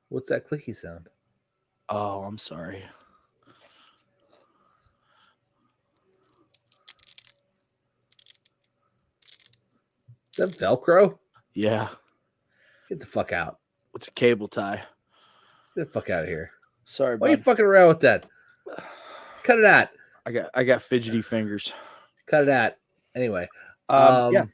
What's that clicky sound? Oh, I'm sorry. Is that Velcro? Yeah. Get the fuck out. It's a cable tie. Get the fuck out of here. Sorry, Why are you bud. fucking around with that? Cut it out. I got fidgety fingers. Cut it out. Anyway. Yeah.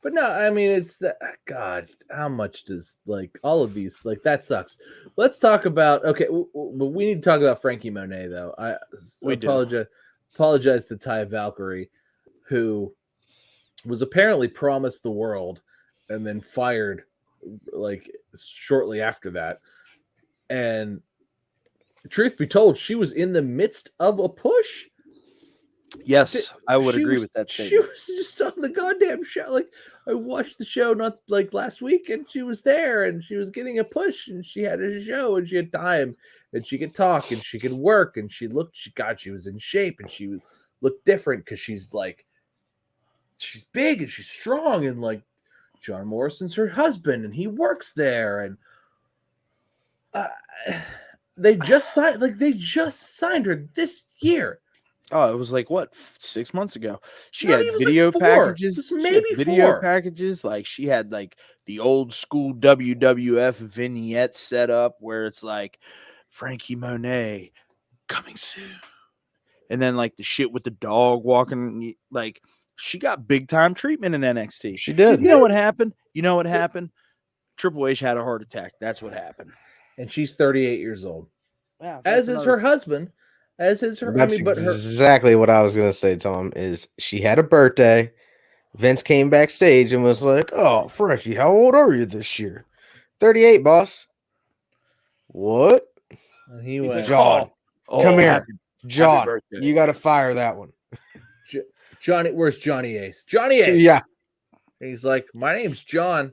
But no, I mean, it's that. God, how much does like all of these like that sucks? Let's talk about. Okay, but we need to talk about Frankie Monet though. We apologize to Ty Valkyrie, who was apparently promised the world and then fired like shortly after that. And truth be told, she was in the midst of a push. Yes, I would She agree was- with that She statement. was just on the goddamn show. Like I watched the show not like last week, and she was there, and she was getting a push, and she had a show, and she had time, and she could talk, and she could work, and she was in shape, and she looked different because she's big and she's strong, and like John Morrison's her husband, and he works there, and they just signed her this year. Oh, it was like what 6 months ago. She No, had it was like video 4. packages. Just She had maybe video 4. packages. Like she had like the old school WWF vignette set up where it's like Frankie Monet coming soon, and then like the shit with the dog walking. Like she got big time treatment in NXT. She did. You know what happened? Triple H had a heart attack. That's what happened. And she's 38 years old. Yeah, As is her husband. As is her. That's but her. exactly what I was gonna say, Tom. Is she had a birthday? Vince came backstage and was like, "Oh, Frankie, how old are you this year?" 38, boss. What? And he He's went, like, John, "Oh, come here, happy John. birthday." You got to fire that one. Johnny, where's Johnny Ace? Johnny Ace. Yeah, And he's like, my name's John.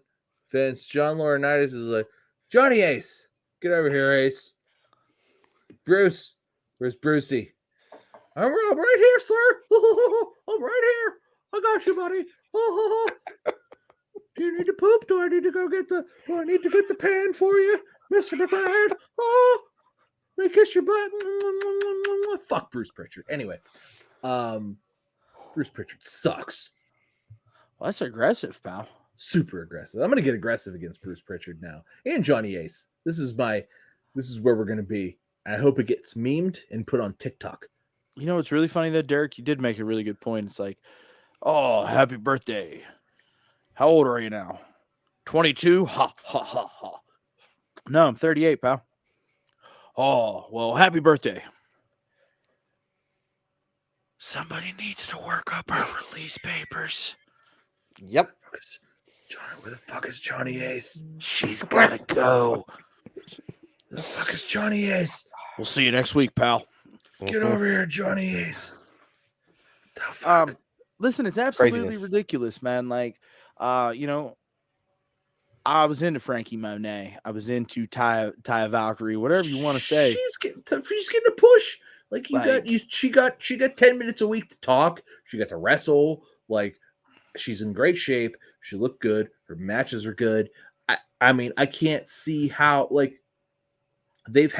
Vince. John Laurinaitis is like, Johnny Ace. Get over here, Ace. Bruce. Where's Brucey? I'm right here, sir. I'm right here. I got you, buddy. Do you need to poop? Do I need to get the pan for you, Mr. McBride? Oh, let me kiss your butt. Fuck Bruce Pritchard. Anyway, Bruce Pritchard sucks. Well, that's aggressive, pal. Super aggressive. I'm gonna get aggressive against Bruce Pritchard now and Johnny Ace. This is where we're gonna be. I hope it gets memed and put on TikTok. You know what's really funny though, Derek? You did make a really good point. It's like, oh, happy birthday. How old are you now? 22? Ha, ha, ha, ha. No, I'm 38, pal. Oh, well, happy birthday. Somebody needs to work up our release papers. yep. Where the fuck is Johnny Ace? She's gotta go. Where the fuck is Johnny Ace? We'll see you next week, pal. Get over here, Johnny Ace. The fuck? Listen, it's absolutely Craziness. ridiculous, man. Like, you know, I was into Frankie Monet. I was into Ty Valkyrie, whatever you want to say. She's getting a push. Like she got 10 minutes a week to talk. She got to wrestle. Like she's in great shape. She looked good. Her matches are good. I mean, I can't see how like they've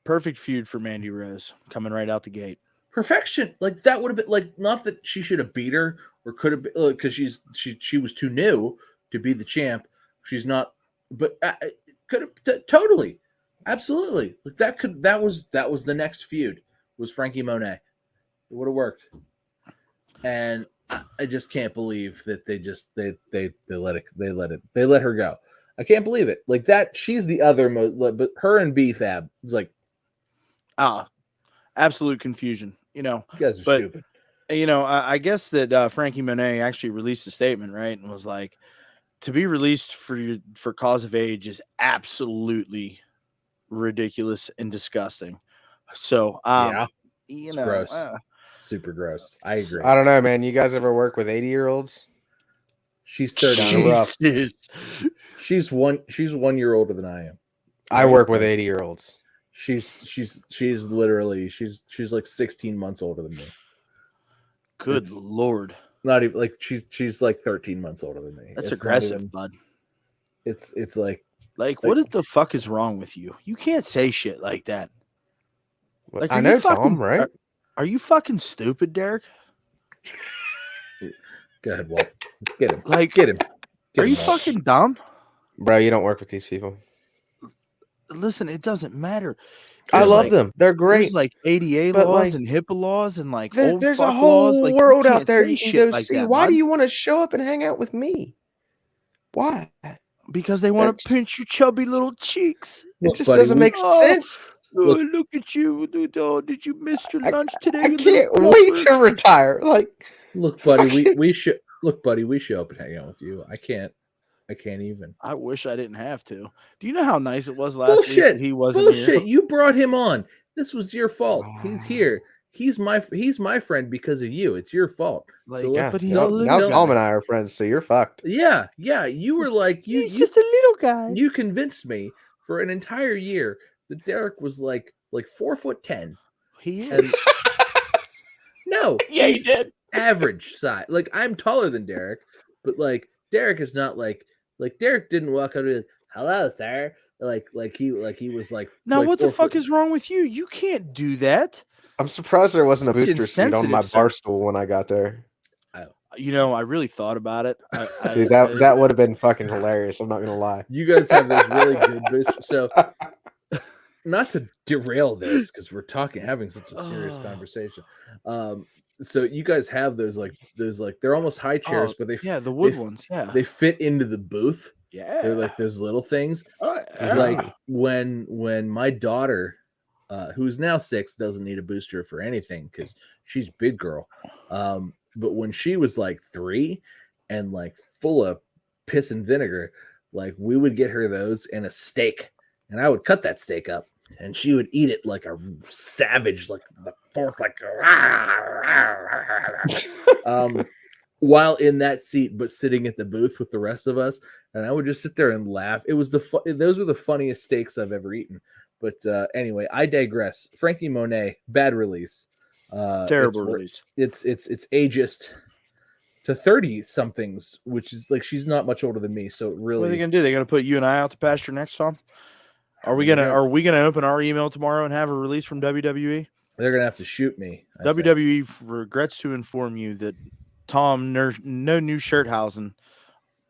Perfect feud for Mandy Rose coming right out the gate. perfection. Like that would have been like not that she should have beat her or could have been because she was too new to be the champ. She's not, but could have totally, absolutely. Like that was the next feud was Frankie Monet. It would have worked. and I just can't believe that they let her go. I can't believe it. Like that, she's the other but her and B-Fab is like, absolute confusion. You guys are stupid. I guess that Frankie Monet actually released a statement, right, and was like, to be released for cause of age is absolutely ridiculous and disgusting. So, It's gross. Super gross. I agree. I don't know, man. You guys ever work with 80-year-olds? She's 30. Rough. She's 1 year older than I am. I work with 80-year-olds. She's literally she's like 16 months older than me. Good Lord. Not even like she's like 13 months older than me. That's aggressive, bud. It's like what the fuck is wrong with you? You can't say shit like that. Like, I know Tom, right? Are you fucking stupid, Derek? Go ahead, Walt. Get him. Like, get him. Are you fucking dumb? Bro, you don't work with these people. Listen, it doesn't matter. I love them. They're great. There's like ADA laws and HIPAA laws and like there's a whole laws. world out there you can go like see. that, Why bud. do you want to show up and hang out with me? Why? Because they want to pinch your chubby little cheeks. It just doesn't make sense. Look at you. Did you miss your lunch today? I can't wait to retire. Like, look, buddy, we show up and hang out with you. I can't even. I wish I didn't have to. Do you know how nice it was last week that he wasn't Bullshit. here? You brought him on. This was your fault. He's here. He's my friend because of you. It's your fault. Like, so but he's now Tom and I are friends, so you're fucked. Yeah. You were like he's just a little guy. You convinced me for an entire year that Derek was like 4'10". He is. No. Yeah, he did. Average size. Like, I'm taller than Derek, but like Derek is not like Derek didn't walk up to like, hello, sir. Like he was like. Now, like what the fuck is wrong with you? You can't do that. I'm surprised there wasn't a It's booster seat on my insensitive, bar stool when I got there. I really thought about it. Dude, that would have been fucking hilarious. I'm not gonna lie. You guys have this really good booster. So, not to derail this because we're having such a serious conversation. So you guys have those they're almost high chairs, but the wood ones. Yeah, they fit into the booth. Yeah, they're like those little things. Like when my daughter, who's now 6, doesn't need a booster for anything because she's big girl. But when she was like 3 and like full of piss and vinegar, like we would get her those and a steak, and I would cut that steak up, and she would eat it like a savage, like the fork, like while in that seat, but sitting at the booth with the rest of us, and I would just sit there and laugh. It was those were the funniest steaks I've ever eaten. But anyway, I digress. Frankie Monet, bad release. Terrible release. It's ageist to 30 somethings, which is like she's not much older than me. So really, what are they gonna do? They're gonna put you and I out to pasture next time. Are we gonna open our email tomorrow and have a release from WWE? They're gonna have to shoot me. WWE regrets to inform you that Tom No New Shirthausen,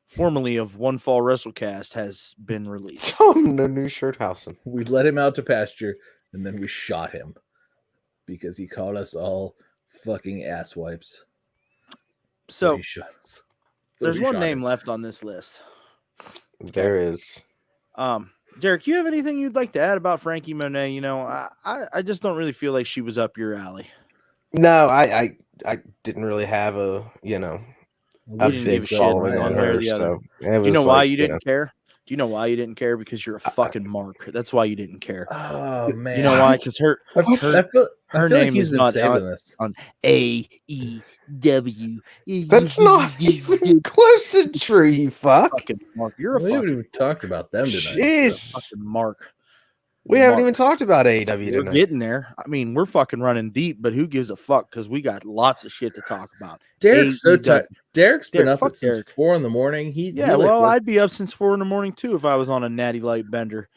formerly of One Fall WrestleCast, has been released. Tom No New Shirthausen. We let him out to pasture, and then we shot him because he called us all fucking ass wipes. So he shot us. There's one name left on this list. There is. Derek, you have anything you'd like to add about Frankie Monet? You know, I just don't really feel like she was up your alley. No, I didn't really have a big following on her. So do you know why you didn't care? Do you know why you didn't care? Because you're a fucking mark. That's why you didn't care. Oh man, you know why? Because her name is not on AEW. That's not even close to true. You fucking mark. You're a we haven't even talked about them tonight. Jeez, fucking mark. We haven't even talked about AEW tonight. We're getting there. I mean, we're fucking running deep, but who gives a fuck? Because we got lots of shit to talk about. Derek's so tired. Derek's been up since 4 a.m. I'd be up since 4 a.m. too if I was on a natty light bender.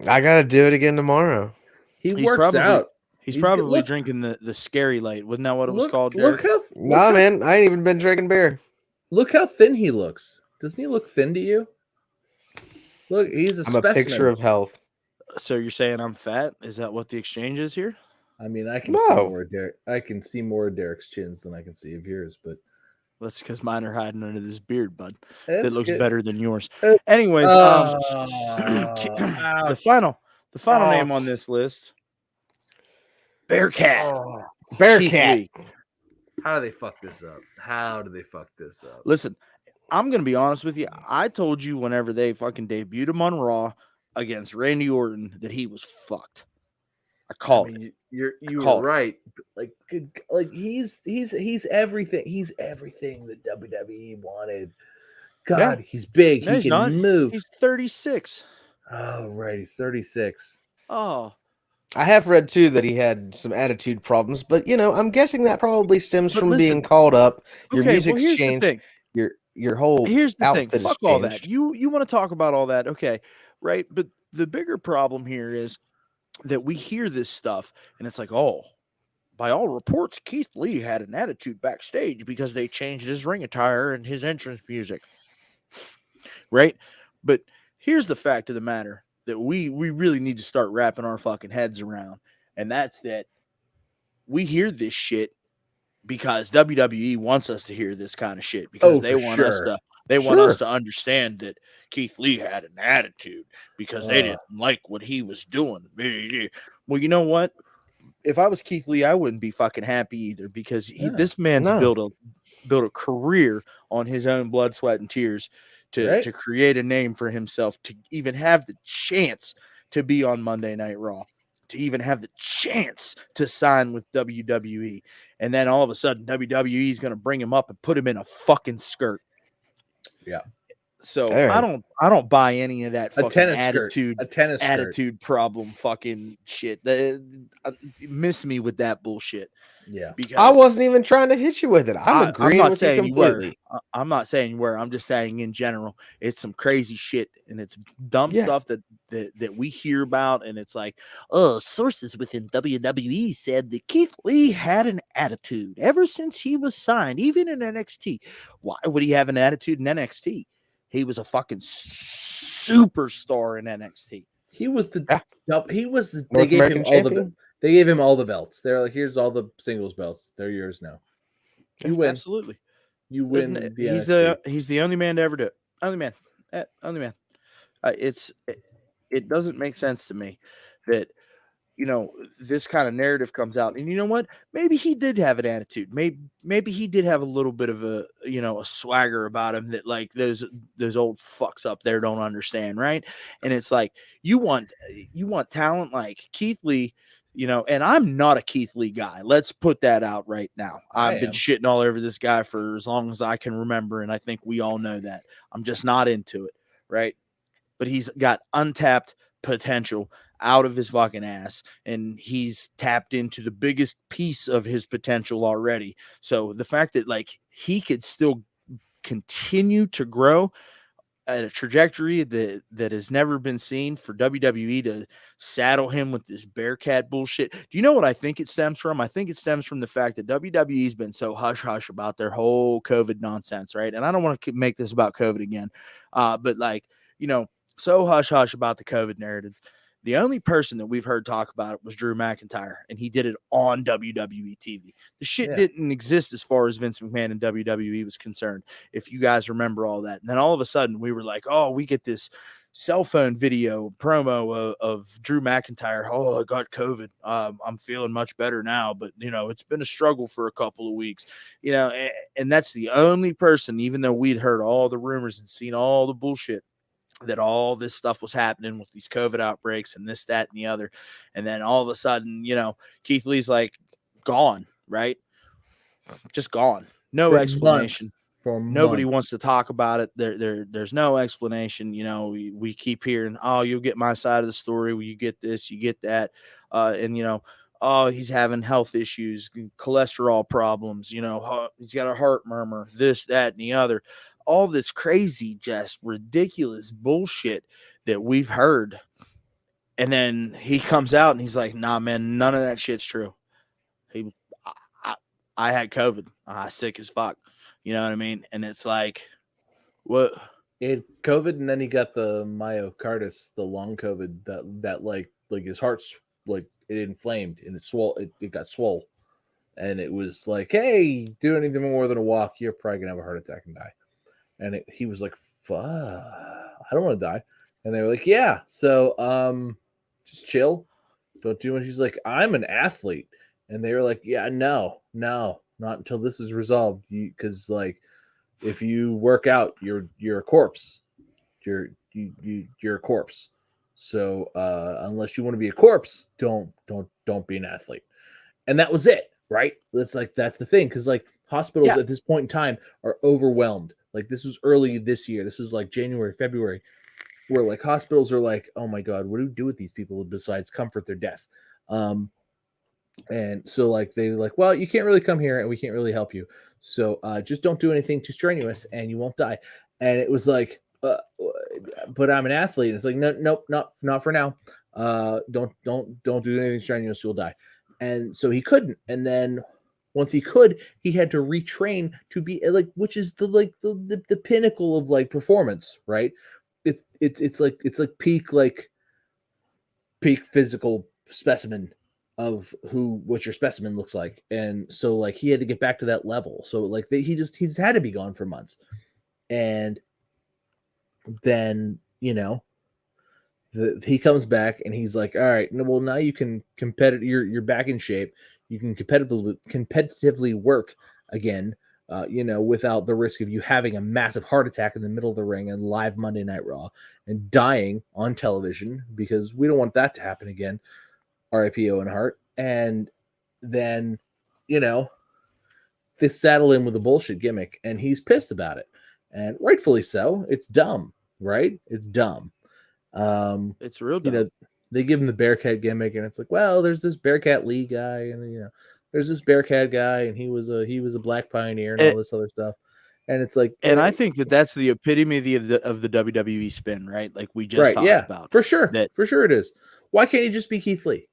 I gotta do it again tomorrow. He's works out. He's probably drinking the scary light. Wasn't that what it was called, Derek? Man, I ain't even been drinking beer. Look how thin he looks. Doesn't he look thin to you? Look, he's I'm a picture of health. So you're saying I'm fat? Is that what the exchange is here? I mean, I can see No. more of Derek. I can see more of Derek's chins than I can see of yours, but That's because mine are hiding under this beard, bud. it's That looks good. better than yours. Uh, Anyways, Oh, the ouch. final Oh. name on this list, Bearcat. Oh. Keith Bearcat. Lee. How do they fuck this up? How do they fuck this up? Listen, I'm gonna be honest with you. I told you whenever they fucking debuted him on Raw against Randy Orton that he was fucked. I called it. You Call were it. right. But like he's everything. He's everything that WWE wanted. God, he's big. No, he he's can not. move. He's 36. Oh, right. He's 36. Oh, I have read too that he had some attitude problems, but I'm guessing that probably stems But from listen, being called up. Your okay. music's Well, here's changed. the thing. Your whole Here's the thing. outfit has Fuck all that. changed. You want to talk about all that? Okay, right. But the bigger problem here is that we hear this stuff and it's like, oh, by all reports, Keith Lee had an attitude backstage because they changed his ring attire and his entrance music. Right? But here's the fact of the matter that we really need to start wrapping our fucking heads around. And that's that we hear this shit because WWE wants us to hear this kind of shit because they want us to want us to understand that Keith Lee had an attitude because they didn't like what he was doing. Well, you know what? If I was Keith Lee, I wouldn't be fucking happy either because this man's built a career on his own blood, sweat, and tears to create a name for himself, to even have the chance to be on Monday Night Raw, to even have the chance to sign with WWE. And then all of a sudden WWE is going to bring him up and put him in a fucking skirt. Yeah. So I don't buy any of that fucking attitude problem fucking shit. Miss me with that bullshit. Yeah. Because I wasn't even trying to hit you with it. I'm agreeing with you completely. I'm not saying you were. I'm just saying in general, it's some crazy shit and it's dumb stuff that we hear about. And it's like, sources within WWE said that Keith Lee had an attitude ever since he was signed, even in NXT. Why would he have an attitude in NXT? He was a fucking superstar in NXT. They North American champion. They gave him all the belts. They're like, here's all the singles belts. They're yours now. You win. Absolutely. You win. He's the only man to ever do it. Only man. It doesn't make sense to me that this kind of narrative comes out. And you know what? Maybe he did have an attitude. Maybe he did have a little bit of a swagger about him that like those old fucks up there don't understand, right? And it's like you want talent like Keith Lee, and I'm not a Keith Lee guy. Let's put that out right now. I've been shitting all over this guy for as long as I can remember, and I think we all know that. I'm just not into it, right? But he's got untapped potential out of his fucking ass, and he's tapped into the biggest piece of his potential already. So the fact that like he could still continue to grow at a trajectory that has never been seen, for WWE to saddle him with this Bearcat bullshit. Do you know what I think it stems from? I think it stems from the fact that WWE's been so hush-hush about their whole COVID nonsense, right? And I don't want to make this about COVID again, but like, so hush-hush about the COVID narrative. The only person that we've heard talk about it was Drew McIntyre, and he did it on WWE TV. The shit didn't exist as far as Vince McMahon and WWE was concerned, if you guys remember all that. And then all of a sudden, we were like, oh, we get this cell phone video promo of Drew McIntyre. Oh, I got COVID. I'm feeling much better now, but, it's been a struggle for a couple of weeks. And that's the only person, even though we'd heard all the rumors and seen all the bullshit, that all this stuff was happening with these COVID outbreaks and this, that, and the other. And then all of a sudden, Keith Lee's like gone, right? Just gone. No explanation. Nobody wants to talk about it. There's no explanation. We keep hearing, oh, you'll get my side of the story. You get this, you get that. And oh, he's having health issues, cholesterol problems, he's got a heart murmur, this, that, and the other. All this crazy, just ridiculous bullshit that we've heard. And then he comes out and he's like, nah, man, none of that shit's true. I had COVID. Sick as fuck. You know what I mean? And it's like, what? He had COVID, and then he got the myocarditis, the long COVID that like his heart like it inflamed and it got swole. And it was like, hey, do anything more than a walk, you're probably gonna have a heart attack and die. And he was like, fuck, I don't want to die. And they were like, yeah, so just chill. Don't do much. He's like, I'm an athlete. And they were like, yeah, no, not until this is resolved. Because like, if you work out, you're a corpse. You're a corpse. So unless you want to be a corpse, don't be an athlete. And that was it, right? That's the thing, because like hospitals at this point in time are overwhelmed. Like this was early this year. This is like January, February, where like hospitals are like, oh my God, what do we do with these people besides comfort their death? And so like they're like, well, you can't really come here and we can't really help you. So just don't do anything too strenuous and you won't die. And it was like, but I'm an athlete. And it's like, nope, not for now. Don't do anything strenuous, you'll die. And so he couldn't. And then once he could, he had to retrain to be like, which is the pinnacle of like performance, right? It's like peak physical specimen of what your specimen looks like. And so like he had to get back to that level. So like he just had to be gone for months. And then, he comes back and he's like, all right, well, now you can you're back in shape. You can competitively work again, without the risk of you having a massive heart attack in the middle of the ring and live Monday Night Raw and dying on television, because we don't want that to happen again. R.I.P. Owen Hart. And then, they saddle in with a bullshit gimmick and he's pissed about it. And rightfully so. It's dumb, right? It's dumb. It's real dumb. They give him the Bearcat gimmick and it's like, well, there's this Bearcat Lee guy and there's this Bearcat guy and he was a black pioneer and all this other stuff. And it's like, and I think that's the epitome of the WWE spin, right? Like we just talked about. For sure. For sure it is. Why can't he just be Keith Lee?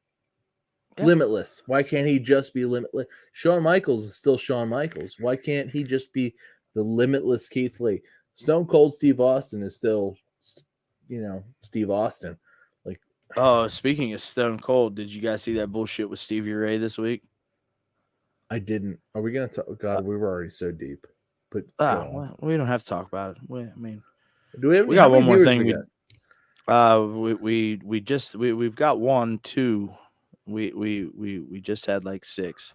Yeah. Limitless. Why can't he just be limitless? Shawn Michaels is still Shawn Michaels. Why can't he just be the limitless Keith Lee? Stone Cold Steve Austin is still, Steve Austin. Like, oh, speaking of Stone Cold, did you guys see that bullshit with Stevie Ray this week? I didn't. Are we gonna talk? God, we were already so deep. But well, we don't have to talk about it. Do we got one more thing. We've got 1, 2. We just had like 6.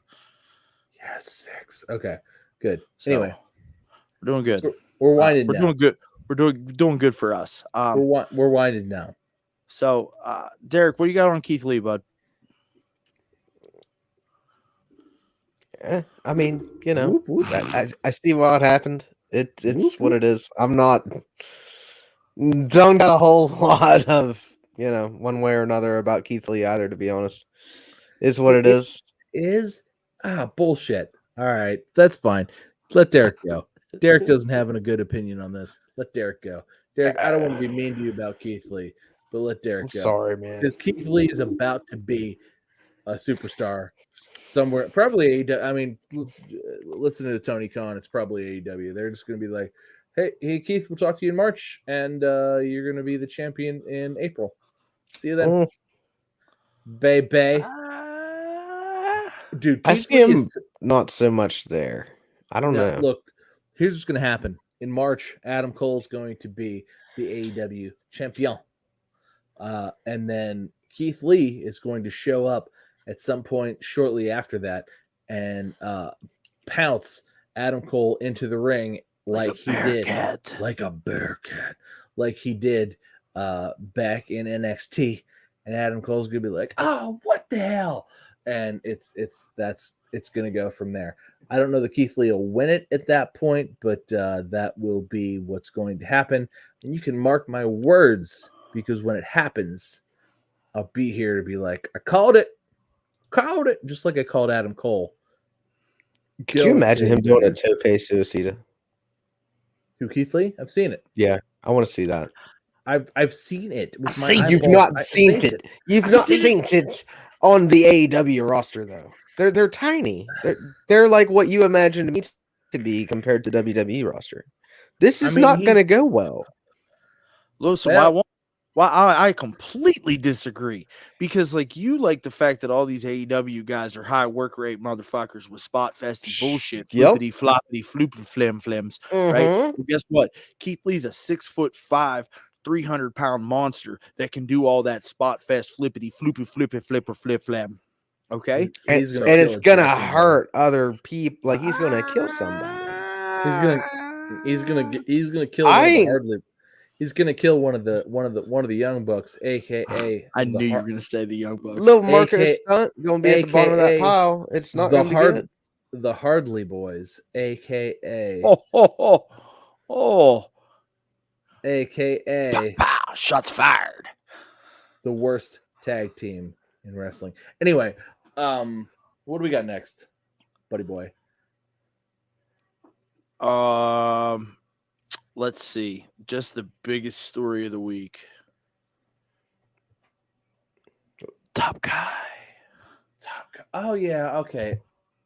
Yeah, 6. Okay, good. So, anyway, we're doing good. So we're winded. We're doing good. We're doing good for us. We're winded now. So, Derek, what do you got on Keith Lee, bud? I mean, I see what happened. It's what it is. I'm not. Don't got a whole lot of one way or another about Keith Lee either, to be honest. Is what it is. Bullshit. All right, that's fine. Let Derek go. Derek doesn't have a good opinion on this. Let Derek go. Derek, I don't want to be mean to you about Keith Lee, but let Derek go. Sorry, man. Because Keith Lee is about to be a superstar somewhere. Probably AEW. I mean, listening to Tony Khan, it's probably AEW. They're just going to be like, hey, Keith, we'll talk to you in March, and you're going to be the champion in April. See you then. Baby. Dude, I see him not so much there. I don't know. Look, here's what's going to happen. In March, Adam Cole's going to be the AEW champion. And then Keith Lee is going to show up at some point shortly after that and pounce Adam Cole into the ring like he did. Like a bearcat. Like he did back in NXT. And Adam Cole's going to be like, oh, what the hell? And it's going to go from there. I don't know that Keith Lee will win it at that point, but that will be what's going to happen. And you can mark my words, because when it happens, I'll be here to be like, I called it, just like I called Adam Cole. Could you imagine him doing a tope suicida? Who, Keith Lee? I've seen it. Yeah, I want to see that. I've seen it. With my eyeballs. You've not seen it. You've not seen it on the AEW roster, though. They're tiny. They're like what you imagine it needs to be compared to WWE roster. This is not going to go well. Listen, why won't Well, I completely disagree because, like, you like the fact that all these AEW guys are high work rate motherfuckers with spot festy bullshit, Yep. flippity floppity floopity flim flims, right? Mhm. Well, guess what? Keith Lee's a 6'5", 300-pound monster that can do all that spot fest flippity floopy flippy flipper flip flam. Okay, And, He's gonna and kill it's a gonna champion, though. hurt other people. Like he's gonna kill somebody. He's gonna kill I one of the ain't- hardly. He's gonna kill one of the young bucks, aka I the knew you were har- gonna say the Young Bucks. Little Marco AK Stunt gonna be at the bottom of that AKA pile. It's not the gonna be hard good. the Hardly Boys, aka Oh, aka pow, shots fired. the worst tag team in wrestling. Anyway, what do we got next, buddy boy? Let's see. Just the biggest story of the week. Top guy. Oh yeah, okay.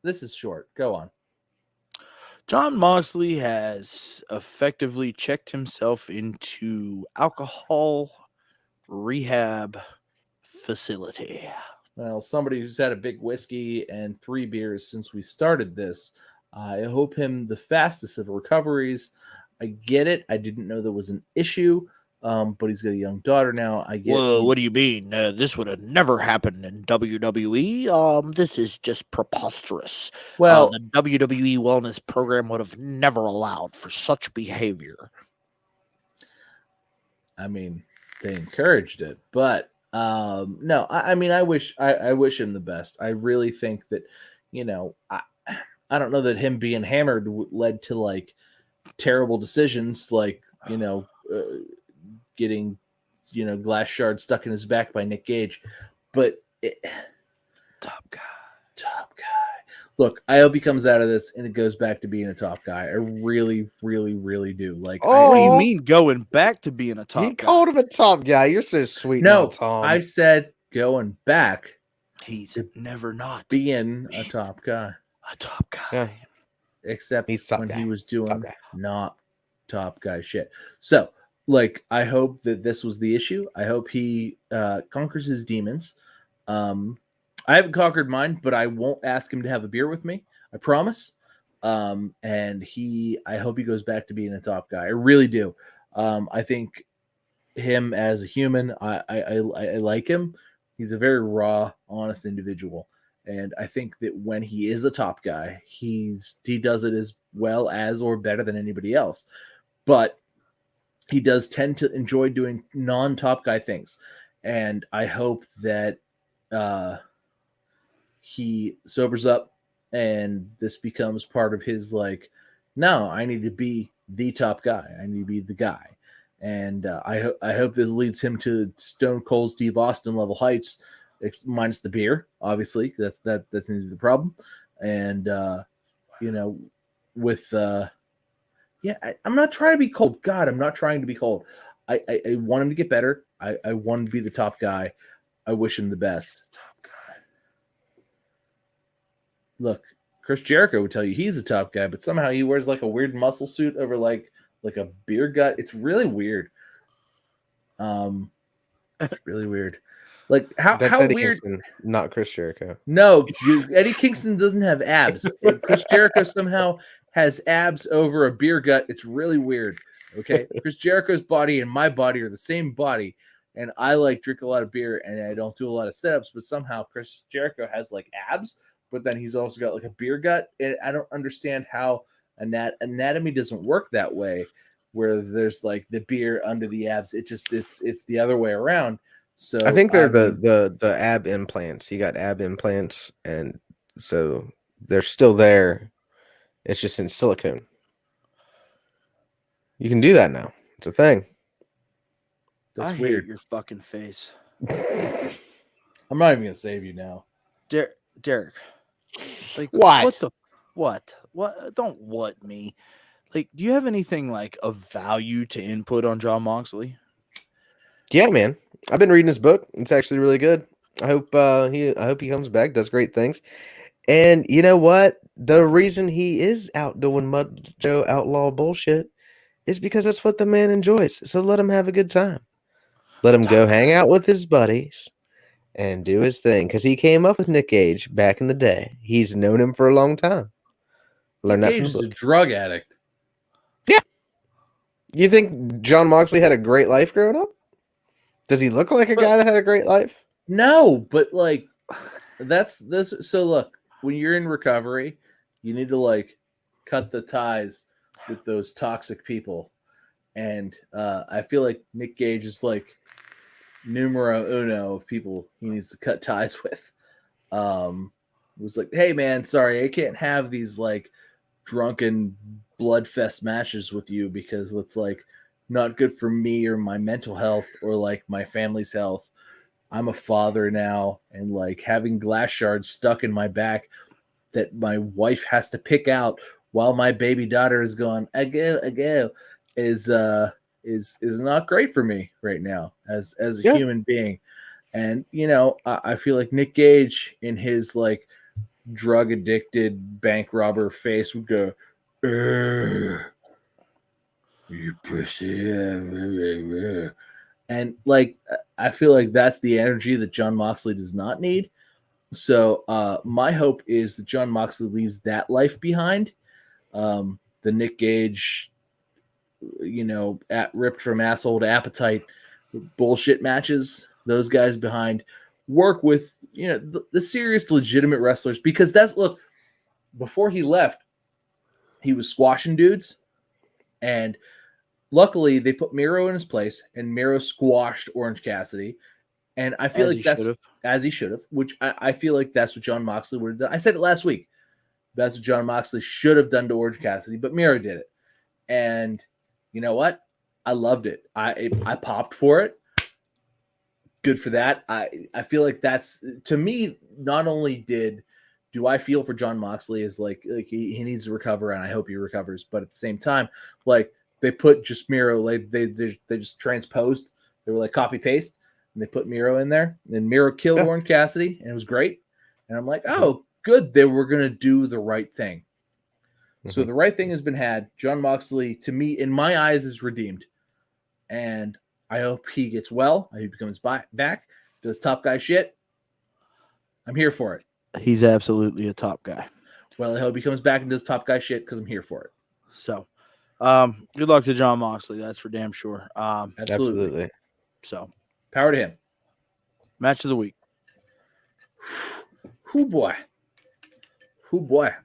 This is short. Go on. Jon Moxley has effectively checked himself into alcohol rehab facility. Well, somebody who's had a big whiskey and 3 beers since we started this. I hope him the fastest of recoveries. I get it. I didn't know there was an issue, but he's got a young daughter now. I get. Well, what do you mean? This would have never happened in WWE. This is just preposterous. Well, the WWE Wellness Program would have never allowed for such behavior. I mean, they encouraged it, but no. I mean, I wish him the best. I really think that, I don't know that him being hammered led to like terrible decisions, like getting glass shard stuck in his back by Nick Gage, but Top guy. Look, I hope he comes out of this and it goes back to being a top guy. I really, really, really do. Like, Oh, What do you mean going back to being a top He guy? called him a top guy. You're so sweet, no, now, Tom. I said going back He's never not being a top guy, a top guy. Yeah. except He's top when guy. he was doing Top guy. not top guy shit. So, like, I hope that this was the issue. I hope he conquers his demons. I haven't conquered mine, but I won't ask him to have a beer with me. I promise. And I hope he goes back to being a top guy. I really do. I think him as a human, I like him. He's a very raw, honest individual. And I think that when he is a top guy, he does it as well as or better than anybody else. But he does tend to enjoy doing non-top guy things. And I hope that he sobers up and this becomes part of his, like, no, I need to be the top guy. I need to be the guy. And I hope this leads him to Stone Cold Steve Austin level heights, minus the beer, obviously. That's the problem. And I'm not trying to be cold. God, I'm not trying to be cold. I want him to get better. I want him to be the top guy. I wish him the best. Look, Chris Jericho would tell you he's the top guy, but somehow he wears like a weird muscle suit over like a beer gut. It's really weird. It's really weird. Like That's how Eddie weird. Kingston, not Chris Jericho. No, Eddie Kingston doesn't have abs. And Chris Jericho somehow has abs over a beer gut. It's really weird. Okay, Chris Jericho's body and my body are the same body, and I like drink a lot of beer and I don't do a lot of setups. But somehow Chris Jericho has like abs, but then he's also got like a beer gut, and I don't understand how anatomy doesn't work that way, where there's like the beer under the abs. It's the other way around. So I think they're the ab implants. He got ab implants, and so they're still there. It's just in silicone. You can do that now. It's a thing. That's I weird. hate your fucking face, I'm not even gonna save you now. Derek. Like What? What? Don't what me. Like, do you have anything like of value to input on Jon Moxley? Yeah, man. I've been reading his book. It's actually really good. I hope he comes back, does great things. And you know what? The reason he is out doing Mojo Outlaw bullshit is because that's what the man enjoys. So let him have a good time. Let him go hang out with his buddies and do his thing. Because he came up with Nick Gage back in the day. He's known him for a long time. Learn that Gage from the is a book. drug addict. You think John Moxley had a great life growing up? Does he look like a guy that had a great life? No, but like that's this. So look, when you're in recovery, you need to like cut the ties with those toxic people, and I feel like Nick Gage is like numero uno of people he needs to cut ties with. It was like, hey man, sorry, I can't have these like drunken bloodfest matches with you because it's like not good for me or my mental health or like my family's health. I'm a father now, and like having glass shards stuck in my back that my wife has to pick out while my baby daughter is going ago is not great for me right now as a human being. And you know, I feel like Nick Gage in his like drug addicted bank robber face would go, you pussy. And like I feel like that's the energy that John Moxley does not need. So my hope is that John Moxley leaves that life behind. The Nick Gage, you know, ripped from asshole to appetite bullshit matches, those guys behind. Work with, you know, the serious legitimate wrestlers, because that's, look, before he left, he was squashing dudes, and luckily they put Miro in his place, and Miro squashed Orange Cassidy. And I feel like that's as he should have, which I feel like that's what John Moxley would have done. I said it last week. That's what John Moxley should have done to Orange Cassidy, but Miro did it. And you know what? I loved it. I popped for it. Good for that. I feel like that's, to me, not only do I feel for John Moxley is like he needs to recover, and I hope he recovers, but at the same time, like they put just Miro, like they just transposed. They were like copy paste, and they put Miro in there, and Miro killed Orange Cassidy, and it was great. And I'm like, oh, good, they were gonna do the right thing. So the right thing has been had. John Moxley, to me, in my eyes, is redeemed, and I hope he gets well. I hope he becomes back, does top guy shit. I'm here for it. He's absolutely a top guy. Well, I hope he comes back and does top guy shit because I'm here for it. So, good luck to John Moxley. That's for damn sure. Absolutely. So, power to him. Match of the week. Who boy.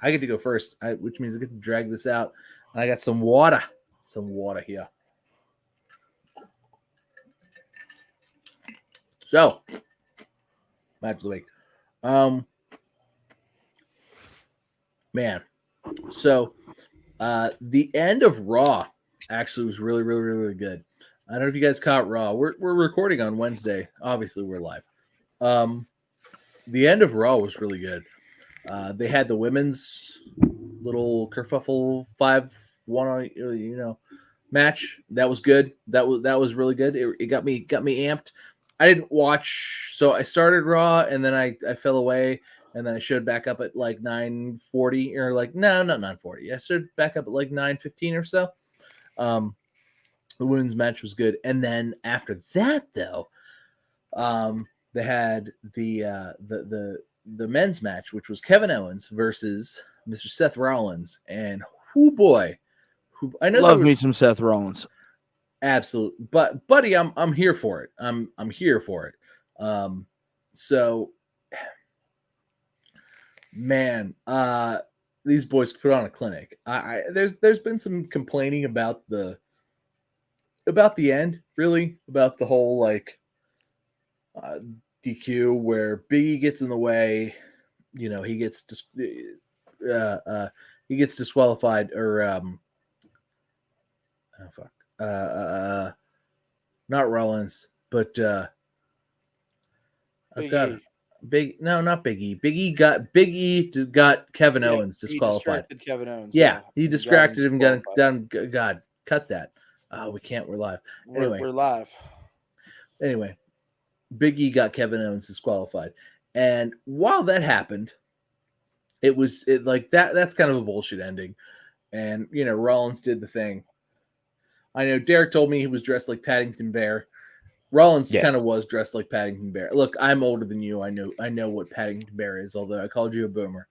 I get to go first, which means I get to drag this out. I got some water here. So, match of the week. Man. So, the end of Raw actually was really, really, really, really good. I don't know if you guys caught Raw. We're recording on Wednesday. Obviously, we're live. The end of Raw was really good. They had the women's little kerfuffle 5-1, match. That was good. That was really good. It got me amped. I didn't watch, so I started Raw and then I fell away, and then I showed back up at like 9:40 or like no, not 9:40. I showed back up at like 9:15 or so. The women's match was good, and then after that though, they had the men's match, which was Kevin Owens versus Mr. Seth Rollins, and I know love me some Seth Rollins. Absolutely, but buddy, I'm here for it. I'm here for it. So, man, these boys put on a clinic. There's been some complaining about the end, really, about the whole like DQ where Big E gets in the way. You know, he gets disqualified, or not Rollins, but I've got not Big E. Big E got Kevin Owens disqualified. He distracted Kevin Owens. Yeah, he distracted him. Got down. God, cut that. Oh, we can't. We're live. Anyway, we're live. Anyway, Big E got Kevin Owens disqualified, and while that happened, it like that. That's kind of a bullshit ending, and Rollins did the thing. I know Derek told me he was dressed like Paddington Bear, Rollins Yeah. kind of was dressed like Paddington Bear. Look, I'm older than you. I know what Paddington Bear is, although I called you a boomer.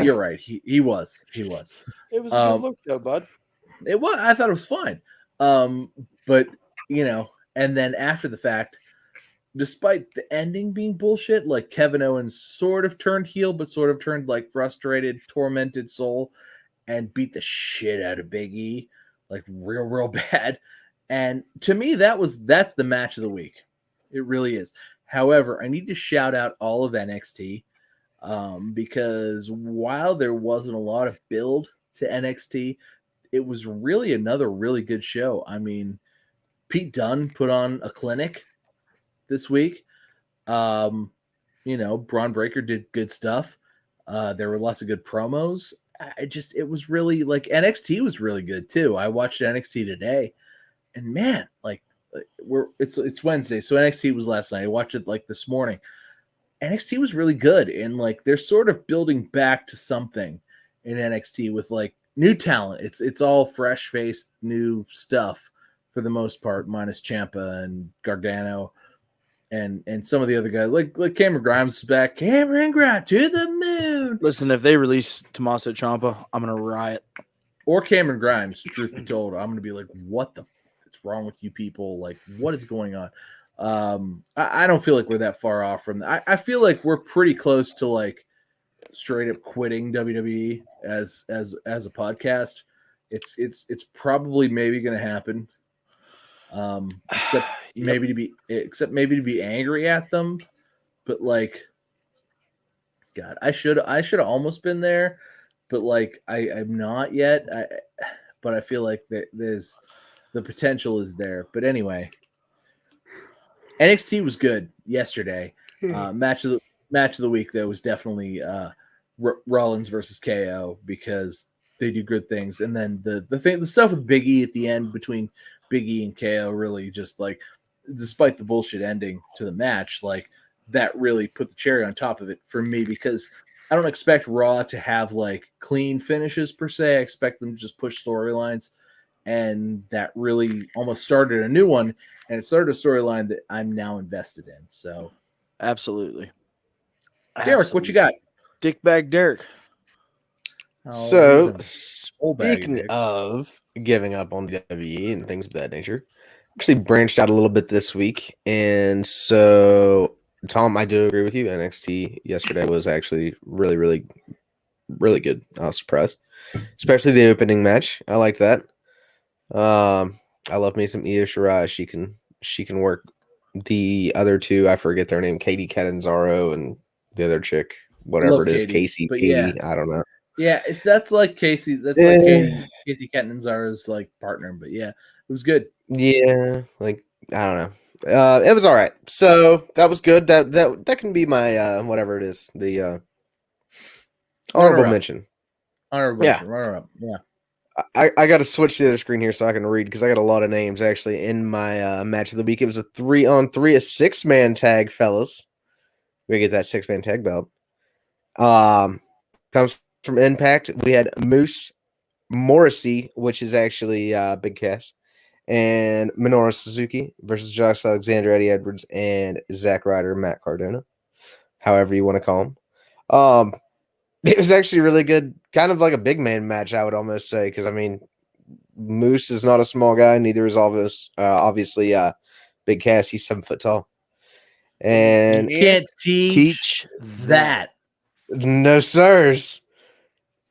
You're right. He was. It was a good look, though, bud. It was. I thought it was fine. But and then after the fact, despite the ending being bullshit, like Kevin Owens sort of turned heel, but sort of turned like frustrated, tormented soul, and beat the shit out of Big E, like real bad. And to me, that's the match of the week. It really is. However, I need to shout out all of NXT because while there wasn't a lot of build to NXT, it was really another really good show. I mean, Pete Dunne put on a clinic this week. Braun Breaker did good stuff. There were lots of good promos. It was really like NXT was really good too. I watched NXT today, and man, it's Wednesday, so NXT was last night. I watched it like this morning. NXT was really good, and like they're sort of building back to something in NXT with like new talent. It's all fresh faced new stuff for the most part, minus Ciampa and Gargano and some of the other guys. Like Cameron Grimes is back. Cameron Grimes to the moon. Listen, if they release Tommaso Ciampa, I'm gonna riot. Or Cameron Grimes, truth be told, I'm gonna be like, what the what's wrong with you people? Like, what is going on? I don't feel like we're that far off from that. I feel like we're pretty close to like straight up quitting WWE as a podcast. It's probably maybe going to happen. Except maybe to be angry at them, but like, God, I should have almost been there, but like I'm not yet. But I feel like there's the potential is there. But anyway, NXT was good yesterday. Match of the week though was definitely Rollins versus KO because they do good things, and then the stuff with Big E at the end between Big E and KO really just like, despite the bullshit ending to the match, like that really put the cherry on top of it for me because I don't expect Raw to have like clean finishes per se. I expect them to just push storylines, and that really almost started a new one, and it started a storyline that I'm now invested in. So, Absolutely. Derek, what you got? Dickbag Derek. So, whole bag of speaking dicks. of giving up on WWE and things of that nature, actually branched out a little bit this week. And so, Tom, I do agree with you. NXT yesterday was actually really, really, really good. I was surprised, especially the opening match. I liked that. I love me some Io Shirai. She can work the other two. I forget their name. Katie Catanzaro and the other chick, whatever Love it is, Katie, Casey. but Katie, yeah. I don't know. Yeah, that's like Casey. That's like Casey Catanzaro's like partner. But yeah, it was good. Yeah, like I don't know. It was all right. So that was good. That can be my whatever it is. The honorable mention. Honorable mention. Runner up. Yeah. I got to switch to the other screen here so I can read because I got a lot of names actually in my match of the week. It was a 3-on-3, a 6-man tag, fellas. We get that 6-man tag belt. Comes from Impact. We had Moose Morrissey, which is actually Big Cass, and Minoru Suzuki versus Josh Alexander, Eddie Edwards, and Zack Ryder, Matt Cardona, however you want to call him. It was actually really good, kind of like a big man match, I would almost say, because I mean, Moose is not a small guy, neither is obviously Big Cass. He's 7 foot tall, and You can't teach that. No sirs.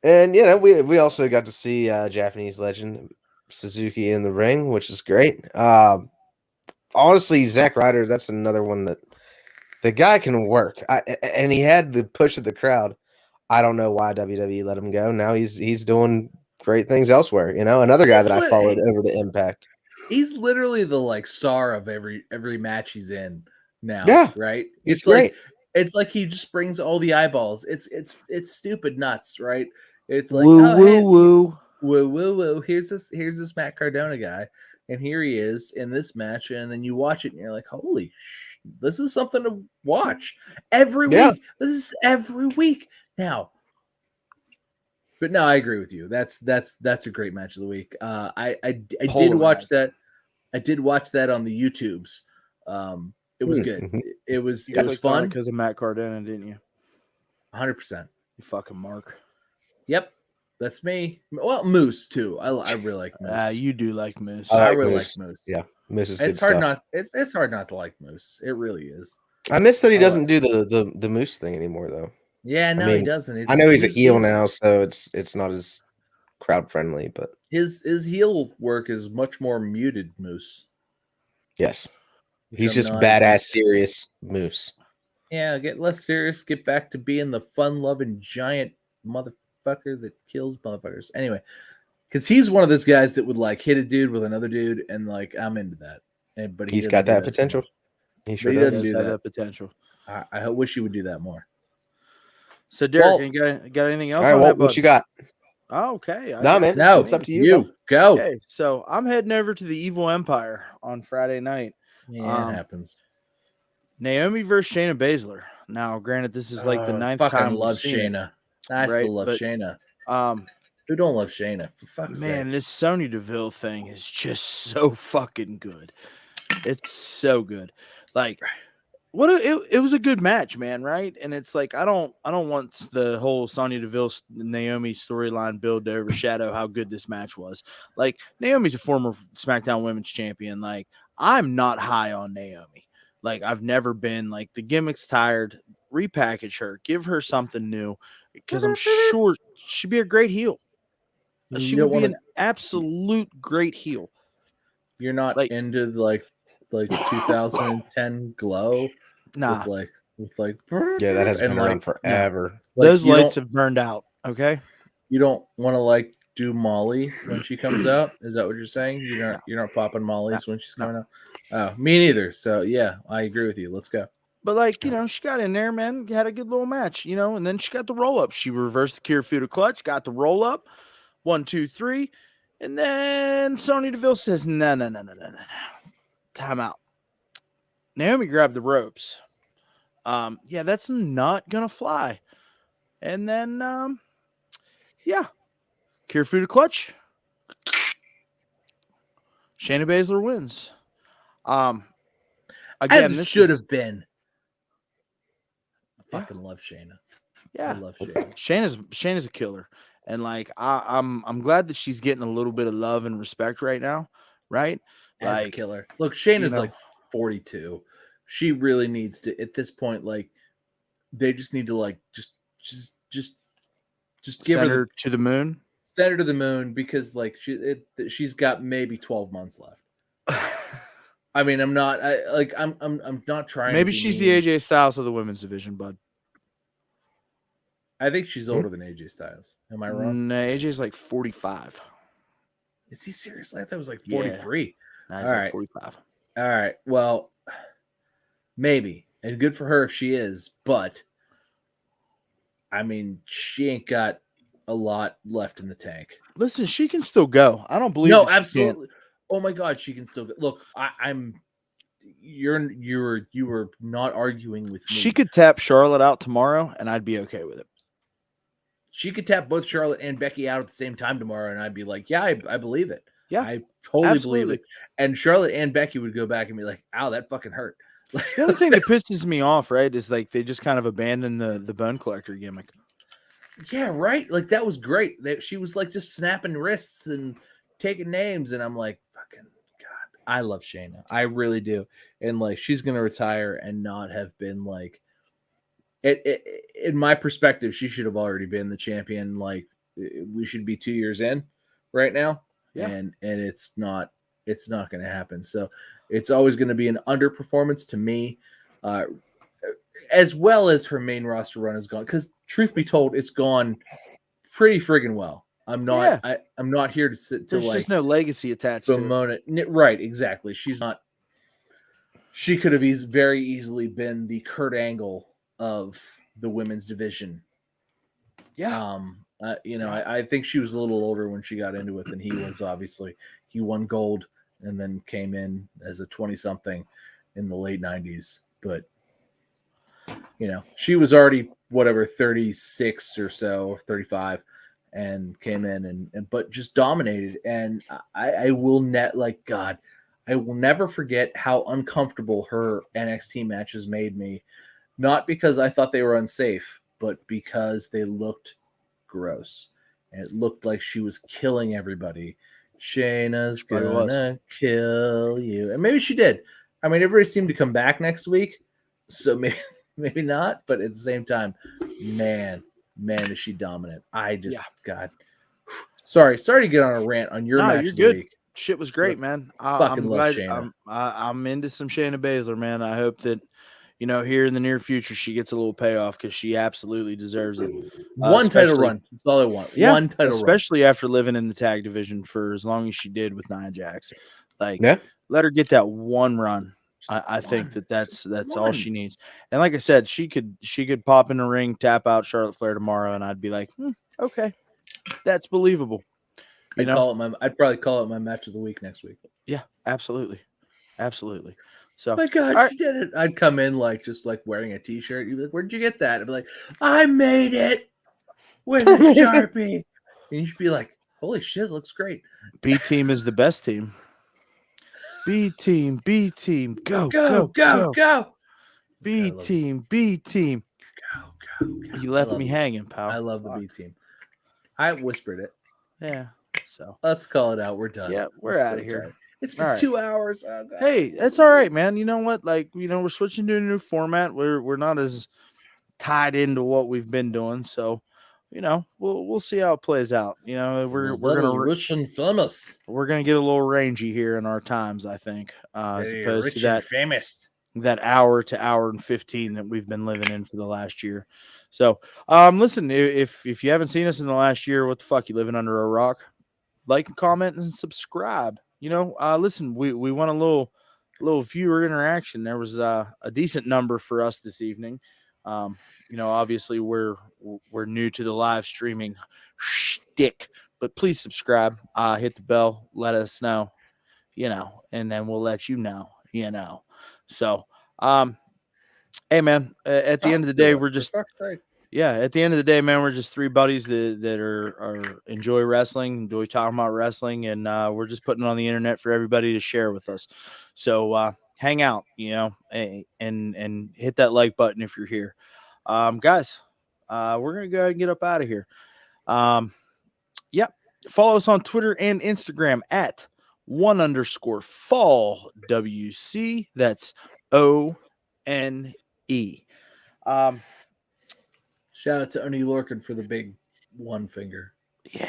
And we also got to see Japanese legend Suzuki in the ring, which is great. Honestly, Zack Ryder, that's another one that the guy can work. And he had the push of the crowd. I don't know why WWE let him go. Now he's doing great things elsewhere. Another guy that I followed over to Impact. He's literally the like star of every match he's in now. Yeah, right. It's great. It's like he just brings all the eyeballs. It's stupid nuts, right? It's like woo. Here's this Matt Cardona guy, and here he is in this match, and then you watch it and you're like, holy, this is something to watch every week. This is every week now. But no, I agree with you. That's a great match of the week. I did watch that. I did watch that on the YouTubes. It was good. Mhm. It was You clicked on it fun. because of Matt Cardona, didn't you? 100%. You fucking Mark. Yep, that's me. Well, Moose too. I really like Moose. You do like Moose. I I like really Moose. like Moose. Yeah, Moose is good It's hard stuff. not. It's hard not to like Moose. It really is. I miss that he I doesn't like- do the Moose thing anymore, though. Yeah, no, mean, he doesn't. I know he's a heel now, so it's not as crowd friendly, but His heel work is much more muted. Moose. yes, which he's I'm just not badass, exactly- serious Moose. Yeah, get less serious. Get back to being the fun-loving giant motherfucker that kills motherfuckers. Anyway, because he's one of those guys that would like hit a dude with another dude, and like I'm into that. But He's doesn't got do that so potential. much. He sure he does. doesn't do have that. potential. I wish he would do that more. So, Derek, Well- you got anything else? All right, on well, that, what bud? you got? Oh, okay. Nah, man. No, It's up to you. Go. Okay, so I'm heading over to the Evil Empire on Friday night. Yeah, it happens. Naomi versus Shayna Baszler. Now, granted, this is like the ninth fucking time we've love seen it. Shayna. I right, still love but, Shayna. Um, Who don't love Shayna? For fuck's man, sake. this Sonya Deville thing is just so fucking good. It's so good. Like, it was a good match, man, right? And it's like I don't want the whole Sonya Deville Naomi storyline build to overshadow how good this match was. Like, Naomi's a former SmackDown Women's Champion. Like, I'm not high on Naomi. Like, I've never been. Like, the gimmick's tired. Repackage her. Give her something new. Because I'm sure she'd be a great heel. She You would don't be an wanna- absolute great heel. You're not like- into like 2010 glow Nah, with like Yeah, that has and, been like, around forever. like, those you lights don't- have burned out. Okay. You don't want to like do Molly when she comes out. Is that what you're saying? You're not popping Molly's when she's coming out. Oh, me neither. So yeah, I agree with you. Let's go. But like, she got in there, man, had a good little match, and then she got the roll up. She reversed the Kirifuda clutch, got the roll up, 1, 2, 3, and then Sonya Deville says, no, time out. Naomi grabbed the ropes. Yeah, that's not gonna fly. And then, Kirifuda clutch. Shayna Baszler wins. Again, As it this should is- have been. I Yeah. fucking love Shayna. Yeah, I love Shayna. Shayna's a killer, and like I'm glad that she's getting a little bit of love and respect right now, right? As a Like, killer. Look, Shayna's know. like 42. She really needs to at this point. Like, they just need to like just give send her her to the moon. send her to the moon because like she's got maybe 12 months left. I mean, I'm not trying. Maybe to be she's mean. the AJ Styles of the women's division, bud. I think she's older than AJ Styles. Am I wrong? No, AJ's like 45. Is he seriously? I thought it was like Yeah. 43. No, he's All like right. 45. All right. Well, maybe. And good for her if she is, but I mean, she ain't got a lot left in the tank. Listen, she can still go. I don't believe No, that she can't. absolutely. Oh my God, she can still look. You were not arguing with me. She could tap Charlotte out tomorrow, and I'd be okay with it. She could tap both Charlotte and Becky out at the same time tomorrow, and I'd be like, yeah, I believe it. Yeah, I totally absolutely. believe it. And Charlotte and Becky would go back and be like, ow, that fucking hurt. The other thing that pisses me off, right, is like they just kind of abandon the bone collector gimmick. Yeah, right. Like that was great. She was like just snapping wrists and taking names, and I'm like, fucking God, I love Shayna. I really do. And like she's gonna retire and not have been like in my perspective, she should have already been the champion. Like we should be 2 years in right now. Yeah. And it's not gonna happen. So it's always gonna be an underperformance to me. As well as her main roster run is gone. Because truth be told, it's gone pretty friggin' well. I'm not. Yeah. I'm not here to sit to There's like just no legacy attached to it. bemoan it. Right? Exactly. She's not. She could have very easily been the Kurt Angle of the women's division. Yeah. I think she was a little older when she got into it than he was. Obviously, he won gold and then came in as a 20-something in the late 90s. But she was already 36 or so, or 35, and came in and but just dominated. And I will net like God. I will never forget how uncomfortable her NXT matches made me. Not because I thought they were unsafe, but because they looked gross. And it looked like she was killing everybody. Shayna's gonna kill you. And maybe she did. I mean, everybody seemed to come back next week. So maybe not. But at the same time, man, is she dominant. God. Sorry to get on a rant on your match you're of the good. week. Shit was great, man. Fucking I'm love glad. Shayna. I'm into some Shayna Baszler, man. I hope that here in the near future she gets a little payoff because she absolutely deserves it. One title run. That's all I want. Yeah, one title especially after living in the tag division for as long as she did with Nia Jax. Like, Yeah. let her get that one run. I think that's all she needs. And like I said, she could pop in the ring, tap out Charlotte Flair tomorrow, and I'd be like, okay, that's believable. I'd probably call it my match of the week next week. Yeah, absolutely. So, my God, she did it. I'd come in just wearing a t-shirt. You'd be like, where'd you get that? I'd be like, I made it with a Sharpie. And you'd be like, holy shit, it looks great. B team is the best team. B team, go. B team. Go. You left me hanging, pal. I love the B team. I whispered it. Yeah. So let's call it out. We're done. Yeah, we're out of here. Tired. It's been 2 hours. Oh, God. Hey, that's all right, man. You know what? We're switching to a new format. We're not as tied into what we've been doing. So, we'll see how it plays out. We're gonna rich and famous. We're gonna get a little rangy here in our times, I think, as opposed to that famous. That hour to hour and 15 that we've been living in for the last year. So, listen, if you haven't seen us in the last year, what the fuck, you living under a rock? Like and comment and subscribe. Listen, we want a little viewer interaction. There was a decent number for us this evening. Obviously we're new to the live streaming shtick, but please subscribe, hit the bell, let us know, and then we'll let you know. So, hey man, at the end of the day, we're just, at the end of the day, man, we're just three buddies that are enjoy wrestling, enjoy talking about wrestling. And, we're just putting it on the internet for everybody to share with us. So, hang out, and hit that like button if you're here. Guys, we're going to go ahead and get up out of here. Follow us on Twitter and Instagram at @1_Fall WC. That's ONE. Shout out to Oni Lorcan for the big one finger. Yeah.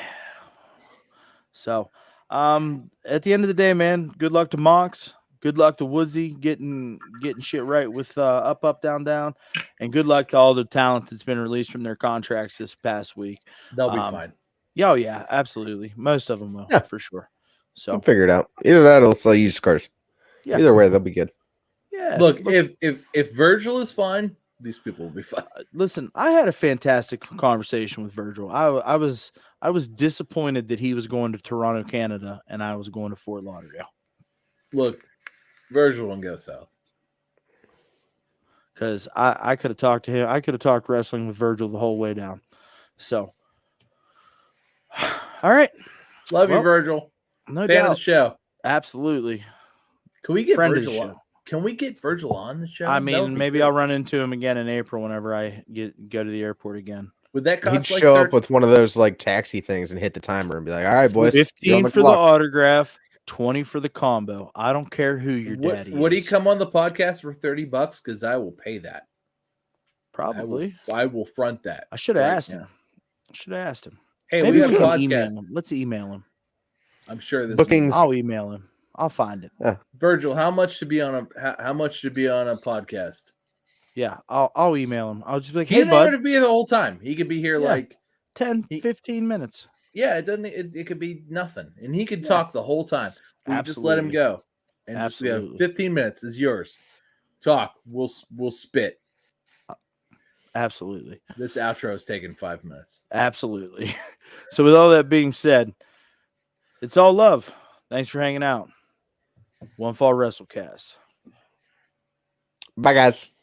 So, at the end of the day, man, good luck to Mox. Good luck to Woodsy getting shit right with up, down, down. And good luck to all the talent that's been released from their contracts this past week. They'll be fine. Oh, yeah, absolutely. Most of them will, for sure. So we'll figure it out. Either that or they'll sell used cars. Yeah. Either way, they'll be good. Yeah. Look, if Virgil is fine, these people will be fine. Listen, I had a fantastic conversation with Virgil. I was disappointed that he was going to Toronto, Canada, and I was going to Fort Lauderdale. Look, Virgil won't go south. Because I could have talked to him. I could have talked wrestling with Virgil the whole way down. So, all right. Love you, Virgil. No Fan doubt. of the show. Absolutely. Can we get Friend of the Virgil show. on? Can we get Virgil on the show? I mean, maybe I'll run into him again in April whenever I go to the airport again. Would that cost He'd show up with one of those taxi things and hit the timer and be like, all right, boys. 15 for the autograph, 20 for the combo. I don't care who your daddy is. Would he come on the podcast for $30? Because I will pay that. Probably. I will front that. I should have asked him. Hey, maybe we got a podcast. Email him. Let's email him. I'm sure this bookings. I'll email him. I'll find it. Yeah. Virgil, how much to be on a podcast? Yeah, I'll email him. I'll just be like, He hey, doesn't bud. have to be here the whole time. He could be here 10, 15 minutes. Yeah, it doesn't. It could be nothing, and he could talk the whole time. We just let him go, and Absolutely. 15 minutes is yours. Talk. We'll spit. Absolutely. This outro is taking 5 minutes. Absolutely. So with all that being said, it's all love. Thanks for hanging out. One Fall WrestleCast. Bye, guys.